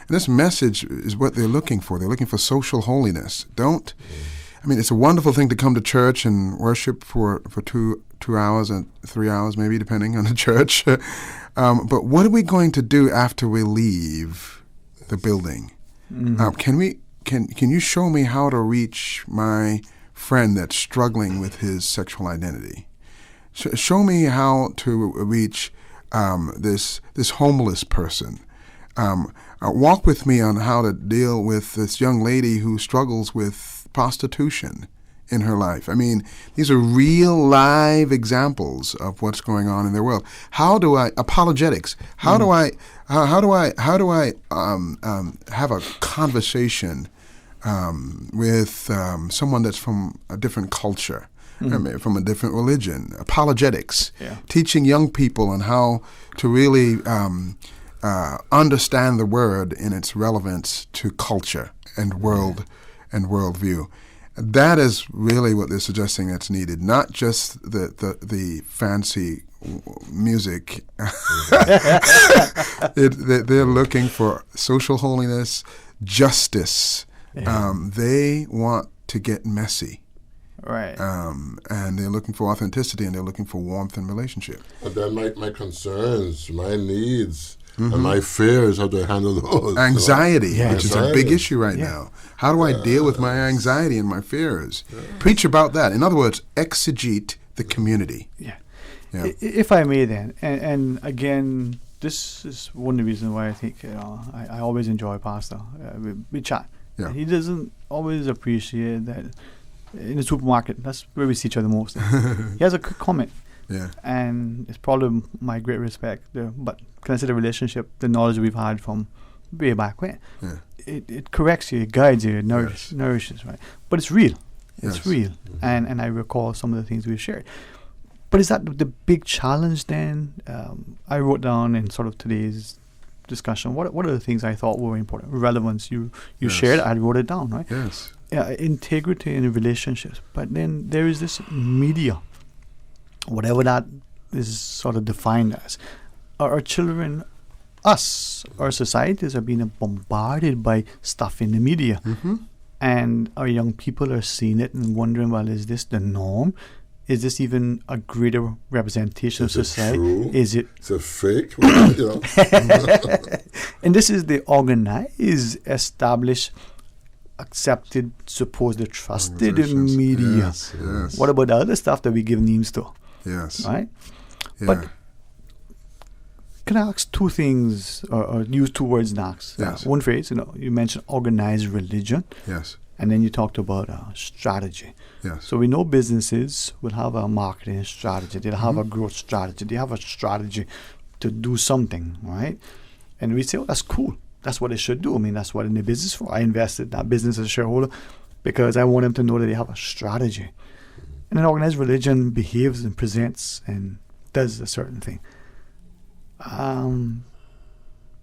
And this message is what they're looking for. They're looking for social holiness. It's a wonderful thing to come to church and worship for 2 hours and 3 hours, maybe, depending on the church. But what are we going to do after we leave the building? Can you show me how to reach my friend that's struggling with his sexual identity? Show me how to reach this homeless person. Walk with me on how to deal with this young lady who struggles with prostitution in her life. These are real live examples of what's going on in their world. How do I apologetics? How do I have a conversation with someone that's from a different culture, from a different religion? Apologetics, teaching young people on how to really understand the word in its relevance to culture and worldview. That is really what they're suggesting that's needed, not just the fancy music. They're looking for social holiness, justice. They want to get messy. Right. And they're looking for authenticity, and they're looking for warmth in relationship. But then my concerns, my needs, and my fears, how do I handle those? Anxiety, which is a big issue right now. How do I deal with my anxiety and my fears? Preach about that. In other words, exegete the community. Yeah. If I may then, and again, this is one of the reasons why I think I always enjoy Pastor. We chat. Yeah. He doesn't always appreciate that in the supermarket. That's where we see each other most. He has a quick comment. Yeah. And it's probably my great respect there. But consider the relationship, the knowledge we've had from way back when. Yeah. It corrects you, it guides you, it nourishes, right? But it's real. It's Yes. real. And I recall some of the things we've shared. But is that the big challenge then? I wrote down in sort of today's discussion, what are the things I thought were important? Relevance, you Yes. shared, I wrote it down, right? Yes. Integrity in relationships. But then there is this media, whatever that is sort of defined as. Our children, our societies are being bombarded by stuff in the media. Mm-hmm. And our young people are seeing it and wondering, well, is this the norm? Is this even a greater representation of society? True? Is it? It's a fake? Well, you know. And this is the organized, established, accepted, supposed, trusted media. Yes, yes. What about the other stuff that we give names to? Yes. Right? Yeah. But can I ask two things, or use two words next? Yes. One phrase, you mentioned organized religion. Yes. And then you talked about strategy. Yes. So we know businesses will have a marketing strategy. They'll have a growth strategy. They have a strategy to do something, right? And we say, oh, that's cool. That's what they should do. I mean, that's what in the business for. I invested in that business as a shareholder because I want them to know that they have a strategy. And an organized religion behaves and presents and does a certain thing.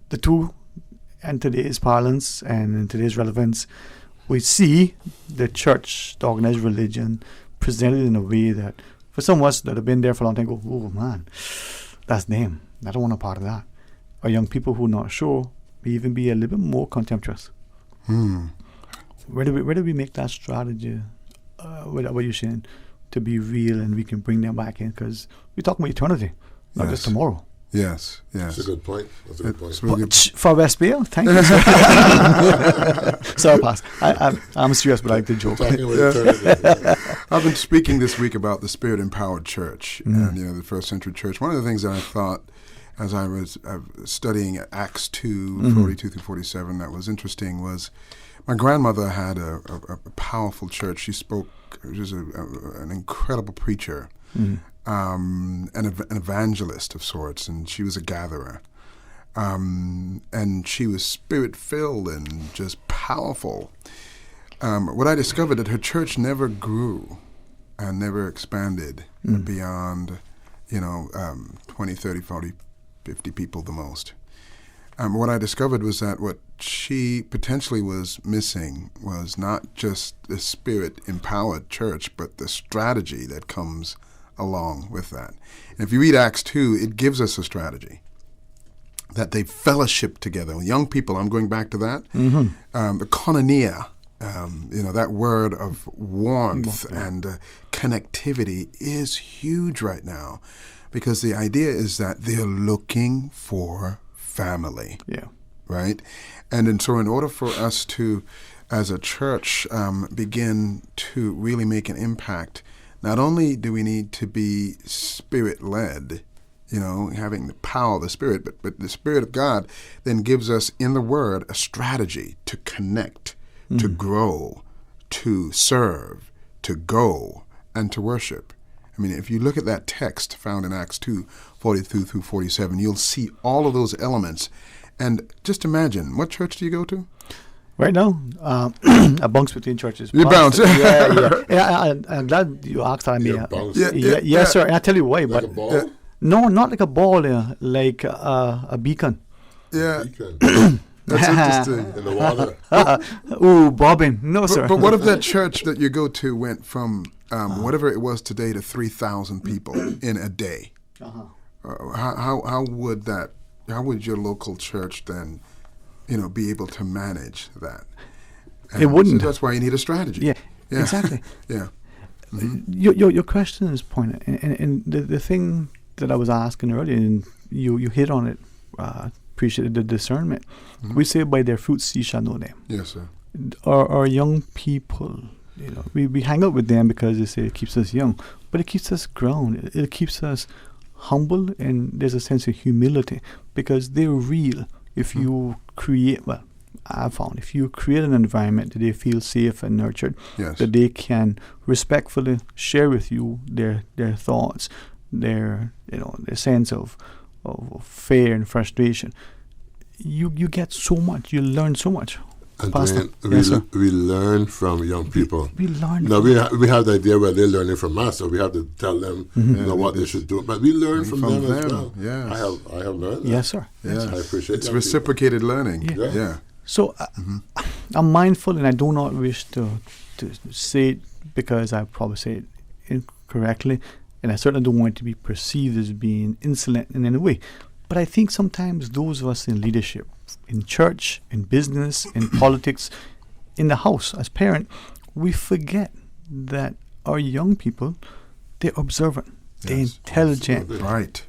The two, in today's parlance and in today's relevance, we see the church, the organized religion, presented in a way that for some of us that have been there for a long time go, oh man, that's them. I don't want a part of that. Or young people who are not sure may even be a little bit more contemptuous. Where do we make that strategy, what you're saying, to be real and we can bring them back in? Because we're talking about eternity, not just tomorrow. Yes, yes. That's a good point. For West Bay, thank you. Sorry, Pass. I'm serious, but I like the joke. I've been speaking this week about the Spirit-empowered church and the first century church. One of the things that I thought as I was studying Acts 2, 42 through 47, that was interesting was my grandmother had a powerful church. She spoke, she was an incredible preacher. An evangelist of sorts, and she was a gatherer. And she was spirit-filled and just powerful. What I discovered that her church never grew and never expanded beyond, 20, 30, 40, 50 people the most. What I discovered was that what she potentially was missing was not just the spirit-empowered church, but the strategy that comes along with that. And if you read Acts 2, it gives us a strategy that they fellowship together. Young people, I'm going back to that. The koinonia, that word of warmth and connectivity is huge right now because the idea is that they're looking for family. Yeah. Right? And so in order for us to, as a church, begin to really make an impact, not only do we need to be Spirit-led, having the power of the Spirit, but the Spirit of God then gives us in the Word a strategy to connect, to grow, to serve, to go, and to worship. I mean, if you look at that text found in Acts 2, 42 through 47, you'll see all of those elements. And just imagine, what church do you go to? Right now, I bounce between churches. You bounce? Yeah. I'm glad you asked that. Yes, sir. And I'll tell you why. Like but a ball? No, not like a ball, like a beacon. Yeah. Beacon. That's interesting. In the water? Ooh, bobbing. No, sir. But what if that church that you go to went from whatever it was today to 3,000 people in a day? How would your local church then be able to manage that? And it wouldn't. So that's why you need a strategy. Yeah. Exactly. Yeah. Your question is pointed, and the thing that I was asking earlier, and you hit on it. Appreciate the discernment. We say, by their fruits ye shall know them. Yes, sir. Our young people, we hang out with them because they say it keeps us young, but it keeps us grounded. It keeps us humble, and there's a sense of humility because they're real. If you create, I've found if you create an environment that they feel safe and nurtured, yes, that they can respectfully share with you their thoughts, their sense of fear and frustration, you get so much. You learn so much. And Pastor. Dwayne, we learn from young people. We learn. Now we have the idea where they're learning from us, so we have to tell them what they should do. But we learn from them as well. Yes. I have learned that. Yes, sir. Yes. I appreciate it's that. reciprocated learning. Yeah. So I'm mindful, and I do not wish to say it because I probably say it incorrectly, and I certainly don't want it to be perceived as being insolent in any way. But I think sometimes those of us in leadership, in church, in business, in politics, in the house, as parent, we forget that our young people, they're observant, they're intelligent. Right.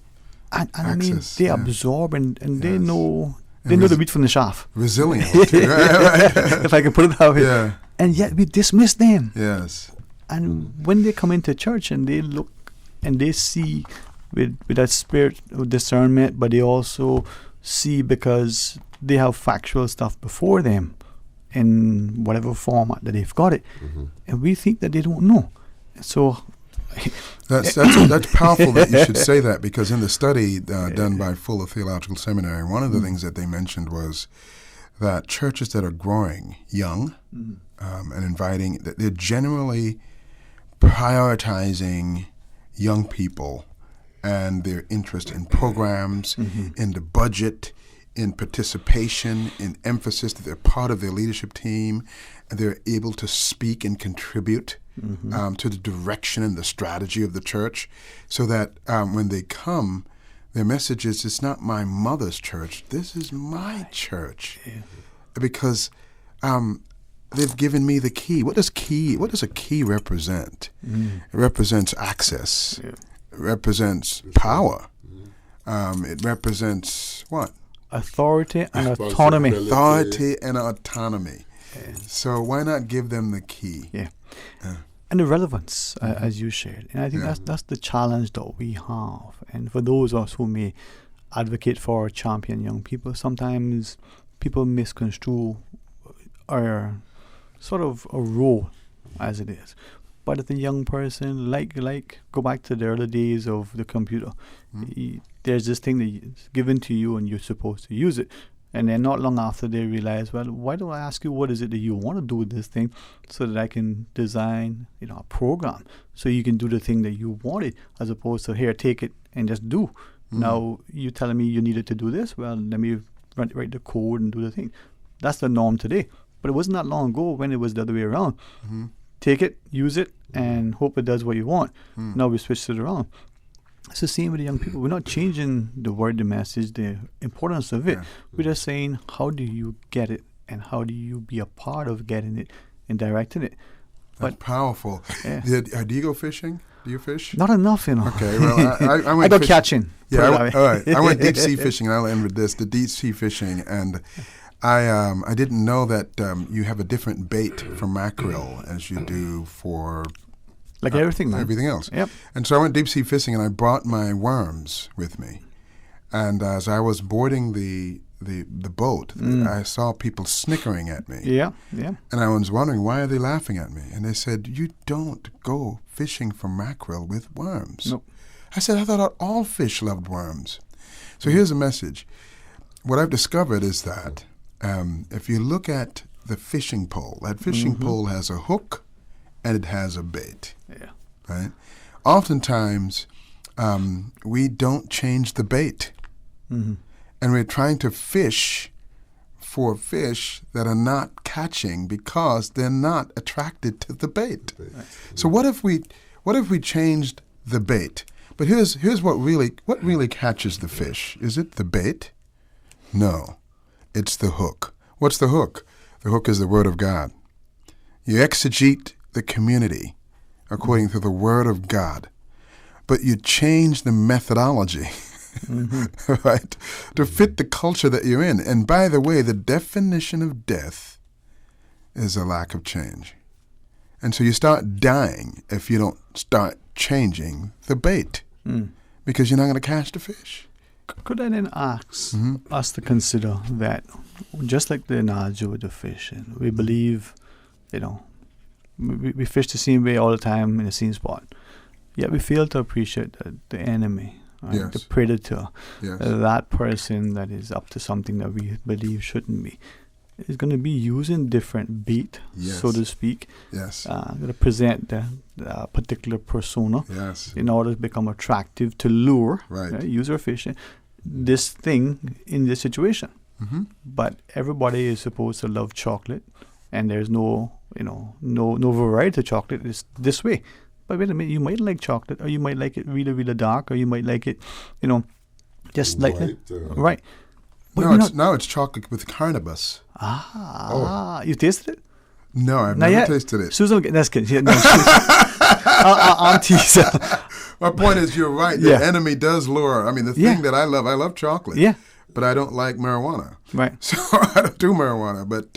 And I mean, they absorb and they know the wheat from the chaff. Resilient. If I can put it that way. Yeah. And yet we dismiss them. Yes. And when they come into church and they look and they see with that spirit of discernment, but they also see because they have factual stuff before them in whatever format that they've got it. And we think that they don't know. So that's powerful that you should say that, because in the study done by Fuller Theological Seminary, one of the things that they mentioned was that churches that are growing young and inviting, that they're generally prioritizing young people and their interest in programs, in the budget, in participation, in emphasis, that they're part of their leadership team, and they're able to speak and contribute to the direction and the strategy of the church, so that when they come, their message is, it's not my mother's church, this is my church. Because they've given me the key. What does a key represent? It represents access. It represents power. It represents what? Authority and autonomy. Authority and autonomy. So why not give them the key? Yeah. And the relevance, as you shared. And I think that's the challenge that we have. And for those of us who may advocate for or champion young people, sometimes people misconstrue our sort of a role as it is. But as a young person, like go back to the early days of the computer. There's this thing that's given to you and you're supposed to use it. And then not long after they realize, well, why don't I ask you what is it that you want to do with this thing so that I can design, a program so you can do the thing that you wanted, as opposed to, here, take it and just do. Now you're telling me you needed to do this. Well, let me write the code and do the thing. That's the norm today. But it wasn't that long ago when it was the other way around. Take it, use it, and hope it does what you want. Now we switched it around. It's the same with the young people. We're not changing the word, the message, the importance of it. We're just saying, how do you get it, and how do you be a part of getting it and directing it? That's powerful. Do you go fishing? Do you fish? Not enough, Okay, well, I went go catching. Yeah, all right. I went deep sea fishing, and I'll end with this: the deep sea fishing, and I didn't know that you have a different bait for mackerel as you do for everything else. Yep. And so I went deep sea fishing, and I brought my worms with me. And as I was boarding the boat, I saw people snickering at me. Yeah. And I was wondering, why are they laughing at me? And they said, you don't go fishing for mackerel with worms. Nope. I said, I thought all fish loved worms. So here's a message. What I've discovered is that if you look at the fishing pole, that fishing pole has a hook and it has a bait. Yeah. Right? Oftentimes, we don't change the bait. And we're trying to fish for fish that are not catching because they're not attracted to the bait. So what if we changed the bait? But here's what really catches the fish. Is it the bait? No. It's the hook. What's the hook? The hook is the Word of God. You exegete the community according to the Word of God, but you change the methodology, right, to fit the culture that you're in. And by the way, the definition of death is a lack of change. And so you start dying if you don't start changing the bait, because you're not going to catch the fish. Could I then ask us to consider that, just like the analogy with the fish, and we believe, we fish the same way all the time in the same spot. Yet we fail to appreciate the enemy, right? Yes. The predator, Yes. that person that is up to something that we believe shouldn't be. Is going to be using different bait, Yes. so to speak, Yes. to present the particular persona Yes. in order to become attractive, to lure, Right. user efficient, this thing in this situation. Mhm. But everybody is supposed to love chocolate, and there's no variety of chocolate. It's this way. But wait a minute, you might like chocolate, or you might like it really, really dark, or you might like it, just lightly. Right. But Now it's chocolate with cannabis. You tasted it? No, I've Not never yet? tasted it. Susan, that's good. Yeah, no, I'm teasing. My point is, you're right. Yeah. The enemy does lure. I mean, the thing that I love chocolate. Yeah. But I don't like marijuana. Right. So I don't do marijuana. But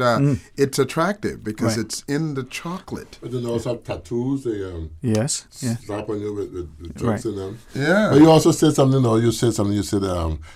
it's attractive because it's in the chocolate. But then also have tattoos. They yes. slap on you with drugs in them. Yeah. But you also said something, You said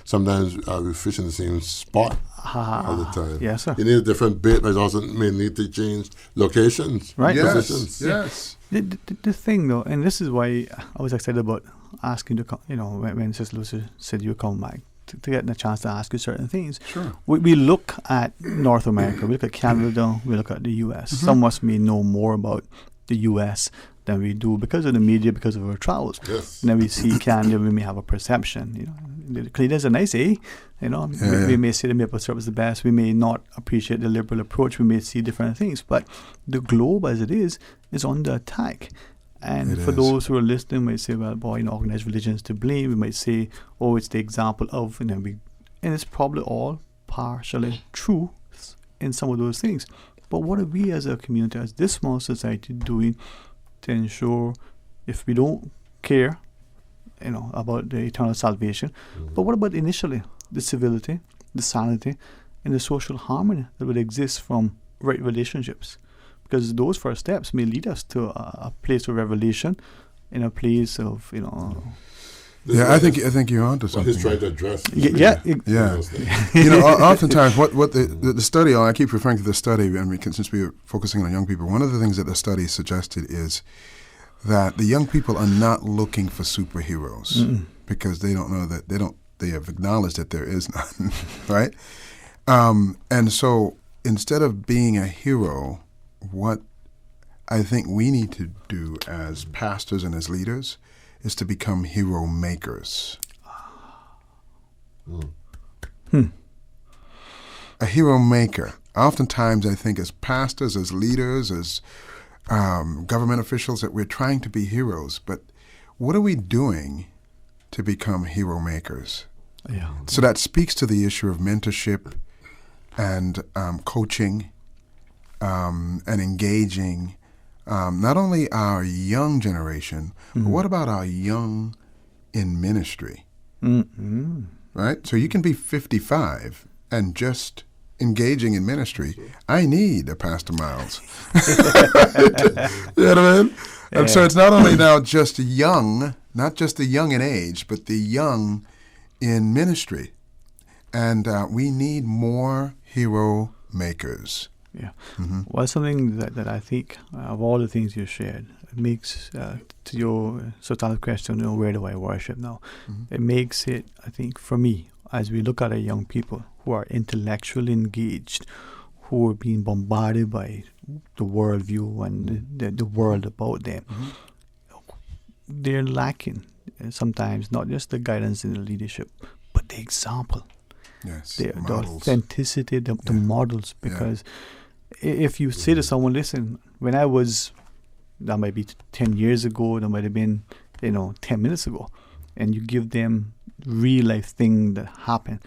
sometimes we fish in the same spot all the time. Yes, sir. You need a different bait, but it also may need to change locations, right? Positions. Yes. The thing, though, and this is why I was excited about asking to come, when Sister Lucy said you come back, to get a chance to ask you certain things. Sure. We look at North America, we look at Canada, we look at the U.S. Mm-hmm. Some of us may know more about the U.S. than we do because of the media, because of our travels. Yes. And then we see Canada, we may have a perception. The Canadians are nice, eh? We may say the maple syrup is the best. We may not appreciate the liberal approach. We may see different things. But the globe, as it is under attack. And for those who are listening, might say, well, boy, organized religion is to blame. We might say, oh, it's the example of, and it's probably all partially true in some of those things. But what are we as a community, as this small society, doing to ensure, if we don't care, about the eternal salvation, but what about initially the civility, the sanity, and the social harmony that would exist from right relationships? Because those first steps may lead us to a place of revelation, in a place of I think you're onto something. He's trying to address. Yeah. Oftentimes, what the study, I keep referring to the study, since we were focusing on young people, one of the things that the study suggested is that the young people are not looking for superheroes because they don't know that they have acknowledged that there is none, right? And so instead of being a hero, what I think we need to do as pastors and as leaders is to become hero makers. A hero maker. Oftentimes, I think as pastors, as leaders, as government officials, that we're trying to be heroes, but what are we doing to become hero makers? Yeah. So that speaks to the issue of mentorship and coaching and engaging not only our young generation, but what about our young in ministry? Right? So you can be 55 and just engaging in ministry. I need a Pastor Miles. You know what I mean? And so it's not only now just young, not just the young in age, but the young in ministry. And we need more hero makers. Yeah. Well, something that I think of all the things you shared, it makes to your sort of question, where do I worship now? It makes it, I think, for me, as we look at our young people who are intellectually engaged, who are being bombarded by the worldview and the world about them, they're lacking sometimes not just the guidance and the leadership, but the example. Yes, the authenticity, the models. Because if you say to someone, listen, when I was, that might be 10 years ago, that might have been, 10 minutes ago, and you give them real life thing that happened,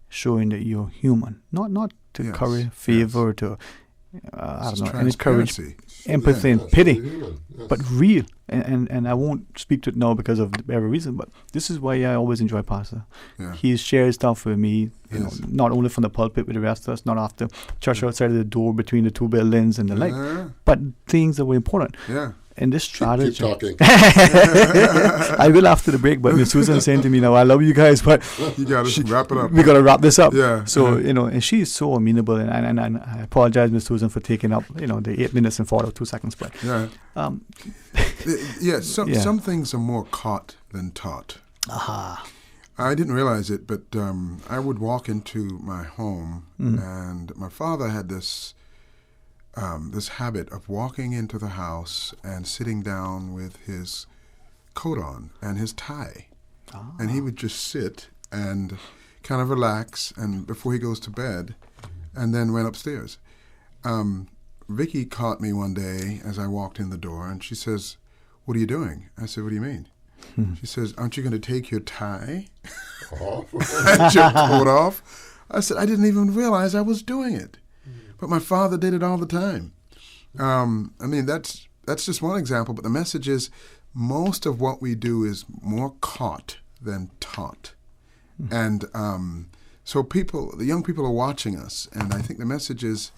showing that you're human, not to curry favor, to encourage empathy and pity, but real. And I won't speak to it now because of every reason, but this is why I always enjoy Pastor. He shares stuff with me, not only from the pulpit with the rest of us, not after church outside of the door between the two buildings and the like, but things that were important. in this strategy. Keep talking. I will after the break, but Miss Susan saying to me now, I love you guys, but you gotta wrap it up. We gotta wrap this up. Yeah. So and she's so amenable, and I apologize, Miss Susan, for taking up the 8 minutes and 42 seconds. But yeah, some things are more caught than taught. Aha. I didn't realize it, but I would walk into my home, and my father had this habit of walking into the house and sitting down with his coat on and his tie. And he would just sit and kind of relax and before he goes to bed, and then went upstairs. Vicky caught me one day as I walked in the door, and she says, "What are you doing?" I said, "What do you mean?" She says, "Aren't you going to take your tie and your coat off?" I said, "I didn't even realize I was doing it." But my father did it all the time. I mean, that's just one example, but the message is most of what we do is more caught than taught. And so the young people are watching us, and I think the message is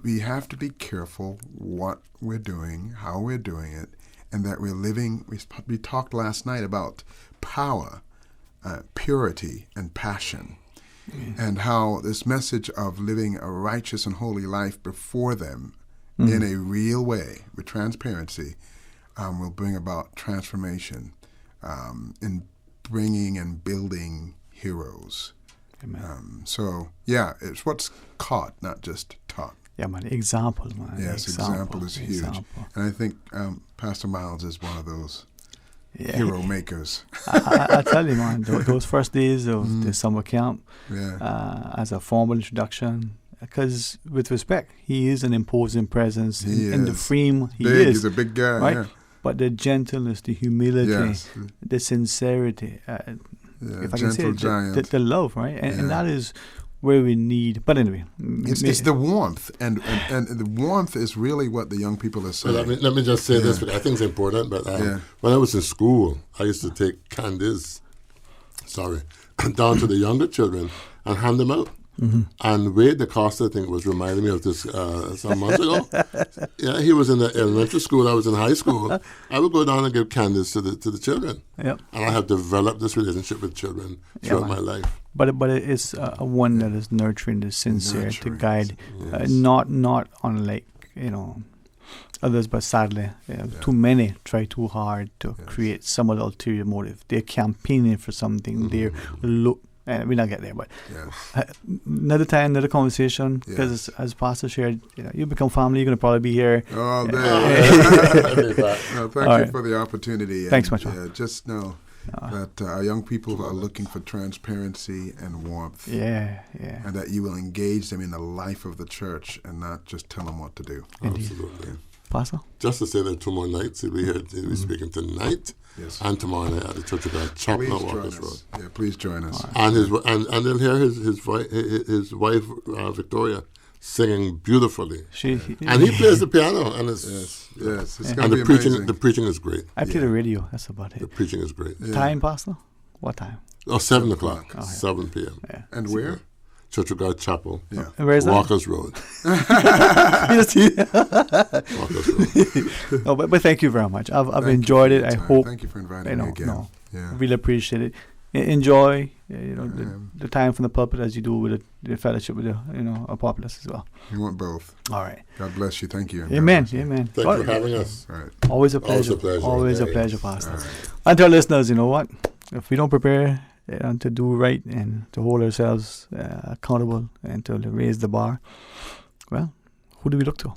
we have to be careful what we're doing, how we're doing it, and that we're living. We talked last night about power, purity, and passion. And how this message of living a righteous and holy life before them in a real way with transparency will bring about transformation in bringing and building heroes. Amen. So, yeah, it's what's caught, not just taught. Yeah, man, example, man. Yes, example is huge. And I think Pastor Miles is one of those hero makers. I tell you, man, those first days of the summer camp, as a formal introduction, because with respect, he is an imposing presence in the frame. He's a big guy, right? Yeah. But the gentleness, the humility, the sincerity, if I can say it, the love, right? And that is where we need. But anyway, it's the warmth, and the warmth is really what the young people are saying. Well, let me just say this, because I think it's important. But when I was in school, I used to take candies, down to the younger children and hand them out. And Wade DeCosta, I think, was reminding me of this some months ago. Yeah, he was in the elementary school. I was in high school. I would go down and give candies to the children. Yep. And I have developed this relationship with children throughout my life. But it's one that is nurturing, the sincere, to guide, not unlike others, but sadly, too many try too hard to create some other ulterior motive. They're campaigning for something. They're we're not getting there, but another time, another conversation. Because as Pastor shared, you become family. You're going to probably be here all day. Thank you for the opportunity. Thanks much. Just know that our young people are looking for transparency and warmth. Yeah. And that you will engage them in the life of the church and not just tell them what to do. Indeed. Absolutely. Pastor? Just to say that 2 more nights he'll be here. He'll be speaking tonight and tomorrow night at the Church of God Chapel on Walker's Road. Yeah, please join us. And and they'll hear his wife Victoria singing beautifully. And he plays the piano, and it's it's going to be amazing. The preaching is great. I play the radio. That's about it. The preaching is great. Time, Pastor? What time? 7 o'clock, 7 p.m. Yeah. And where? Church of God Chapel. Yeah. And where is Walker's Road. Walker's Road. No, but thank you very much. I've enjoyed it. I hope. Thank you for inviting me again. Really appreciate it. Enjoy the time from the pulpit as you do with the fellowship with our populace as well. You want both. All right. God bless you. Thank you. Amen. Thank you for having us. Right. Always a pleasure. Always a pleasure, Pastor. Right. And to our listeners, you know what? If we don't prepare to do right and to hold ourselves accountable and to raise the bar, well, who do we look to?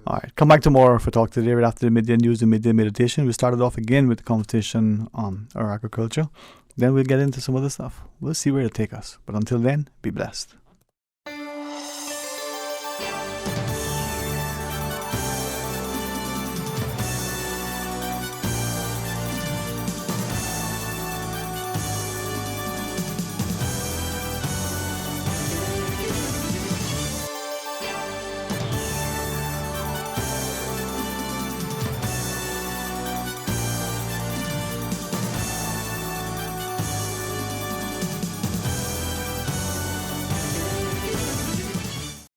All right, come back tomorrow for Talk Today right after the midday news and midday meditation. We started off again with the conversation on our agriculture. Then we'll get into some other stuff. We'll see where it'll take us. But until then, be blessed.